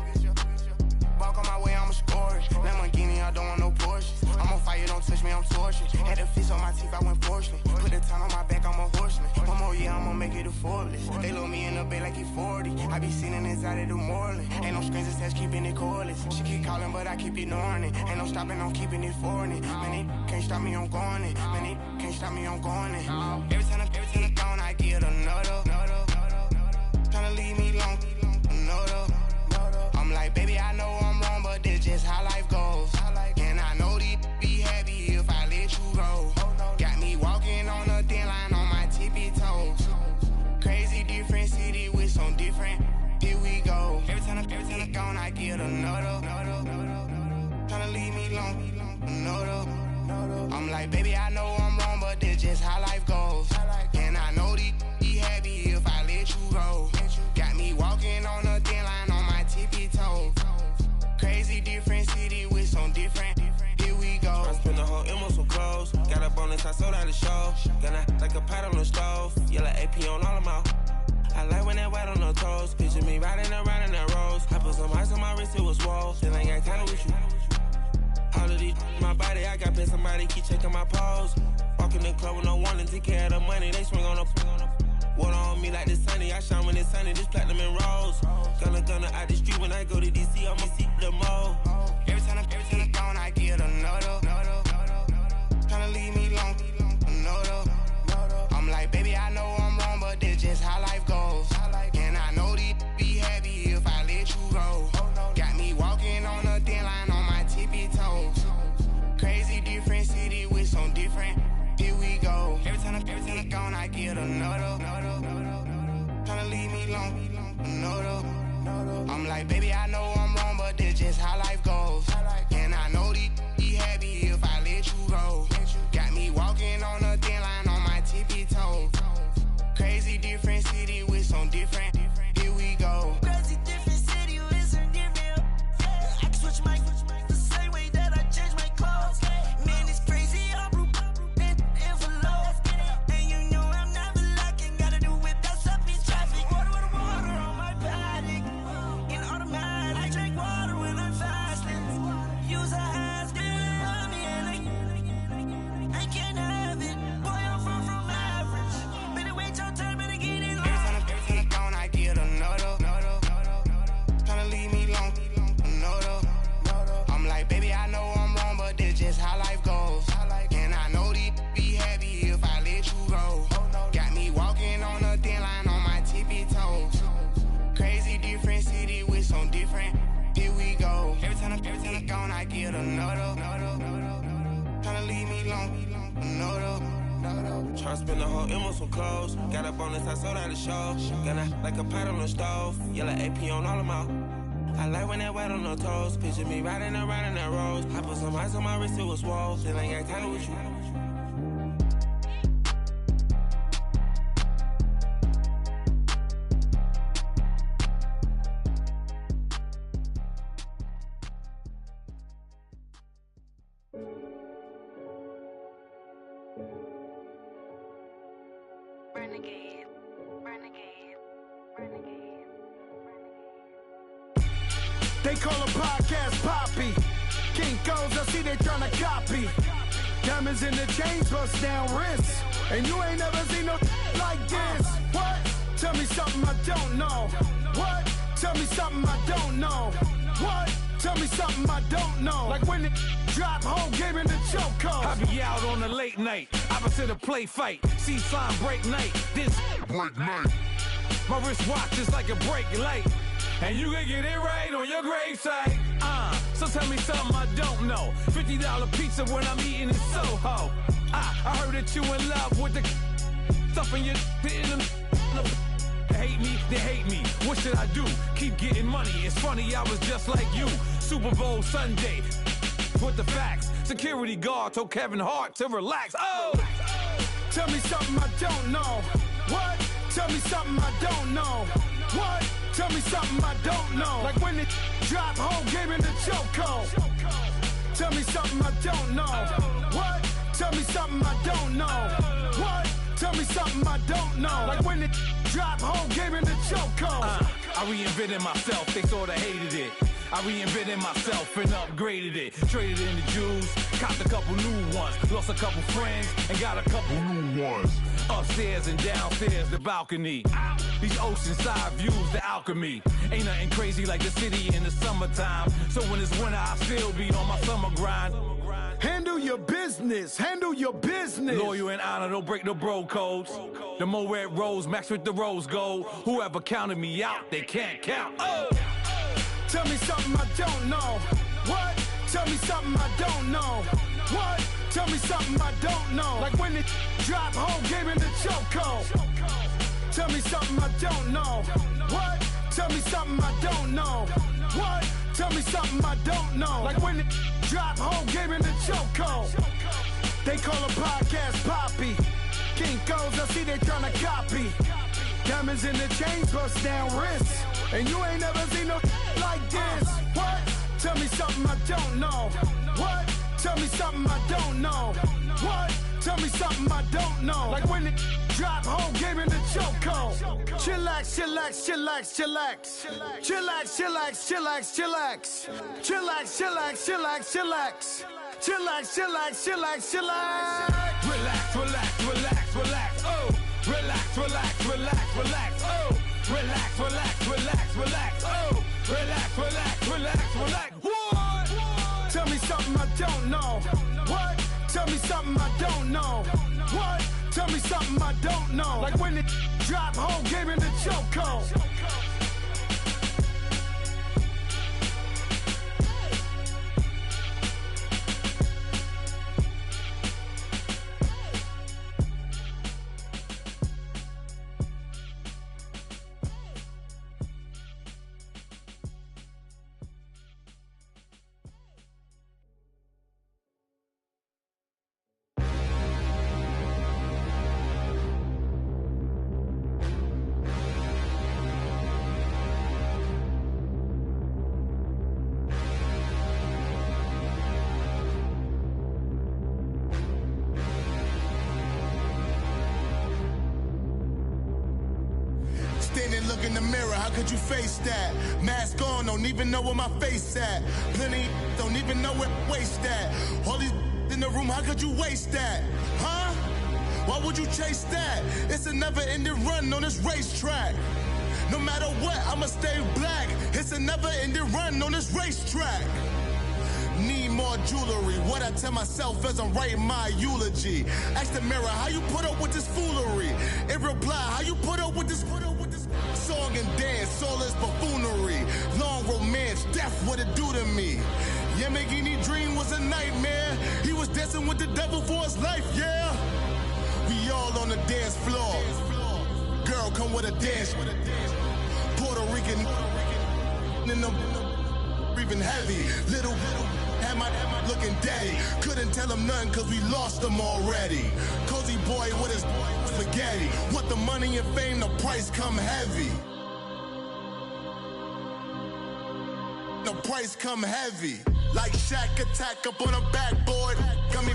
Speaker 18: Walk on my way, I'ma score it. Lamborghini, I don't want no Porsches. I'm on fire, don't touch me, I'm tortured. Had the fish on my teeth, I went porcelain. Put the time on my back, I'm a horseman. One more year, I'ma make it a Forbes. They load me in the bay like he 40. I be sitting inside of the Moreland. Ain't no screens attached, keeping it cordless. She keep calling, but I keep ignoring it. Ain't no stopping, I'm keeping it foreign. Man, they can't stop me, I'm going it. Man, they can't stop me, I'm going it. Every time I gone, I get another. Tryna leave me long, another. I'm like, baby, I know I'm wrong, but this just how life goes. And I know these be happy if I let you go. Got me walking on a thin line on my tippy toes. Crazy different city with some different. Here we go. Every time I gone, I get another. Tryna leave me long, another. I'm like, baby, I know I'm wrong, but this just how life goes. And I know these be happy if I let you go. Got me walking on a thin line on my tippy toes. Crazy different city with some different. Here we go.
Speaker 19: I spent the whole M on some clothes. Got a bonus, I sold out the show. Gonna like a pot on the stove. Yellow AP on all of my. I like when that white on the toes. Picture me riding around in that rose. I put some ice on my wrist, it was swole. Still ain't got time with you. All of these, my body, I got pay somebody keep checking my pose. Walk in the club with no warning, take care of the money. They swing on the. Water on me like the sunny, I shine when it's sunny, just platinum and rose. Gonna out the street when I go to DC, I'ma see the mo.
Speaker 18: Every time I gone, I get another. Tryna leave me long, another. I'm like, baby, I know I'm wrong, but this just how life goes. And I know these be happy if I let you go. Got me walking on a thin line on my tippy toes. Crazy different city with some different. Here we go. Every time I gone, I get another. Tryna leave me long, another. I'm like, baby, I know I'm wrong, but this just how life goes. And I know these be happy if I let you go. Got me walking on a thin line on my tippy toes. Crazy different city with some different. Here we go.
Speaker 20: Crazy different city with some different. I can switch my the same way that I change my clothes. Man, it's crazy. I'm envelope. And you know I'm never lacking. Gotta do it, that's up in traffic. Water on my body. In automatic. I drink water when I'm fasting.
Speaker 19: Tryna spend the whole M on some clothes. Got a bonus, I sold out the show. Got like a pot on the stove. Yeah, like AP on all of my. I like when that wet on the toes. Picture me riding around in that rose. I put some ice on my wrist, it was swole. Still ain't got time with you.
Speaker 15: They call a podcast Poppy. Kinkos, I see they tryna copy. Diamonds in the chains, bust down wrists. And you ain't never seen no like this. What? Tell me something I don't know. What? Tell me something I don't know. What? Tell me something I don't know. Like when it drop, whole game in the chokehold.
Speaker 21: I be out on a late night, opposite a play fight. See slime break night, this break night. My wristwatch is like a brake light. And you can get it right on your gravesite. So tell me something I don't know. $50 pizza when I'm eating in Soho. I heard that you in love with the stuff in your hate me, they hate me. What should I do? Keep getting money. It's funny, I was just like you. Super Bowl Sunday. With the facts. Security guard told Kevin Hart to relax. Oh!
Speaker 15: Tell me something I don't know. What? Tell me something I don't know. What? Tell me something I don't know. Like when it drop, whole game in the chokehold. Tell me something I don't know. What? Tell me something I don't know. What? Tell me something I don't know. Like when it drop, whole game in the chokehold.
Speaker 21: I reinvented myself, they sorta hated it. I reinvented myself and upgraded it. Traded in the Jews, copped a couple new ones. Lost a couple friends and got a couple new ones. Upstairs and downstairs, the balcony. These oceanside views, the alchemy. Ain't nothing crazy like the city in the summertime. So when it's winter, I still be on my summer grind.
Speaker 15: Handle your business, handle your business.
Speaker 21: Loyal and honor, don't break no bro codes. The more red rose, max with the rose gold. Whoever counted me out, they can't count. Oh!
Speaker 15: Tell me something I don't know. What? Tell me something I don't know. What? Tell me something I don't know. Like when it drop, whole game in the chokehold. Tell me something I don't know. What? Tell me something I don't know. What? Tell me something I don't know. Like when it drop, whole game in the chokehold. They call a podcast Poppy. Kinkos, I see they tryna copy. Diamonds in the chains, bust down wrists. And you ain't never seen no like this. What? Tell me something I don't know. What? Tell me something I don't know. What? Tell me something I don't know. Like when it drop, whole game in the chokehold. Chillax, chillax, chillax, chillax. Chillax, chillax, chillax, chillax. Chillax, chillax, chillax, chillax. Chillax, chillax, chillax, chillax.
Speaker 21: Relax, relax, relax, relax. Oh! Relax, relax, relax, relax. Oh! Relax, relax, relax, relax. Oh! Relax, relax, relax, relax. What?
Speaker 15: Tell me something I don't know. What? Tell me something I don't know. What? Tell me something I don't know. Like when it drop, whole game in the chokehold. Standing, look in the mirror, how could you face that? Mask on, don't even know where my face at. Plenty, don't even know where waist at. All these in the room, how could you waste that? Huh? Why would you chase that? It's a never-ending run on this racetrack. No matter what, I'ma stay black. It's a never-ending run on this racetrack. Need more jewelry. What I tell myself as I'm writing my eulogy. Ask the mirror, how you put up with this foolery? It reply, how you put up with this song and dance, all this buffoonery. Long romance, death, what it do to me? Yamagini dream was a nightmare. He was dancing with the devil for his life, yeah. We all
Speaker 4: dance floor. Girl, come with a dance. Puerto Rican in them breathing heavy. Little had my looking daddy. Couldn't tell him nothing cause we lost him already. Cozy boy with his spaghetti. Want the money and fame, the price come heavy. The price come heavy. Like Shaq attack up on a backboard. Gummy,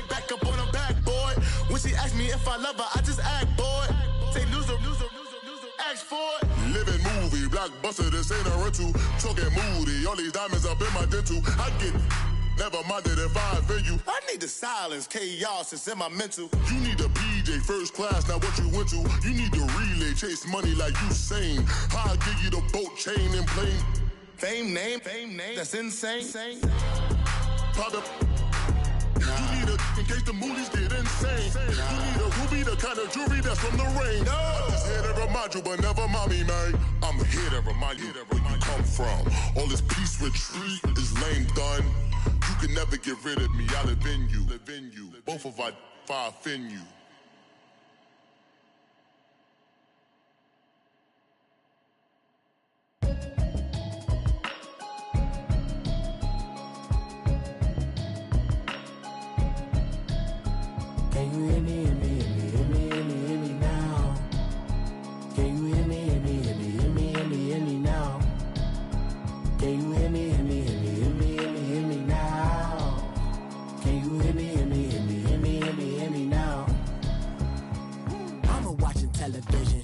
Speaker 4: back up on a backboard. When she asked me if I love her, I just act bored. Say loser, ask for it. Living movie, blockbuster, this ain't a rental. Talking moody, all these diamonds up in my dental. I get never minded if I offend you. I need the silence, chaos, it's in my mental. You need a PJ, first class, not what you went to. You need the relay, chase money like you sane. I'll give you the boat, chain, and plane. Fame name, that's insane. Private. You need a, in case the movies get insane. You need a ruby, the kind of jewelry that's from the rain. No. I'm just here to remind you, but never mommy, man. I'm here to remind you where you come from. All this peace retreat is lame done. You can never get rid of me, I live in you. Both of our fire offend you.
Speaker 16: Can you hear me, hear me now? Can you hear me, hear me now? Can you hear me, hear me now? Can you hear me now? Mama watching television,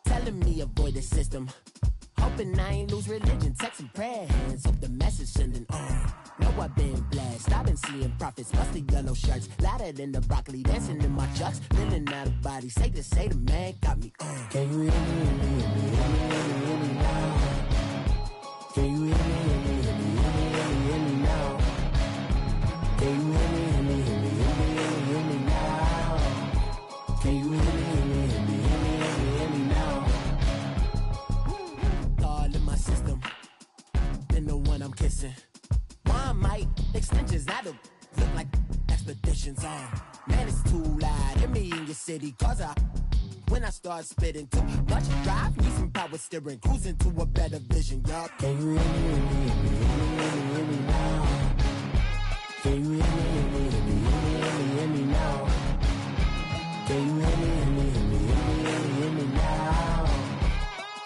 Speaker 16: telling me avoid the system. Hoping I ain't lose religion, texting prayer hands, hope the message sending on. Know I've been blessed, I've been seeing prophets, musty yellow shirts, louder than the broccoli, dancing in my chucks, feeling out of body, say the man got me on. Can you hear me now? Can you hear me now? Can you hear me now? Can you hear me now? All in my system, then the one I'm kissing. One might extensions that'll look like expeditions on. Man, it's too loud. Hear me in your city, cause when I start spitting too much drive, need some power steering, cruising to a better vision, y'all. Can you hear me now? Can you hear me now? Can you hear me now?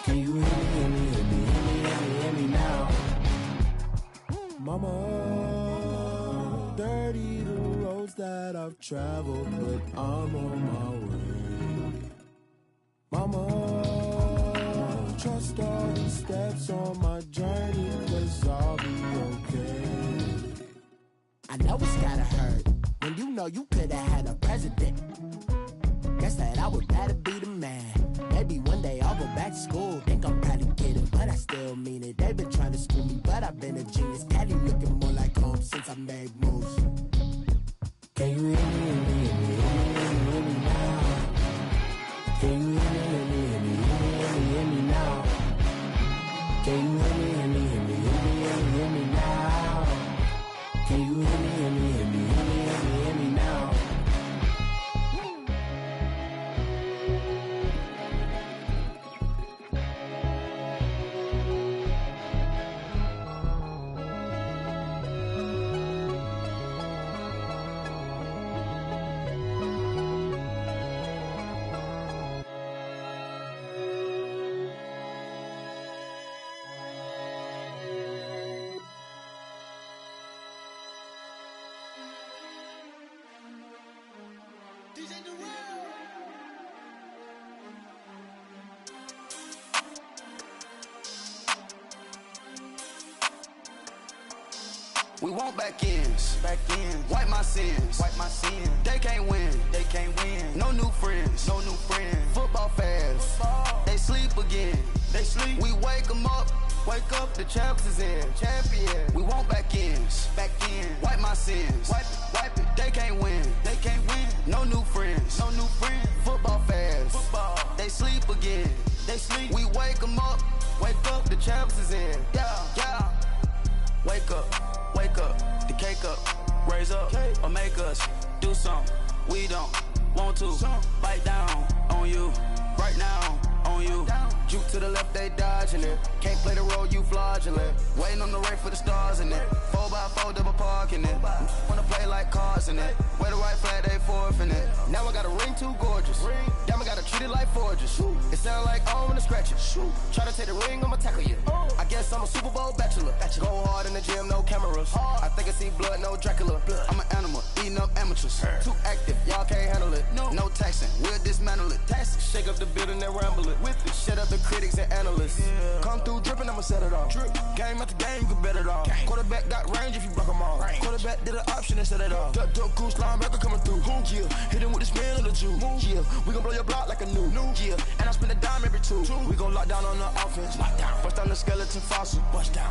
Speaker 16: Can you hear me now? Mama, dirty the roads that I've traveled, but I'm on my way. Mama, trust all the steps on my journey, 'cause I'll be okay. I know it's gotta hurt when you know you could've had a president. Guess that I would rather be the man. Maybe one day I'll go back to school. Think I'm probably kidding, but I still mean it. They've been trying to screw me, but I've been a genius. Caddy looking more like home since I made moves. Can you hear me now? Can you hear me now? Can you hear me now? Can you hear me now?
Speaker 22: We want back ends. Wipe my sins. They can't win. No new friends. Football fans. They sleep again. We wake them up. Wake up, the champs is in. We want back ends. Wipe my sins. Wipe it. They can't win. No new friends. Football fans. They sleep again. We wake them up. Wake up, the champs is in. Yeah. Wake up, the cake up, raise up, or make us do something we don't Want to bite down on you right now on you. Juke to the left, they dodging it. Can't play the role, you fraudulent. Waiting on the rain for the stars in it. 4x4 double parking it. Wanna play like cars in it. Wear the white flag, they forfeit it. Now I got a ring too gorgeous. Damn, I gotta treat it like forges. It sound like I wanna scratch it. Try to take the ring, I'ma tackle you. I guess I'm a Super Bowl bachelor. Go hard in the gym, no cameras. I think I see blood, no Dracula. I'm an animal, eating up amateurs. Too active, y'all can't handle it. No taxing, we'll dismantle it. Shake up the building and ramble it. Shut up the critics and analysts. Come through dripping, I'ma set it off. Game after game, you can bet it off. Quarterback got range if you block them all. Quarterback did an option and set it off. Duck, goose, linebacker coming through. Yeah, hit him with the spin of the Jew. Yeah, we gon' blow your block like a new. Yeah, and I spend a dime every two. We gon' lock down on the offense. Bust down the skeleton fossil.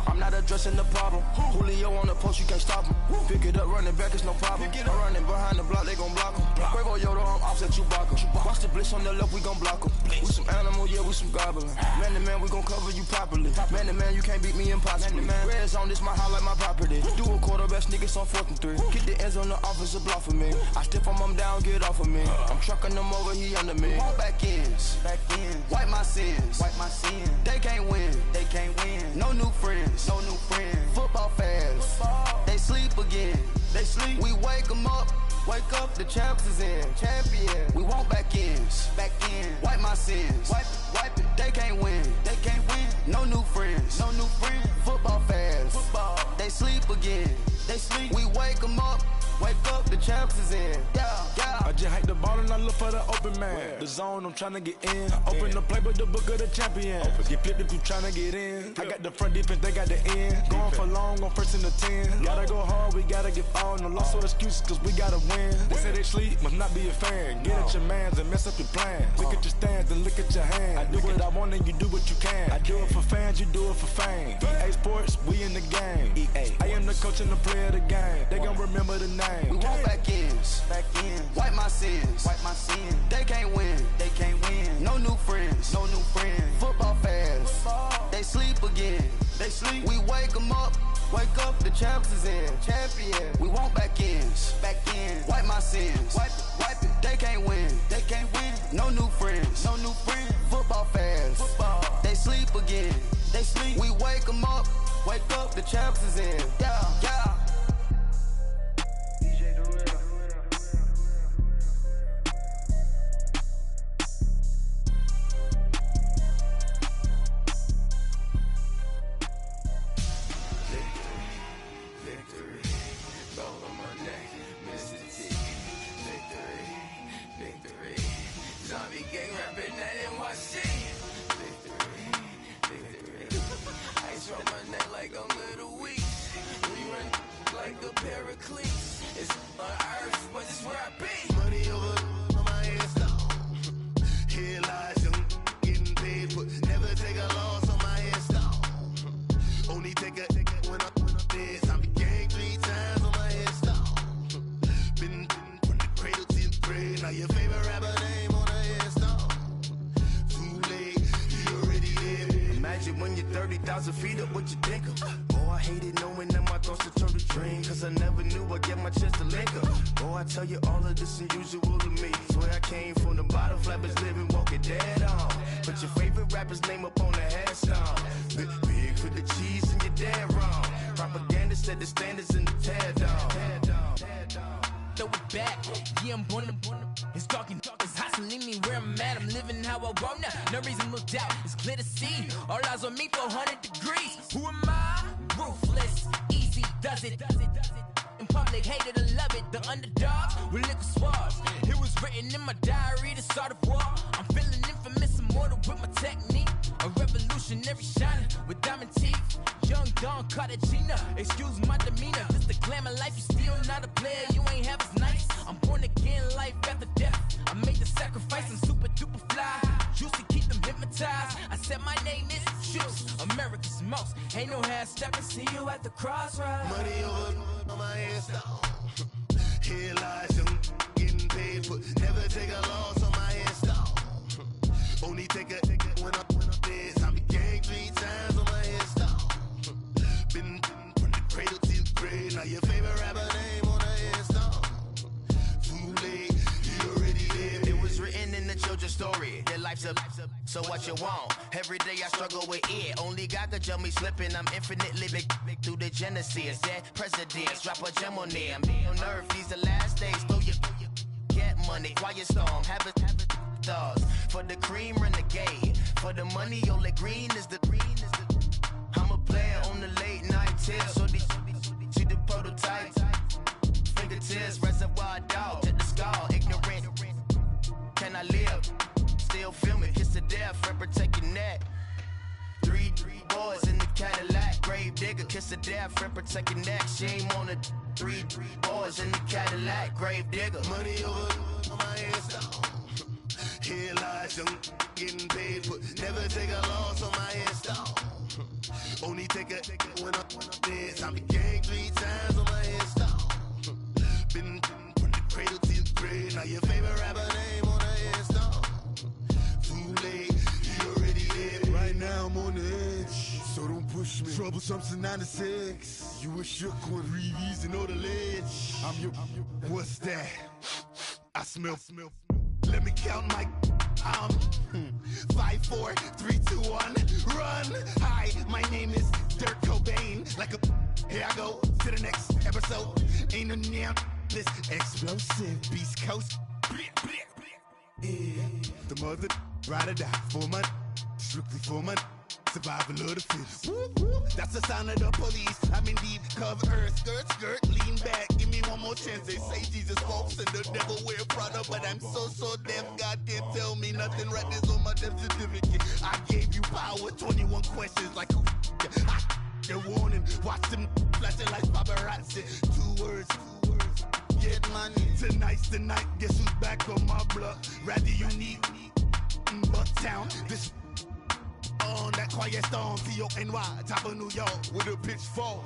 Speaker 22: I'm not addressing the problem. Julio on the post, you can't stop him. Pick it up, running back, it's no problem. I'm running behind the block, they gon' block him. Quavo Yoda, I'm offset Chewbacca. Watch the blitz on the left, we gon' block him. We some animal, yeah, we some goblin. Man to man, we gon' cover you properly. Man to man, you can't beat me impossibly. Red zone, this my highlight, my property. Do a quarterback, niggas on 4th and 3. Get the ends on the offensive block for me. I step on them down, get off of me. I'm trucking them over, he under me. Back ends, wipe my sins. They can't win, No new friends, Football fans, they sleep again. We wake them up. Wake up, the champs is in. Champion. We want back ends. Wipe my sins. Wipe it. They can't win. No new friends. Football fans. They sleep again. We wake them up. Wake up, the champs is in. Yeah.
Speaker 21: I just hate the ball and I look for the open man. The zone, I'm trying to get in. Open the playbook, the book of the champion. Get flipped if you trying to get in. I got the front defense, they got the end. Going for long, on 1st and the 10. Gotta go hard, we gotta give all. No loss or excuses, cause we gotta win. They say they sleep, must not be a fan. Get at your mans and mess up your plan. Look at your stands and look at your hands. I do what I want and you do what you can. I do it for fans, you do it for fame. EA Sports, we in the game. I am the coach and the player of the game. They gon' remember the name.
Speaker 22: We want back ends. Wipe my sins. They can't win. No new friends. Football fans. They sleep again. We wake them up. Wake up, the champs is in. Champion. We want back ends. Wipe my sins. Wipe it. They can't win. No new friends. Football fans. They sleep again. We wake them up. Wake up, the champs is in. Yeah.
Speaker 4: Now your favorite rapper name on the install. Too late, you already there.
Speaker 2: life's a so what you want? Every day I struggle with it. Only God could jump me slipping. I'm infinitely big through the genesis. That presidents drop a gem on there. I'm on earth, these the last days. Throw your get money, quiet storm, have it stars. For the cream, renegade. For the money, only green is the I'm a player on the late night tips. So these see the prototype. Fingertips, reservoir dog, to the skull, ignorant. Can I live? Still feel me, kiss to death, and protect your neck. Three boys in the Cadillac, grave digger, kiss to death, and protect your neck. Shame on the three boys in the Cadillac, grave digger.
Speaker 4: Money over on my headstone. Here lies young, getting paid for. Never take a loss on my headstone. Only take a when I'm dead. I'm gang 3 times on my headstone. Been from the cradle to the grave. Now your favorite rapper name on the headstone. Too late, you already dead. Right now I'm on the edge, so don't push me. Troublesome to 96. You a shook one, Reeves and all the ledge. I'm your. What's that? I smell. Let me count my. 5, 4, 3, 2, 1, run. Hi, my name is Dirk Cobain. Like a. Here I go to the next episode. Ain't no damn this explosive Beast Coast. Yeah. The mother ride or die for my. Strictly for my. Survival of the fittest. That's the sound of the police. I'm in deep cover earth. Skirt, lean back. Give me one more chance. They say Jesus walks and the devil wear Prada, but I'm so deaf. God can't tell me nothing. Right this on my death certificate. I gave you power. 21 questions like who? They're warning. Watch them flashing like paparazzi. 2 words. Get money. Tonight's the night. Guess who's back on my block? Rather unique. Bucktown. This. On that quiet storm, T-O-N-Y, top of New York, with a pitchfork.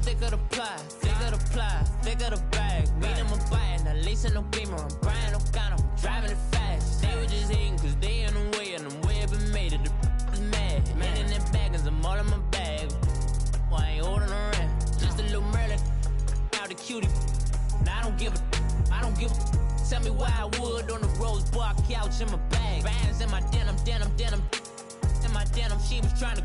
Speaker 7: Thicker the pie, thicker the bag. Meet them a buying, a lace and no beamer. I'm Brian O'Connor, I'm driving it fast. They were just hating cause they in the way and the way I've been made it. The is mad. Man in them baggins, I'm all in my bag. Well, I ain't holding around. Just a little Merlin, out the cutie. Now I don't give a. Tell me why I would on the rose bar couch in my bag. Bands in my denim. In my denim, she was trying to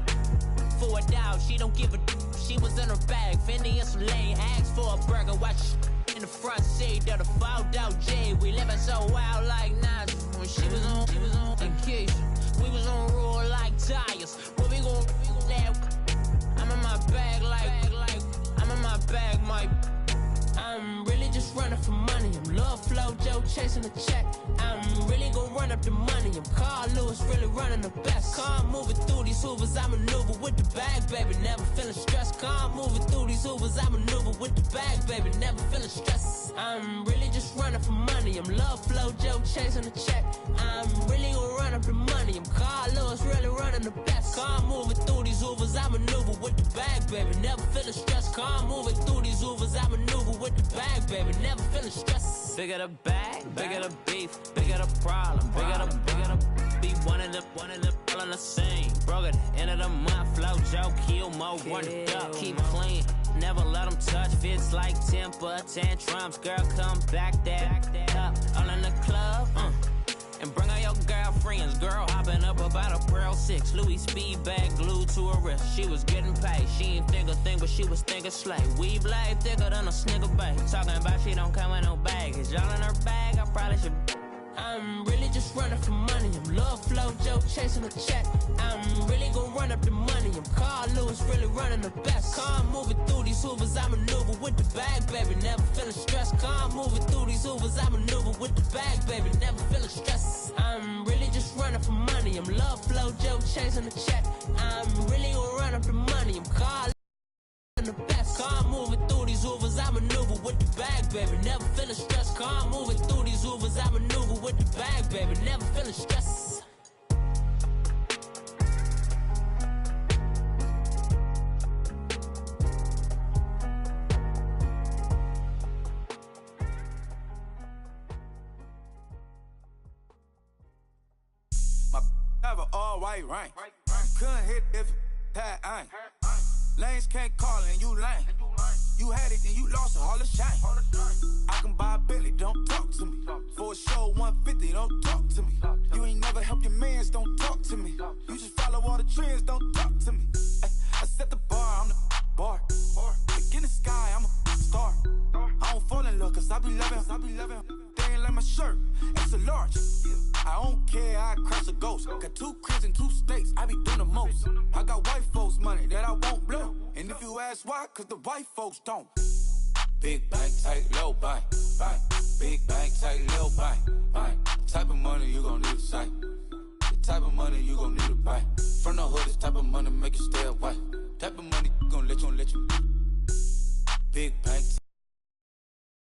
Speaker 7: for a doubt. She don't give a. She was in her bag, Fendi and some lane. Asked for a burger, watch in the front seat of the fouled out J. We living so wild like Nas. When she was on vacation, we was on roll like tires. What we gon' let? I'm in my bag like I'm in my bag, Mike. I'm really just running for money. I'm Love Flow Joe chasing the check. I'm really gon' run up the money. I'm Carl Lewis, really running the best. Car moving through these Hoovers, I maneuver with the bag, baby. Never feeling stressed. Car moving through these Hoovers, I maneuver with the bag, baby. Never feeling stressed. I'm really just running for money. I'm Love Flow Joe chasing the check. I'm really gon' run up the money. I'm Carl Lewis, really running the best. Car moving through these Hoovers, I maneuver with the bag, baby. Never feeling stressed. Car moving through these Hoovers, I maneuver with the bag, baby. Never feeling stressed. Bigger the bag, bigger the beef, bigger the problem, bigger the be one of the all in the same. Broke at the end of the month, Flow Joe, kill mo, run it up, keep clean. Never let them touch, fits like temper tantrums. Girl, come back that up, all in the club, and bring all your girlfriends. Girl hopping up about a Pearl 6 Louis speed bag glued to her wrist. She was getting paid, she ain't think a thing, but she was thinking slay. We blade thicker than a snicker bag. Talking about she don't come with no baggage. Y'all in her bag, I probably should. I'm really just running for money. I'm Love Flow Joe chasing a check. I'm really gon' run up the money. I'm Carl Lewis, really running the best. Car moving through these Hoovers, I maneuver with the bag, baby. Never feeling stressed. Car moving through these Hoovers, I maneuver with the bag, baby. Never feeling stressed. I'm really just running for money. I'm Love Flow Joe chasing a check. I'm really gon' run up the money. I'm Carl the best. Car moving through these Hoovers, I maneuver with the bag, baby. Never feeling stressed. Car moving through these Hoovers, I maneuver with the bag, baby. Never feeling stressed.
Speaker 3: white rain. Couldn't hit if it had ain't. Lanes can't call and you lame. You had it, then you lost it, all the shame. I can buy a Bentley, don't talk to me. For a show 150, don't talk to me. You ain't never help your mans, don't talk to me. You just follow all the trends, don't talk to me. I set the bar, I'm the bar. Look in the sky, I'm a star. I don't fall in love, cause I be loving. They ain't like my shirt, it's a large. I don't care, I crash a ghost. Got 2 cribs in 2 states, I be doing the most. I got white folks' money that I won't blow. And if you ask why, cause the white folks don't. Big bank, tight, low bank, bank. Big bank, tight, low bank, bank. The type of money you gon' need to sight. The type of money you gon' need to buy. From the hood, this type of money make you stay